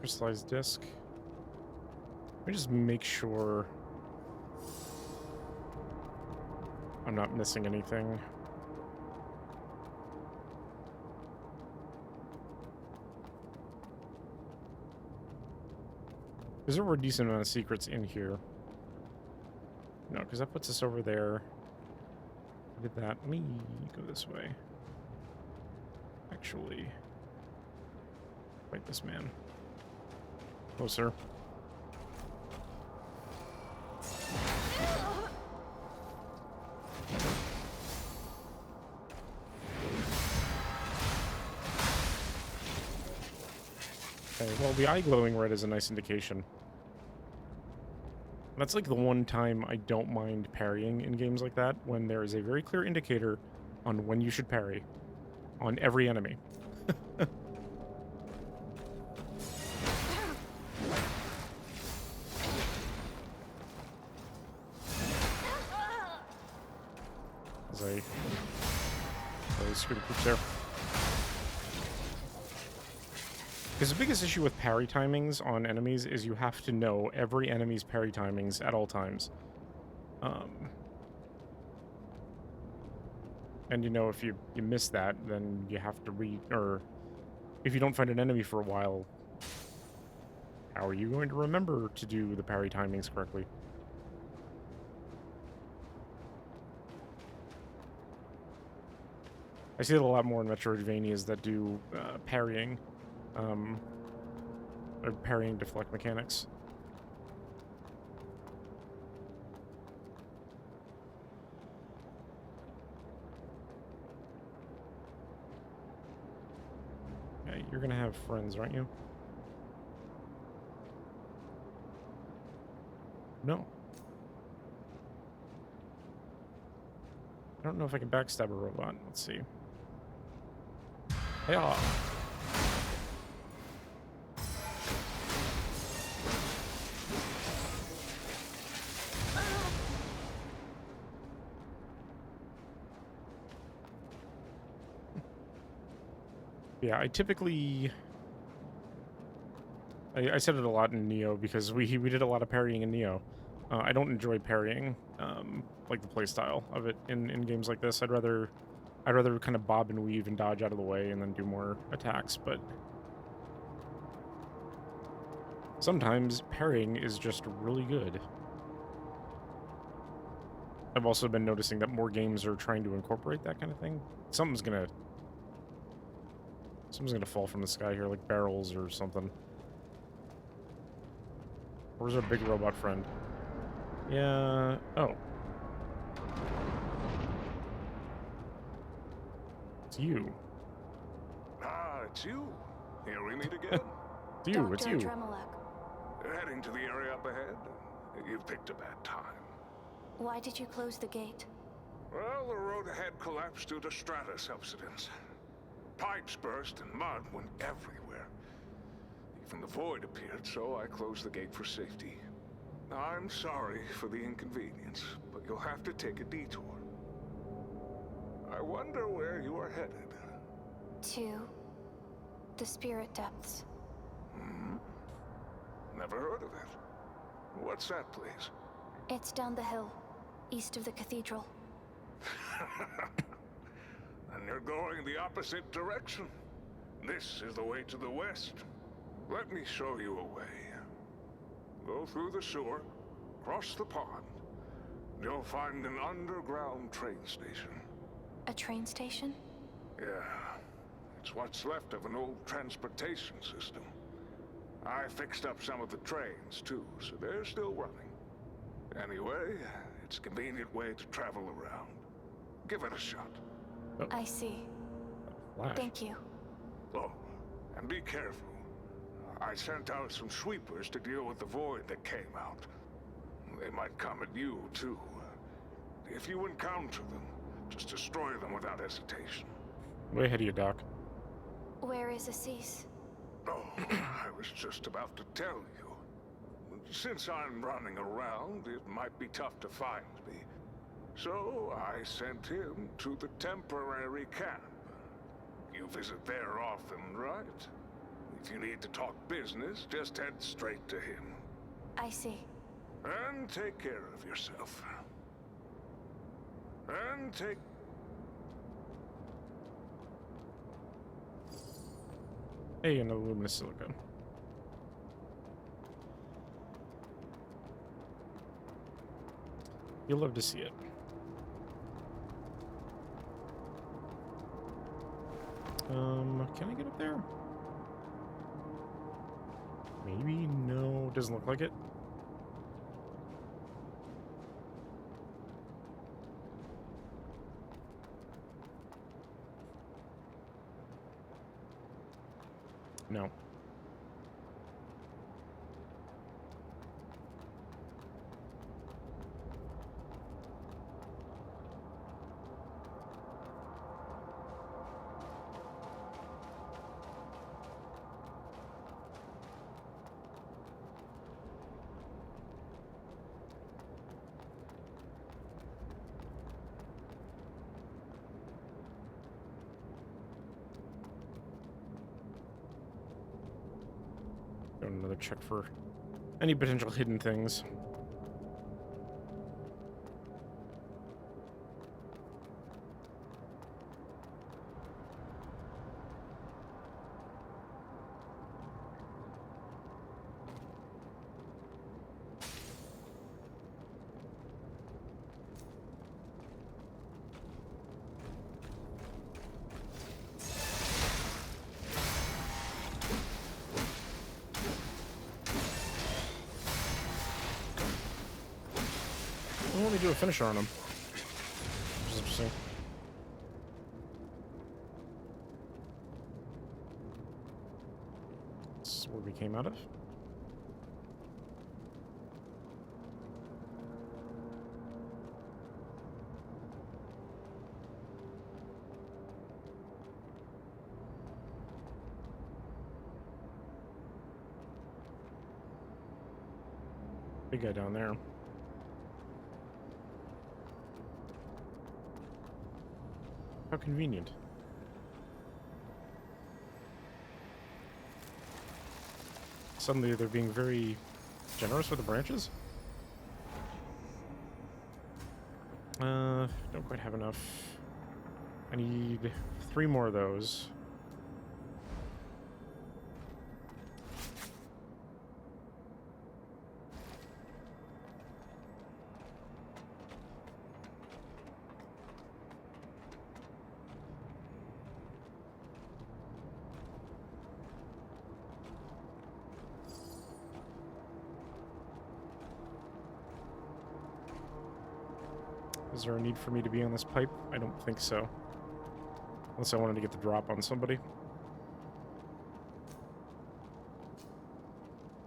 Crystallized disc. Let me just make sure I'm not missing anything. There were a decent amount of secrets in here. No, because that puts us over there. Did that. Let me go this way. Actually, fight this man. Oh, sir. Okay, well, the eye glowing red is a nice indication. That's like the one time I don't mind parrying in games like that, when there is a very clear indicator on when you should parry on every enemy. As I screw the poops there. Because the biggest issue with parry timings on enemies is you have to know every enemy's parry timings at all times. And you know, if you miss that, then you have to or if you don't find an enemy for a while, how are you going to remember to do the parry timings correctly? I see it a lot more in Metroidvanias that do parrying. Or parrying deflect mechanics. Yeah, you're gonna have friends, aren't you? No. I don't know if I can backstab a robot. Let's see. Yeah. Yeah, I typically... I said it a lot in Neo because we did a lot of parrying in Neo. I don't enjoy parrying, like the playstyle of it in games like this. I'd rather kind of bob and weave and dodge out of the way and then do more attacks, but sometimes parrying is just really good. I've also been noticing that more games are trying to incorporate that kind of thing. Something's gonna fall from the sky here, like barrels or something. Where's our big robot friend? Yeah. Oh. It's you. Ah, it's you. Here we meet again. It's you, it's you. Heading to the area up ahead? You've picked a bad time. Why did you close the gate? Well, the road ahead collapsed due to strata subsidence. Pipes burst and mud went everywhere. Even the void appeared, so I closed the gate for safety. I'm sorry for the inconvenience, but you'll have to take a detour. I wonder where you are headed. To the spirit depths. Never heard of it. What's that place? It's down the hill, east of the cathedral. And you're going the opposite direction. This is the way to the west. Let me show you a way. Go through the sewer, cross the pond. You'll find an underground train station. A train station? Yeah. It's what's left of an old transportation system. I fixed up some of the trains, too, so they're still running. Anyway, it's a convenient way to travel around. Give it a shot. I see. Flash. Thank you. Oh, and be careful. I sent out some sweepers to deal with the void that came out. They might come at you, too. If you encounter them, just destroy them without hesitation. Way ahead of you, Doc. Where is Assis? Oh, I was just about to tell you. Since I'm running around, it might be tough to find me. So I sent him to the temporary camp. You visit there often, right? If you need to talk business, just head straight to him. I see. And take care of yourself. And take... Hey, another luminous silicon. You'll love to see it. Can I get up there? Maybe? No, doesn't look like it. No. Doing another check for any potential hidden things. Why don't we do a finisher on him? Which is interesting. That's where we came out of. Big guy down there. How convenient. Suddenly they're being very generous with the branches? Don't quite have enough. I need 3 more of those. Is there a need for me to be on this pipe? I don't think so. Unless I wanted to get the drop on somebody.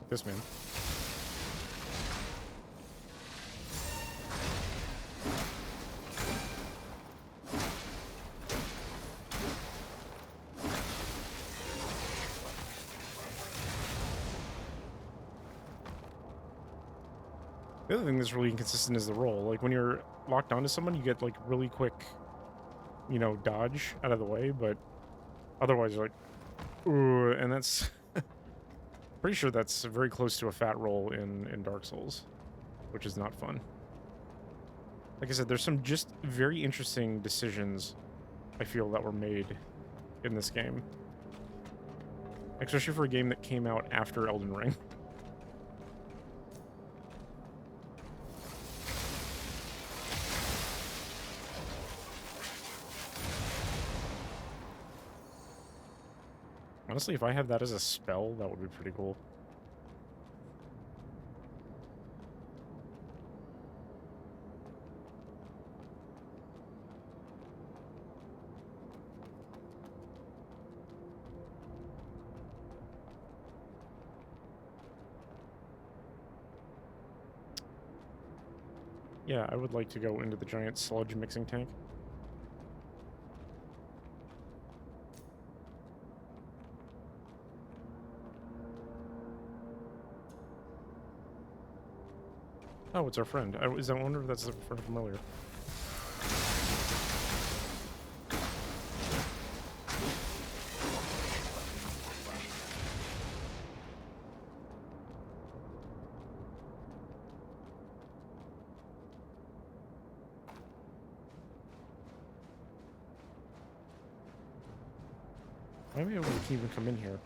This man. The other thing that's really inconsistent is the roll. Like, when you're locked onto someone, you get, like, really quick, you know, dodge out of the way, but otherwise you're like, ooh, and that's... pretty sure that's very close to a fat roll in Dark Souls, which is not fun. Like I said, there's some just very interesting decisions I feel that were made in this game. Especially for a game that came out after Elden Ring. Honestly, if I had that as a spell, that would be pretty cool. Yeah, I would like to go into the giant sludge mixing tank. Oh, it's our friend. I wonder if that's the friend from earlier. Why am I able to even come in here?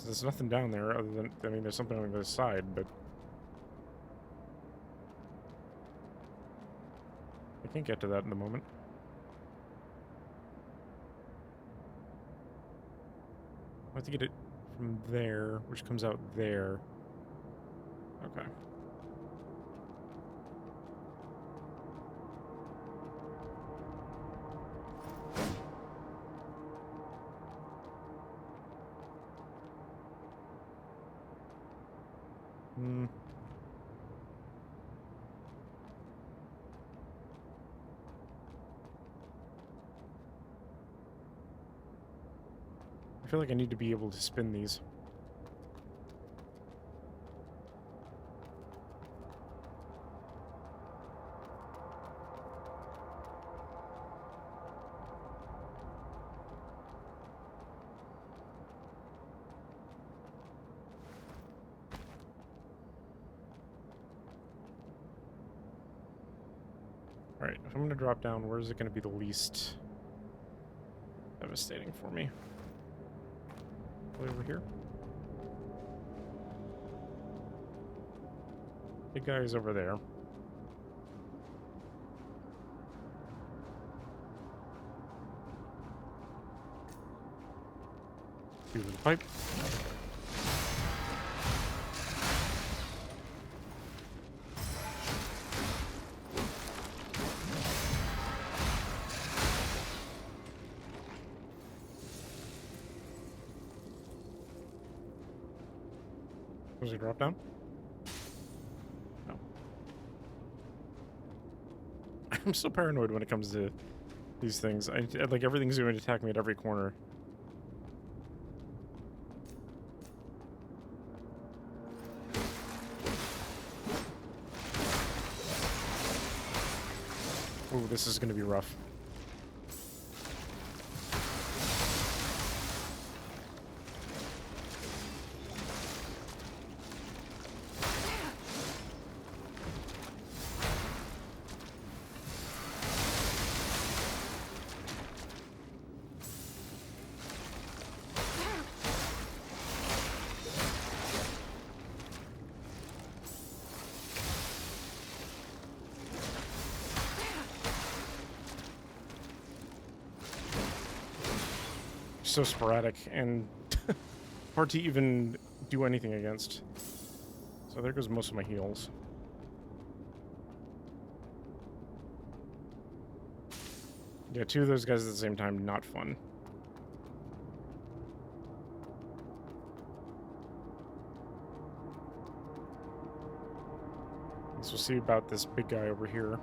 There's nothing down there other than, I mean, there's something on the side, but I can't get to that in the moment. I have to get it from there, which comes out there. Okay. Hmm. I feel like I need to be able to spin these. Alright, if I'm going to drop down, where is it going to be the least devastating for me? Over here? Big guy is over there. Through the pipe. Was he drop down? No. I'm so paranoid when it comes to these things. Like, everything's going to attack me at every corner. Ooh, this is going to be rough. So sporadic and hard to even do anything against. So there goes most of my heals. Yeah, two of those guys at the same time, not fun. So we'll see about this big guy over here.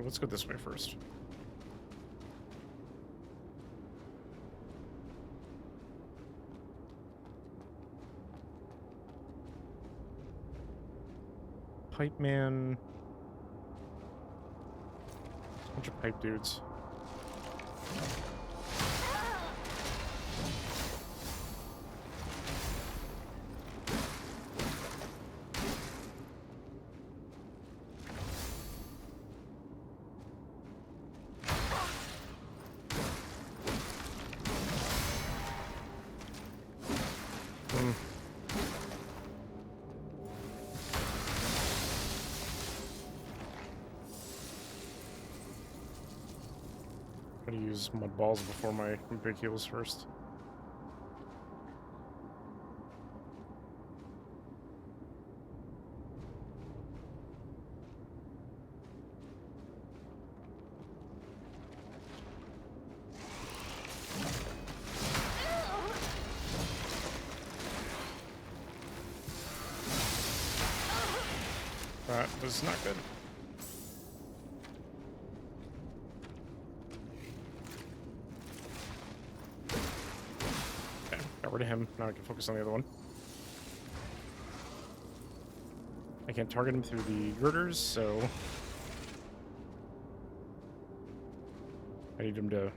let's go this way first. Pipe man. Bunch of pipe dudes. Gotta use mud balls before my big heals first. That was not good. Okay, got rid of him. Now I can focus on the other one. I can't target him through the girders, so I need him to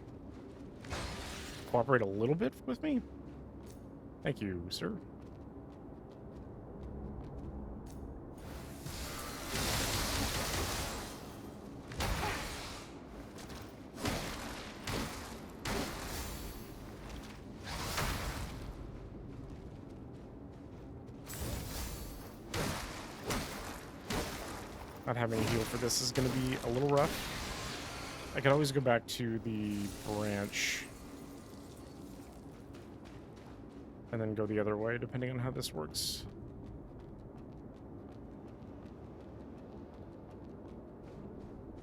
cooperate a little bit with me. Thank you, sir. Not having a heal for this is going to be a little rough. I could always go back to the branch and then go the other way, depending on how this works.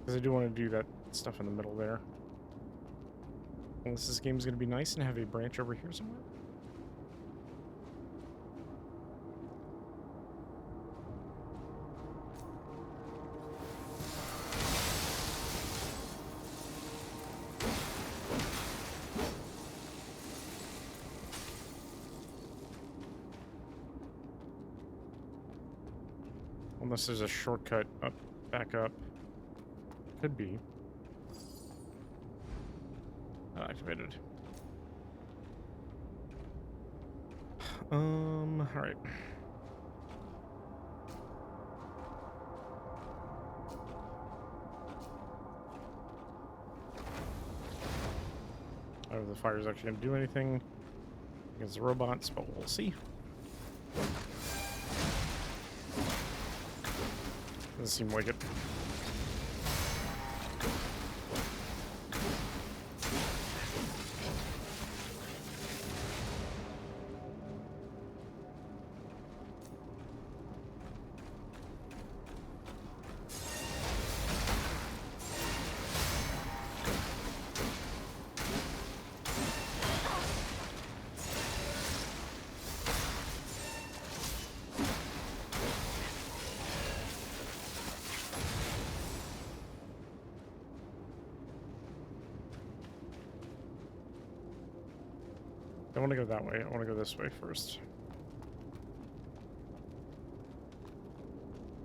Because I do want to do that stuff in the middle there. Unless this game is going to be nice and have a branch over here somewhere. Unless there's a shortcut up, back up. Could be. Activated. Alright. I don't know if the fire is actually going to do anything against the robots, but we'll see. Doesn't seem like it. I don't want to go that way. I want to go this way first.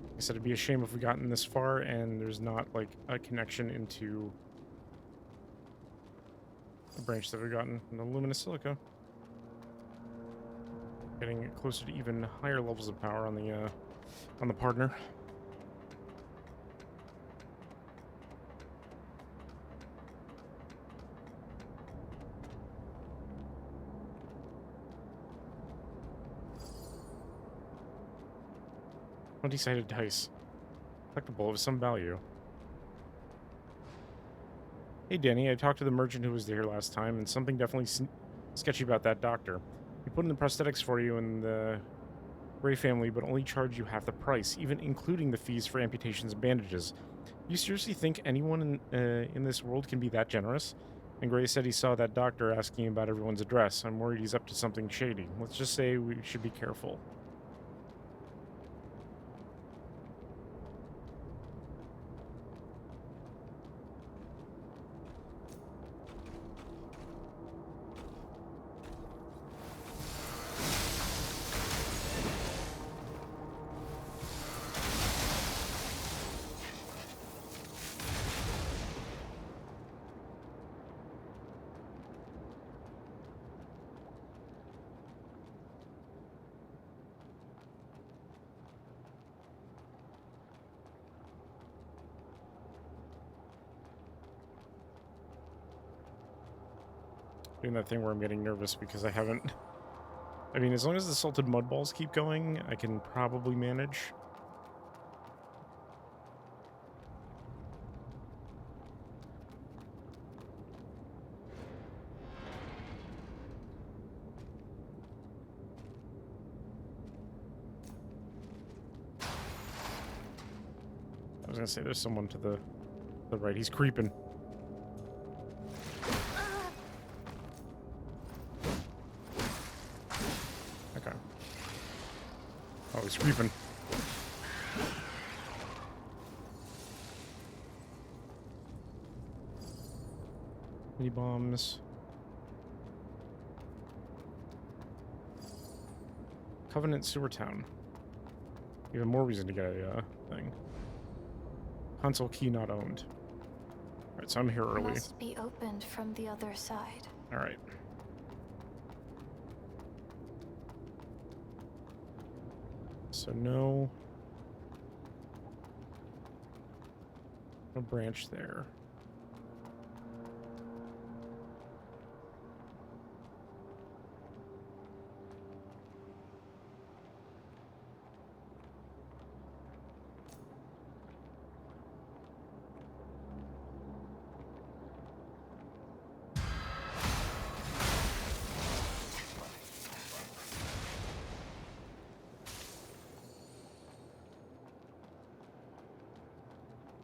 Like I said, it'd be a shame if we gotten this far and there's not, like, a connection into the branch that we've gotten in the luminous silica. Getting closer to even higher levels of power on the partner. Undecided dice. Collectible of some value. Hey Danny, I talked to the merchant who was there last time, and something definitely sketchy about that doctor. He put in the prosthetics for you and the Ray family, but only charged you half the price, even including the fees for amputations and bandages. You seriously think anyone in this world can be that generous? And Gray said he saw that doctor asking about everyone's address. I'm worried he's up to something shady. Let's just say we should be careful. doing that thing where I'm getting nervous because I haven't... I mean, as long as the salted mud balls keep going, I can probably manage. I was gonna say there's someone to the right. He's creeping. Okay. Oh, he's creeping. Mini bombs. Covenant Sewer Town. Even more reason to get a thing. Console key not owned. Alright, so I'm here early. Must be opened from the other side. Alright. So no branch there.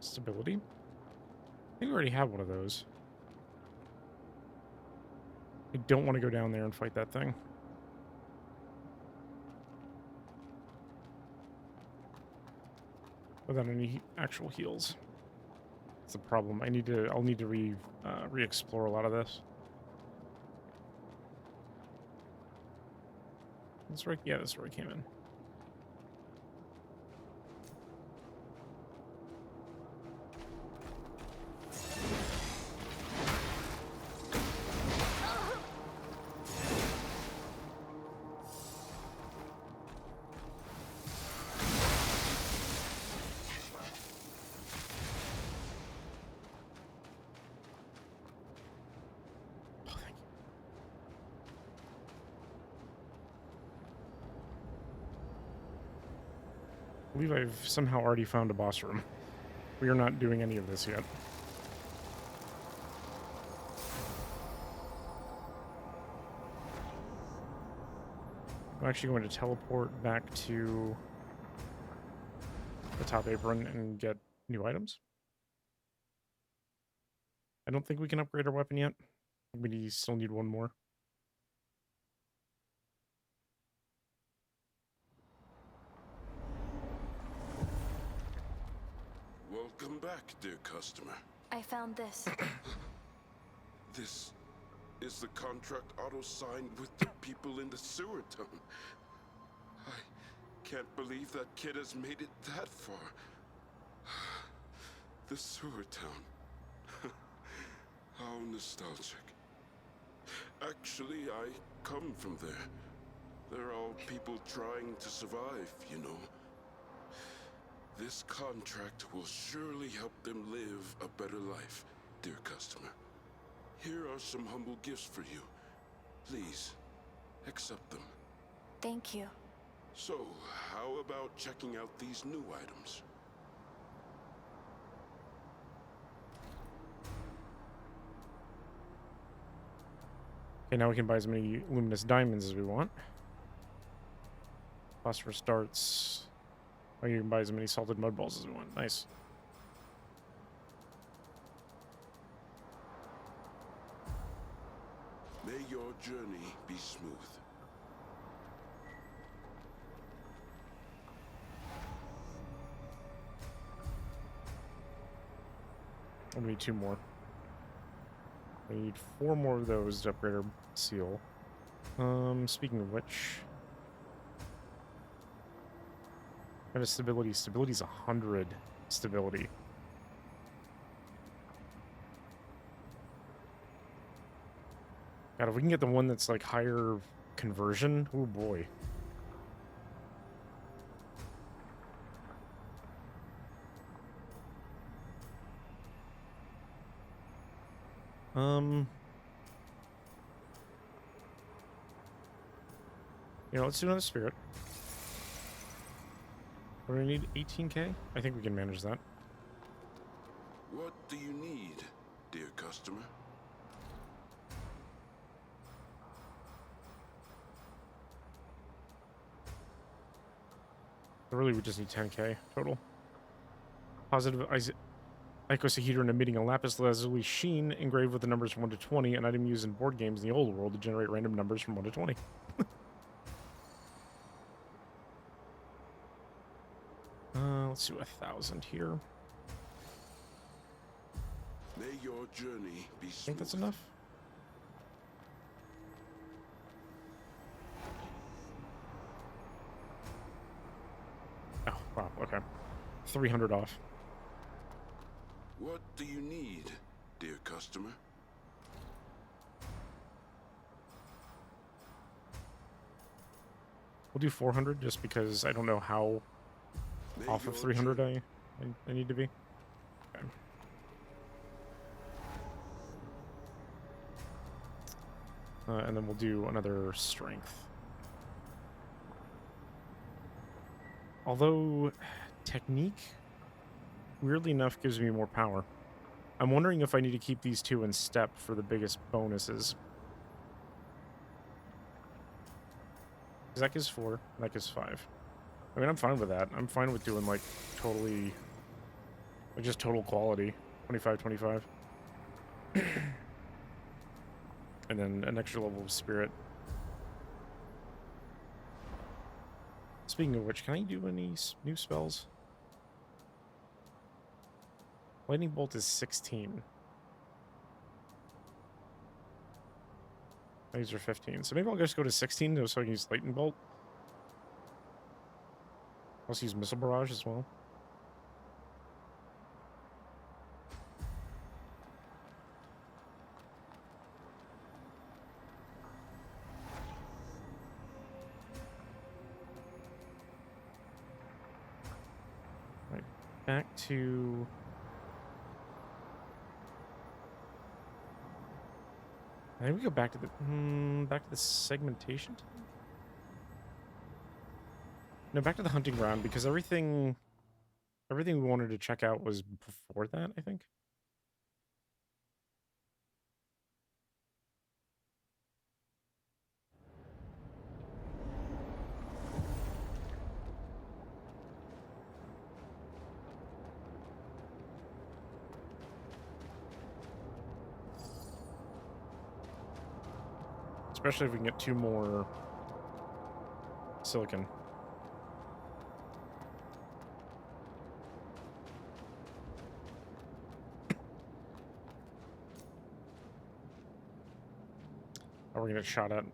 Stability? I think we already have one of those. I don't want to go down there and fight that thing. Without any actual heals. That's the problem. I'll need to re-explore a lot of this. That's where, yeah, that's where I came in. I believe I've somehow already found a boss room. We are not doing any of this yet. I'm actually going to teleport back to the top apron and get new items. I don't think we can upgrade our weapon yet. We still need one more. Welcome back, dear customer. I found this. This is the contract Otto signed with the people in the sewer town. I can't believe that kid has made it that far. The sewer town. How nostalgic. Actually, I come from there. They're all people trying to survive, you know. This contract will surely help them live a better life, dear customer. Here are some humble gifts for you. Please, accept them. Thank you. So, how about checking out these new items? Okay, now we can buy as many luminous diamonds as we want. Phosphorus darts. Oh, you can buy as many salted mud balls as we want. Nice. May your journey be smooth. We need 2 more. We need 4 more of those to upgrade our seal. Speaking of which... Kind of stability. Stability's 100 stability. God, if we can get the one that's like higher conversion, oh boy. You know, let's do another spirit. What do we need? 18k? I think we can manage that. What do you need, dear customer? Really, we just need 10k total. Positive icosahedron emitting a lapis lazuli sheen engraved with the numbers from 1 to 20, an item used in board games in the old world to generate random numbers from 1 to 20. Let's do 1,000 here. May your journey be smooth. Think that's enough? Oh, wow, okay. 300 off. What do you need, dear customer? We'll do 400 just because I don't know how off of 300 I need to be. Okay. And then we'll do another strength. Although, technique, weirdly enough, gives me more power. I'm wondering if I need to keep these two in step for the biggest bonuses. Because that gives 4, that gives 5. I mean, I'm fine with that. I'm fine with doing, like, totally... like, just total quality. 25, 25. And then an extra level of spirit. Speaking of which, can I do any new spells? Lightning Bolt is 16. These are 15. So maybe I'll just go to 16 so I can use Lightning Bolt. I'll also use Missile Barrage as well. Right, back to... I think we go back to the segmentation time? No, back to the hunting ground because everything we wanted to check out was before that, I think. Especially if we can get 2 more silicon. Oh, we're gonna get shot at.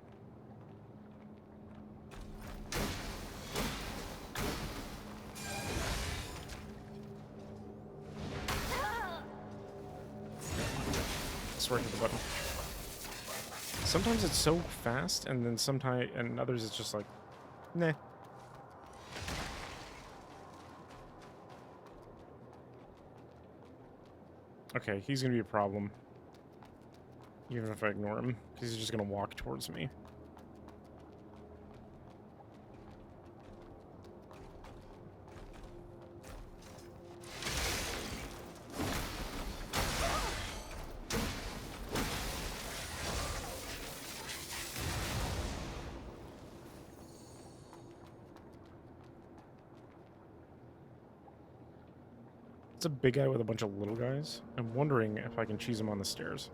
Swear to the button. Sometimes it's so fast, and then sometimes, and others it's just like, nah. Okay, he's gonna be a problem. Even if I ignore him, because he's just gonna walk towards me. It's a big guy with a bunch of little guys. I'm wondering if I can cheese him on the stairs.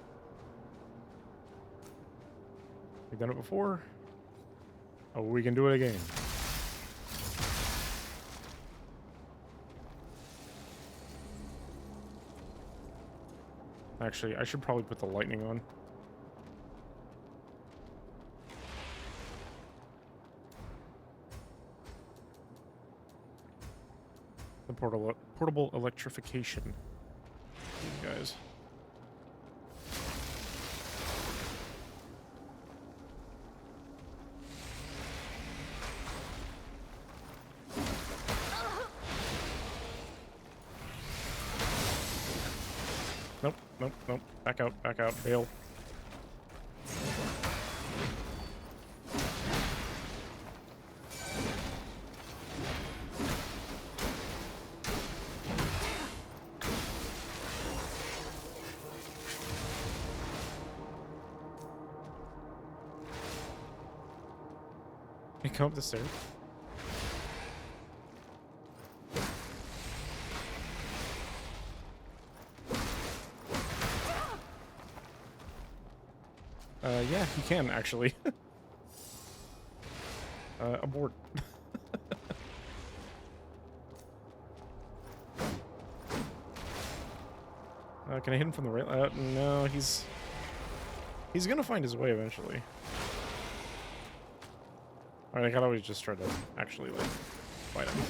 We've done it before. Oh, we can do it again. Actually, I should probably put the lightning on. The portable electrification. You guys. Nope, nope, nope. Back out, bail. Can I come up the stairs? Yeah, you can actually. Abort. Can I hit him from the right? No, he's gonna find his way eventually. I mean, I could always just try to actually like fight him.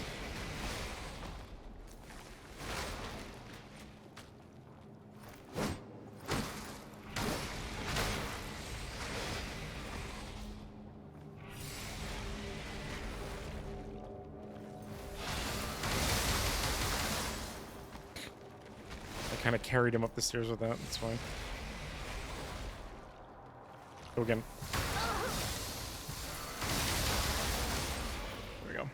Kind of carried him up the stairs with that. That's fine. Go again. There we go.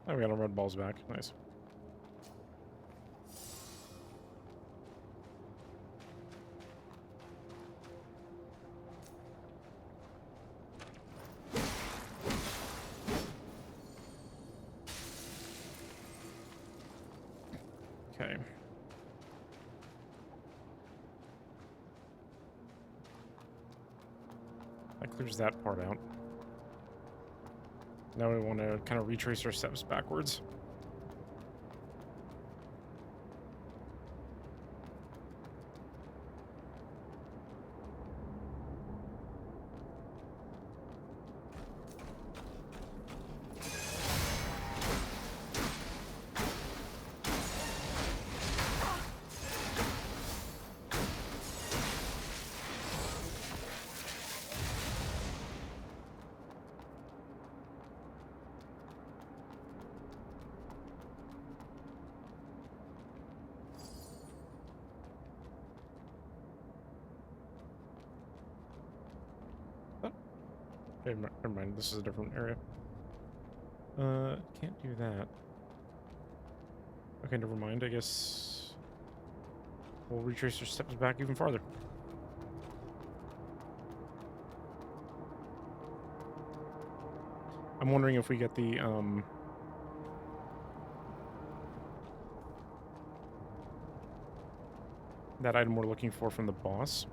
Oh, we got our red balls back. Nice. Okay. That clears that part out. Now we want to kind of retrace our steps backwards. Okay, never mind. This is a different area. Can't do that. Okay, never mind. I guess we'll retrace our steps back even farther. I'm wondering if we get the, that item we're looking for from the boss.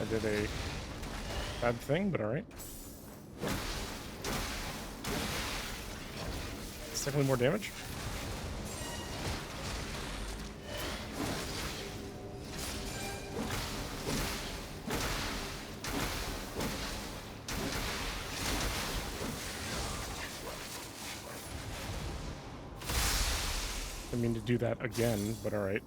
I did a bad thing, but alright. It's definitely more damage. I mean to do that again, but alright.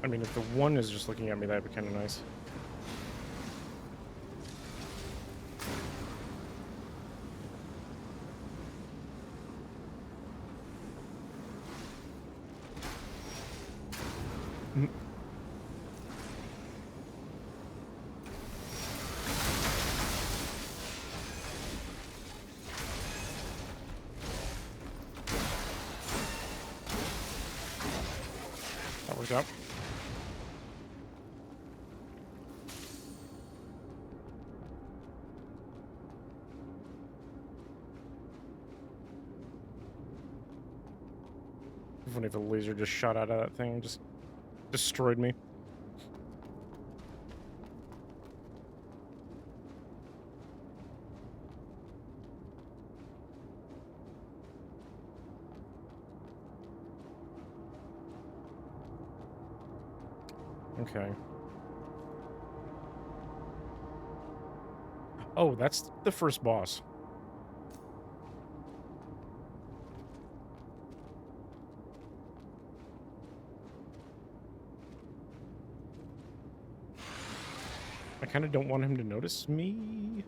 I mean, if the one is just looking at me, that'd be kind of nice. That worked out. Funny if a laser just shot out of that thing and just destroyed me. Okay. Oh, that's the first boss. I kind of don't want him to notice me.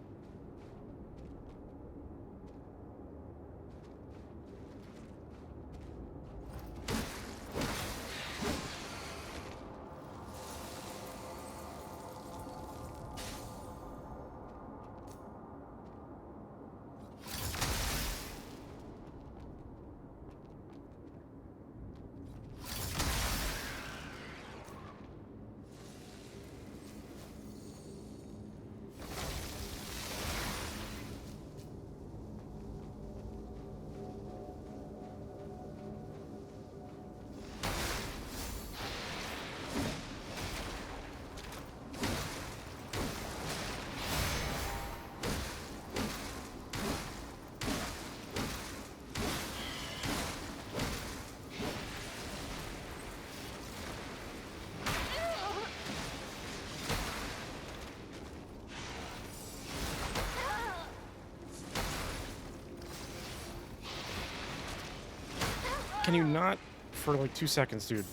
Can you not for like 2 seconds, dude?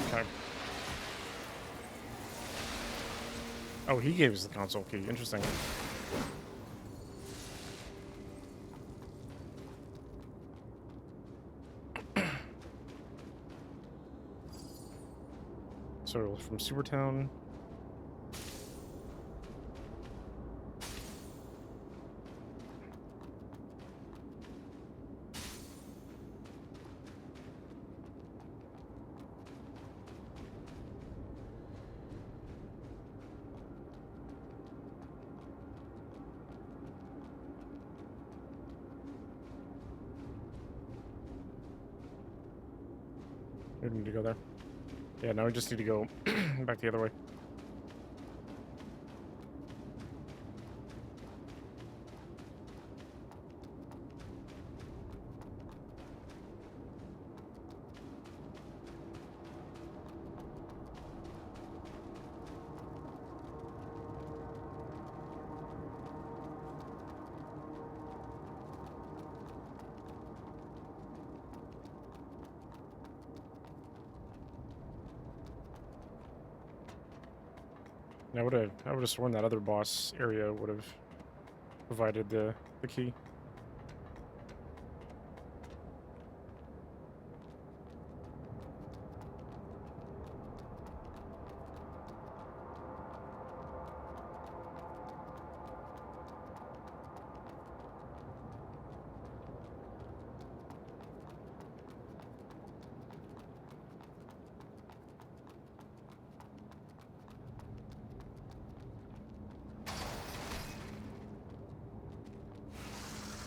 Okay. Oh, he gave us the console key. Interesting. So from Supertown. We need to go there. Yeah, now we just need to go back the other way. I would have sworn that other boss area would have provided the key.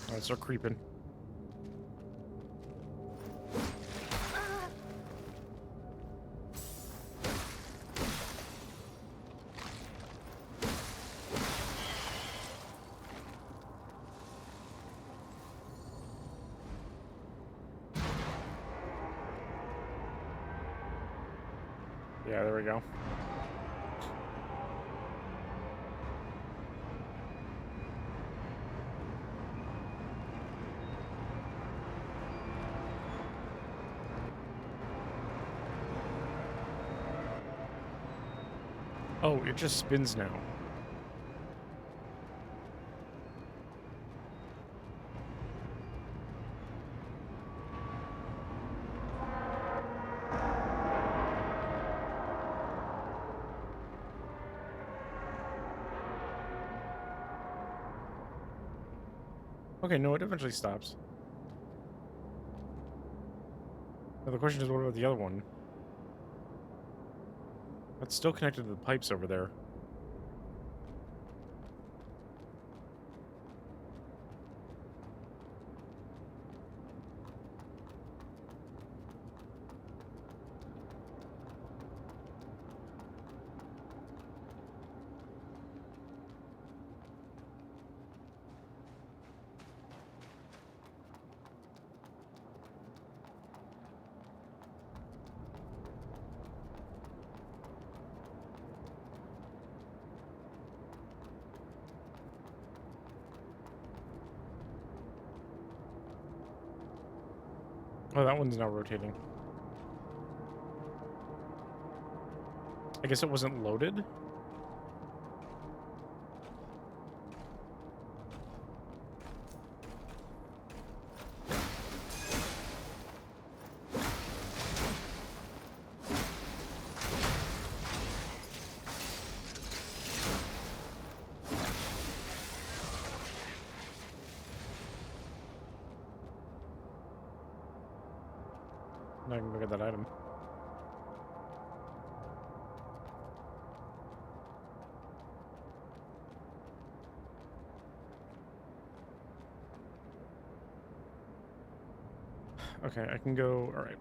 Alright, start creeping. Yeah, there we go. Oh, it just spins now. Okay, no, it eventually stops. Now the question is, what about the other one? That's still connected to the pipes over there. Oh, that one's now rotating. I guess it wasn't loaded. Now I can go get that item. Okay, I can go. All right.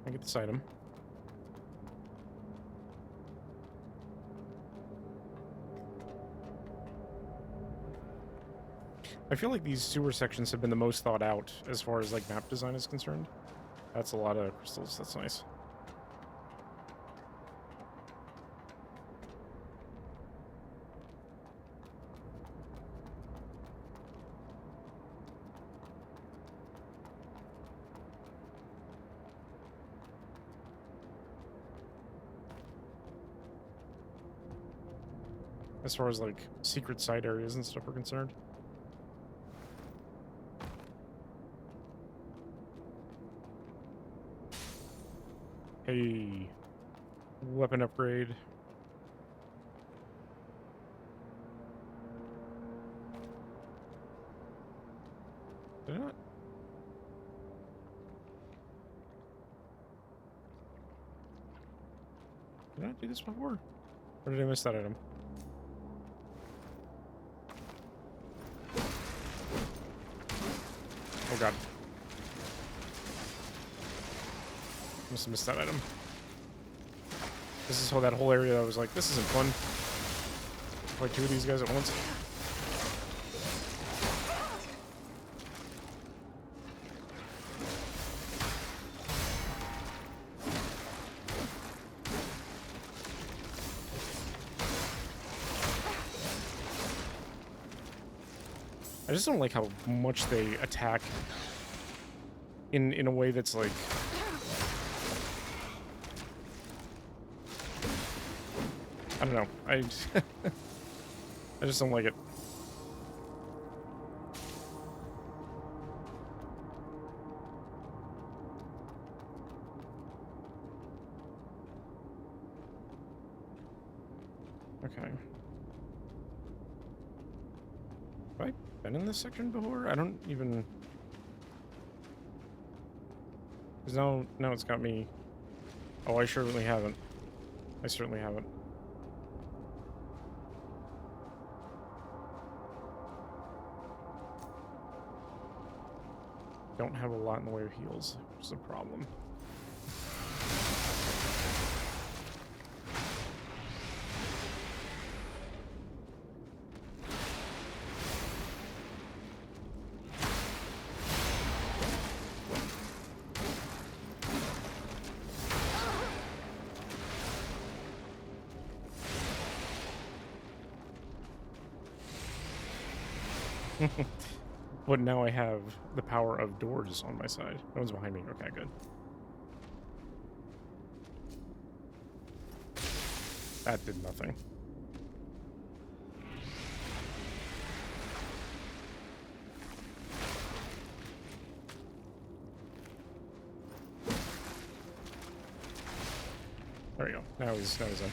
I get this item. I feel like these sewer sections have been the most thought out as far as like map design is concerned. That's a lot of crystals. That's nice. As far as like secret side areas and stuff are concerned. Hey, weapon upgrade. Did I not? Did I not do this before? Or did I miss that item? Oh god. Must have missed that item. This is that whole area that I was like, this isn't fun. Like 2 of these guys at once. I just don't like how much they attack in a way that's like I don't know. I just don't like it. Okay. Have I been in this section before? I don't even... Because now it's got me... Oh, I certainly haven't. I certainly haven't. Don't have a lot in the way of heals, which is a problem. But now I have the power of doors on my side. No one's behind me. Okay, good. That did nothing. There we go. Now he's in.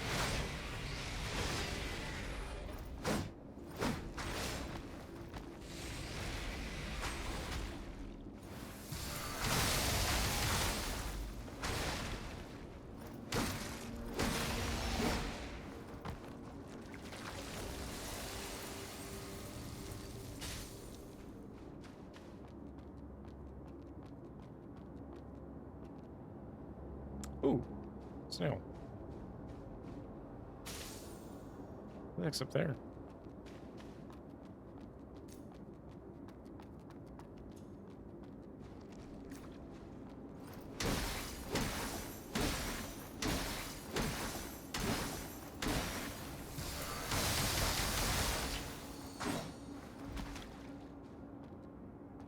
Ooh, snail. What's up there?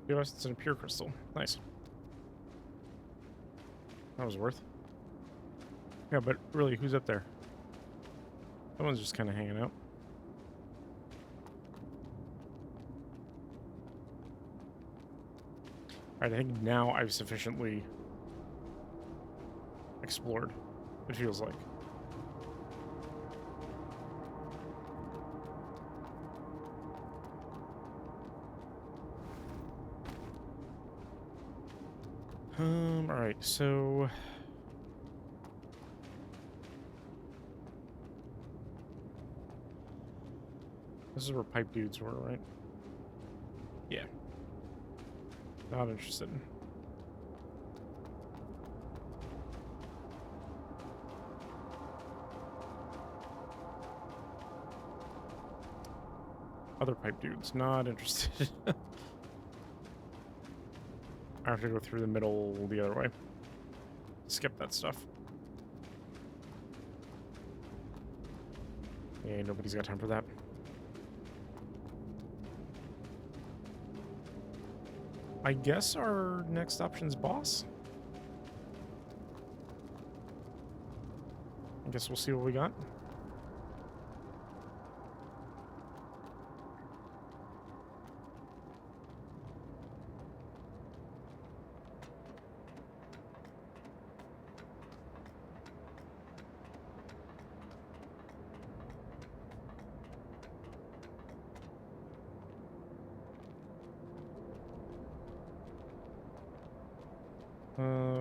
Yes, it's in a pure crystal. Nice. That was worth. Yeah, but really, who's up there? Someone's just kind of hanging out. Alright, I think now I've sufficiently explored, it feels like. Alright, so... This is where pipe dudes were, right? Yeah. Not interested. Other pipe dudes, not interested. I have to go through the middle the other way. Skip that stuff. Yeah, nobody's got time for that. I guess our next option's boss? I guess we'll see what we got.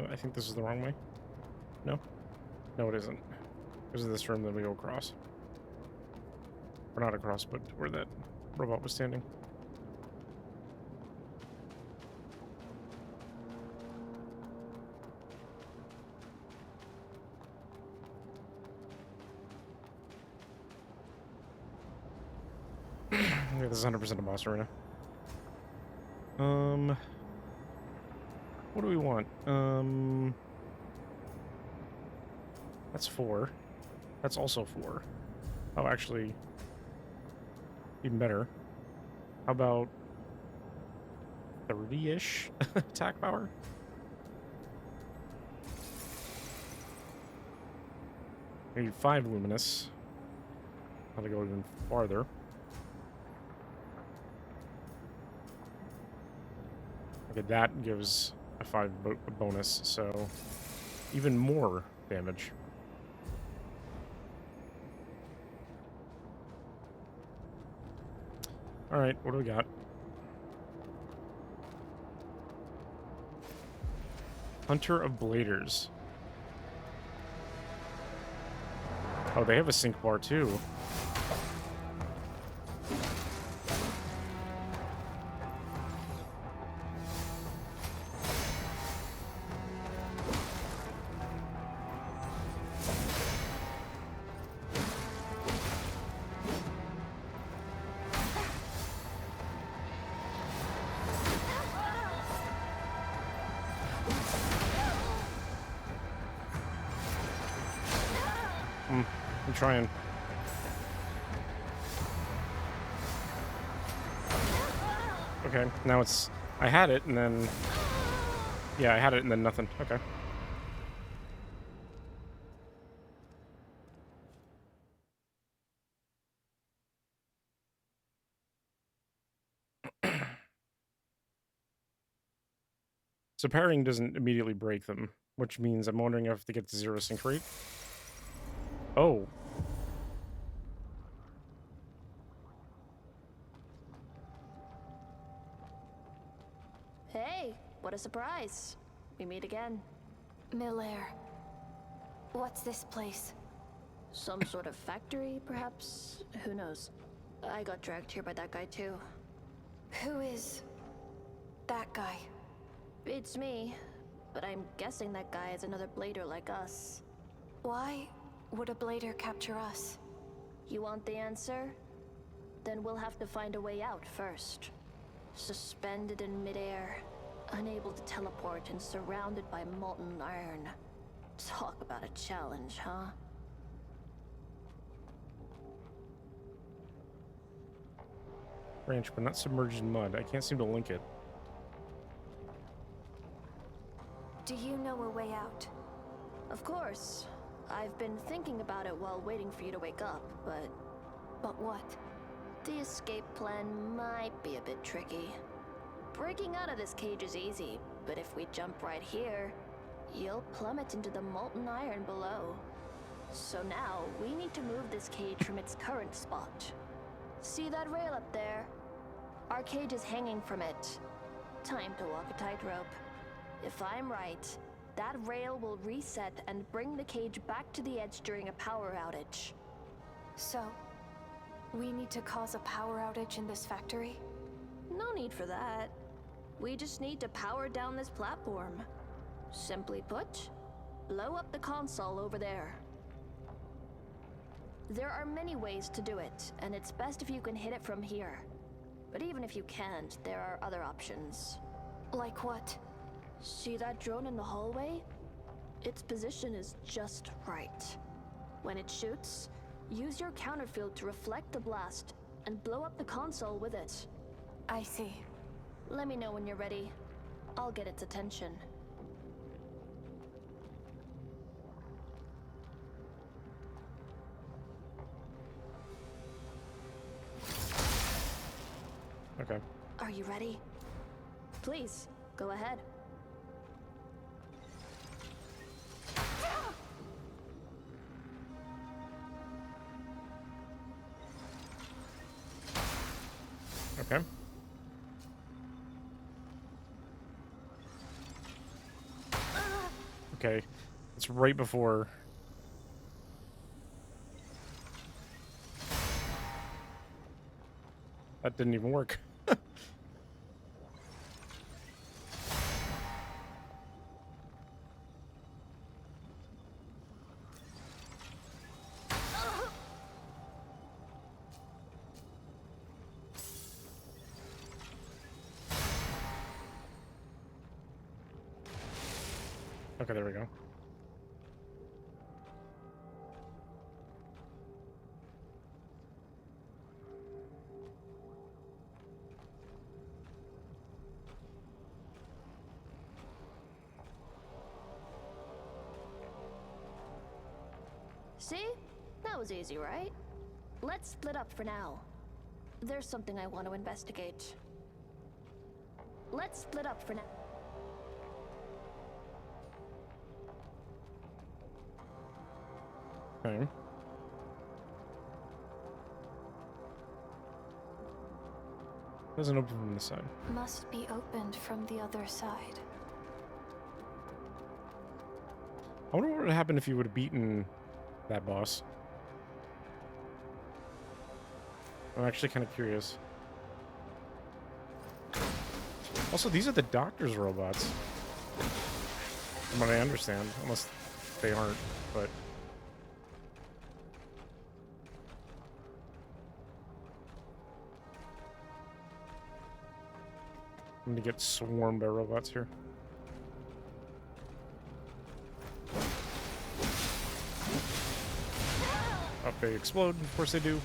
I think this is the wrong way. No? No, it isn't. Because of this room, then we go across. Or not across, but where that robot was standing. Yeah, this is 100% a boss arena. What do we want? That's 4. That's also 4. Oh, actually, even better. How about 30-ish attack power? Maybe 5 luminous. How to go even farther. Okay, that gives a 5 bonus, so even more damage. Alright, what do we got? Hunter of Bladers. Oh, they have a sync bar too. I'm trying. Okay, now it's... I had it, and then... Yeah, I had it, and then nothing. Okay. So parrying doesn't immediately break them, which means I'm wondering if I have to get to 0 sync rate. Oh. Hey, what a surprise. We meet again. Mil-Air. What's this place? Some sort of factory, perhaps? Who knows? I got dragged here by that guy too. Who is that guy? It's me, but I'm guessing that guy is another blader like us. Why would a blader capture us? You want the answer? Then we'll have to find a way out first. Suspended in midair, unable to teleport and surrounded by molten iron. Talk about a challenge, huh? Branch, but not submerged in mud. I can't seem to link it. Do you know a way out? Of course. I've been thinking about it while waiting for you to wake up, but... But what? The escape plan might be a bit tricky. Breaking out of this cage is easy, but if we jump right here, you'll plummet into the molten iron below. So now, we need to move this cage from its current spot. See that rail up there? Our cage is hanging from it. Time to walk a tightrope. If I'm right, that rail will reset and bring the cage back to the edge during a power outage. So, we need to cause a power outage in this factory? No need for that. We just need to power down this platform. Simply put, blow up the console over there. There are many ways to do it, and it's best if you can hit it from here. But even if you can't, there are other options. Like what? See that drone in the hallway? Its position is just right. When it shoots, use your counterfield to reflect the blast and blow up the console with it. I see. Let me know when you're ready. I'll get its attention. Okay. Are you ready? Please, go ahead. Okay. Okay. It's right before. That didn't even work. Okay, there we go. See? That was easy, right? Let's split up for now. There's something I want to investigate. Let's split up for now. Okay. Doesn't open from this side. Must be opened from the other side. I wonder what would happen if you would have beaten that boss. I'm actually kind of curious. Also, these are the doctor's robots. From what I understand. Unless they aren't, but... I'm gonna get swarmed by robots here. Oh, they explode. Of course they do.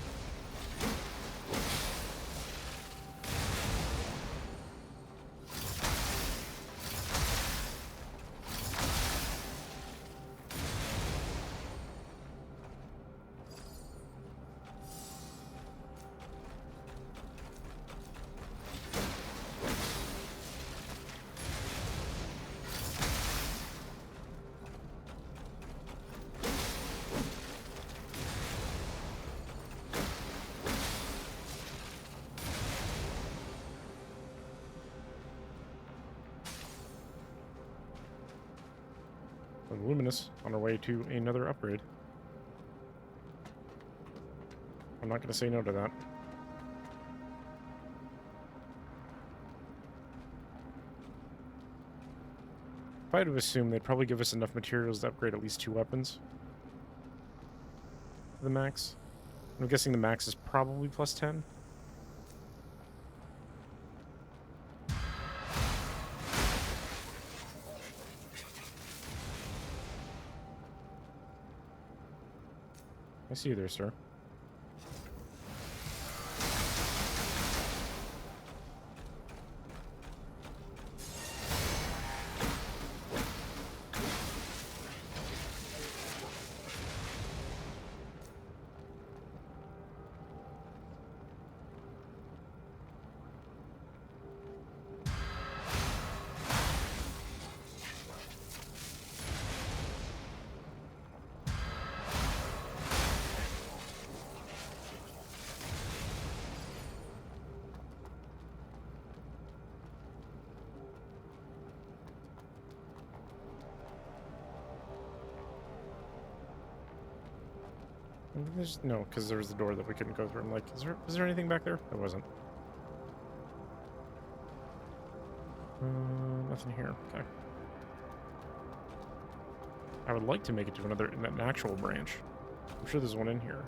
Luminous on our way to another upgrade. I'm not going to say no to that. If I had to assume, they'd probably give us enough materials to upgrade at least 2 weapons. To the max. I'm guessing the max is probably plus 10. I see you there, sir. There's no, because there was the door that we couldn't go through. I'm like, was there anything back there? There wasn't. Nothing here. Okay. I would like to make it to an actual branch. I'm sure there's one in here.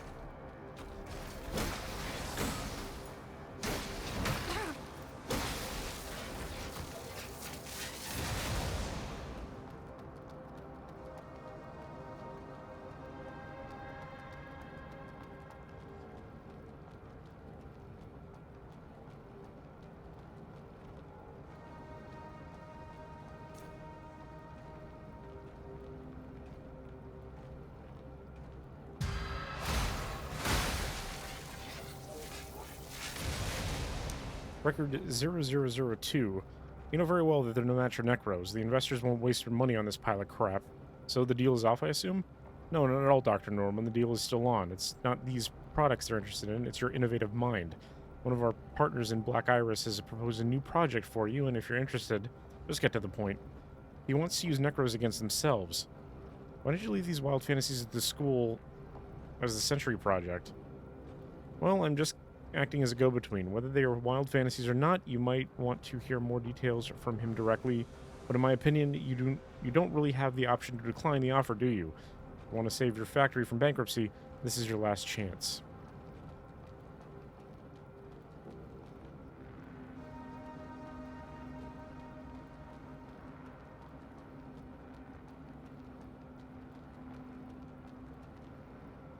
Record 0002. You know very well that they're no match for Necros. The investors won't waste their money on this pile of crap. So the deal is off, I assume? No, not at all, Dr. Norman. The deal is still on. It's not these products they're interested in, it's your innovative mind. One of our partners in Black Iris has proposed a new project for you, and if you're interested, just get to the point. He wants to use Necros against themselves. Why did you leave these wild fantasies at the school as the Century Project? Well, I'm just acting as a go-between. Whether they are wild fantasies or not, you might want to hear more details from him directly, but in my opinion, you don't really have the option to decline the offer, do you? You want to save your factory from bankruptcy, this is your last chance.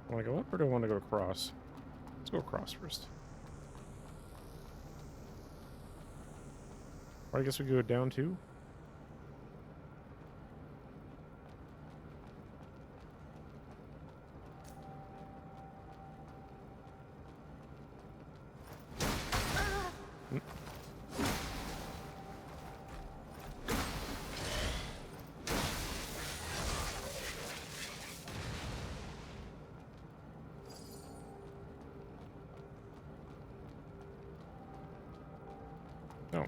Want to go up or do I want to go across? Let's go across first. Or I guess we go down too. No.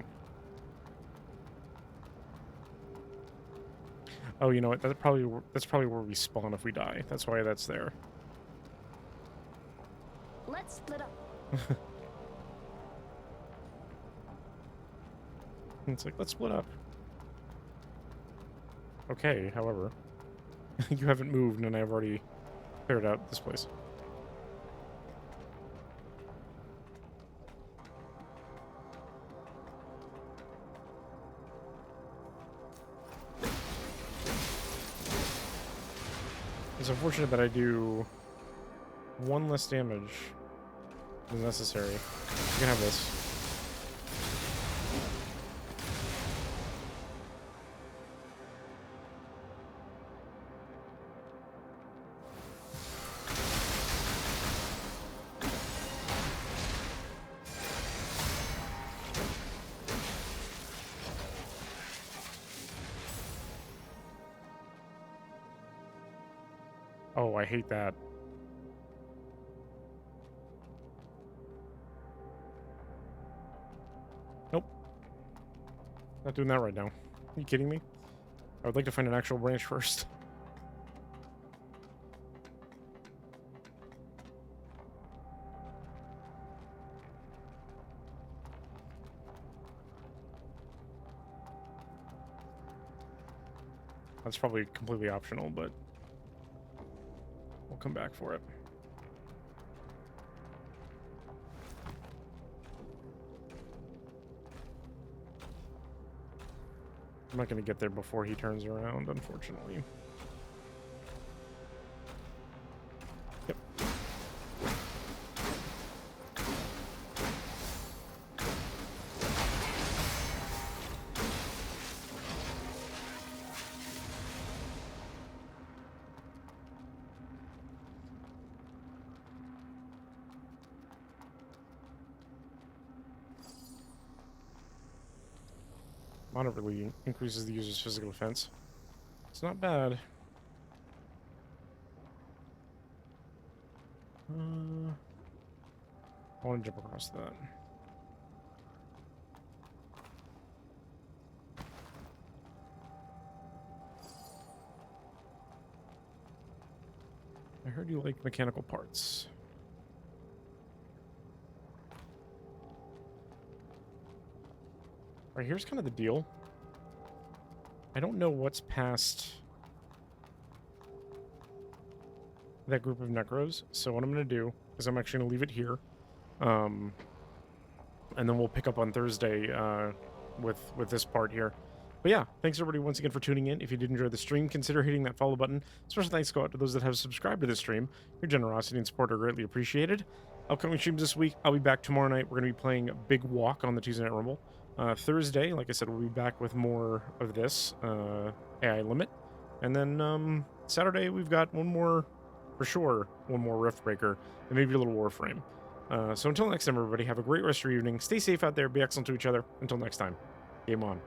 Oh, you know what? That's probably where we spawn if we die. That's why that's there. Let's split up. It's like, let's split up. Okay, however, you haven't moved and I've already cleared out this place. It's unfortunate that I do one less damage than necessary. You can have this. Oh, I hate that. Nope. Not doing that right now. Are you kidding me? I would like to find an actual branch first. That's probably completely optional, but we'll come back for it. I'm not going to get there before he turns around, unfortunately. Yep. Moderately increases the user's physical defense. It's not bad. I want to jump across that. I heard you like mechanical parts. All right, here's kind of the deal. I don't know what's past that group of necros, so what I'm going to do is I'm actually going to leave it here. And then we'll pick up on Thursday with this part here. But yeah, thanks everybody once again for tuning in. If you did enjoy the stream, consider hitting that follow button. Special thanks go out to those that have subscribed to this stream. Your generosity and support are greatly appreciated. Upcoming streams this week, I'll be back tomorrow night. We're going to be playing Big Walk on the Tuesday Night Rumble. Thursday, like I said, we'll be back with more of this AI Limit. And then Saturday, we've got one more, for sure, one more Rift Breaker, and maybe a little Warframe. So until next time, everybody, have a great rest of your evening. Stay safe out there. Be excellent to each other. Until next time, game on.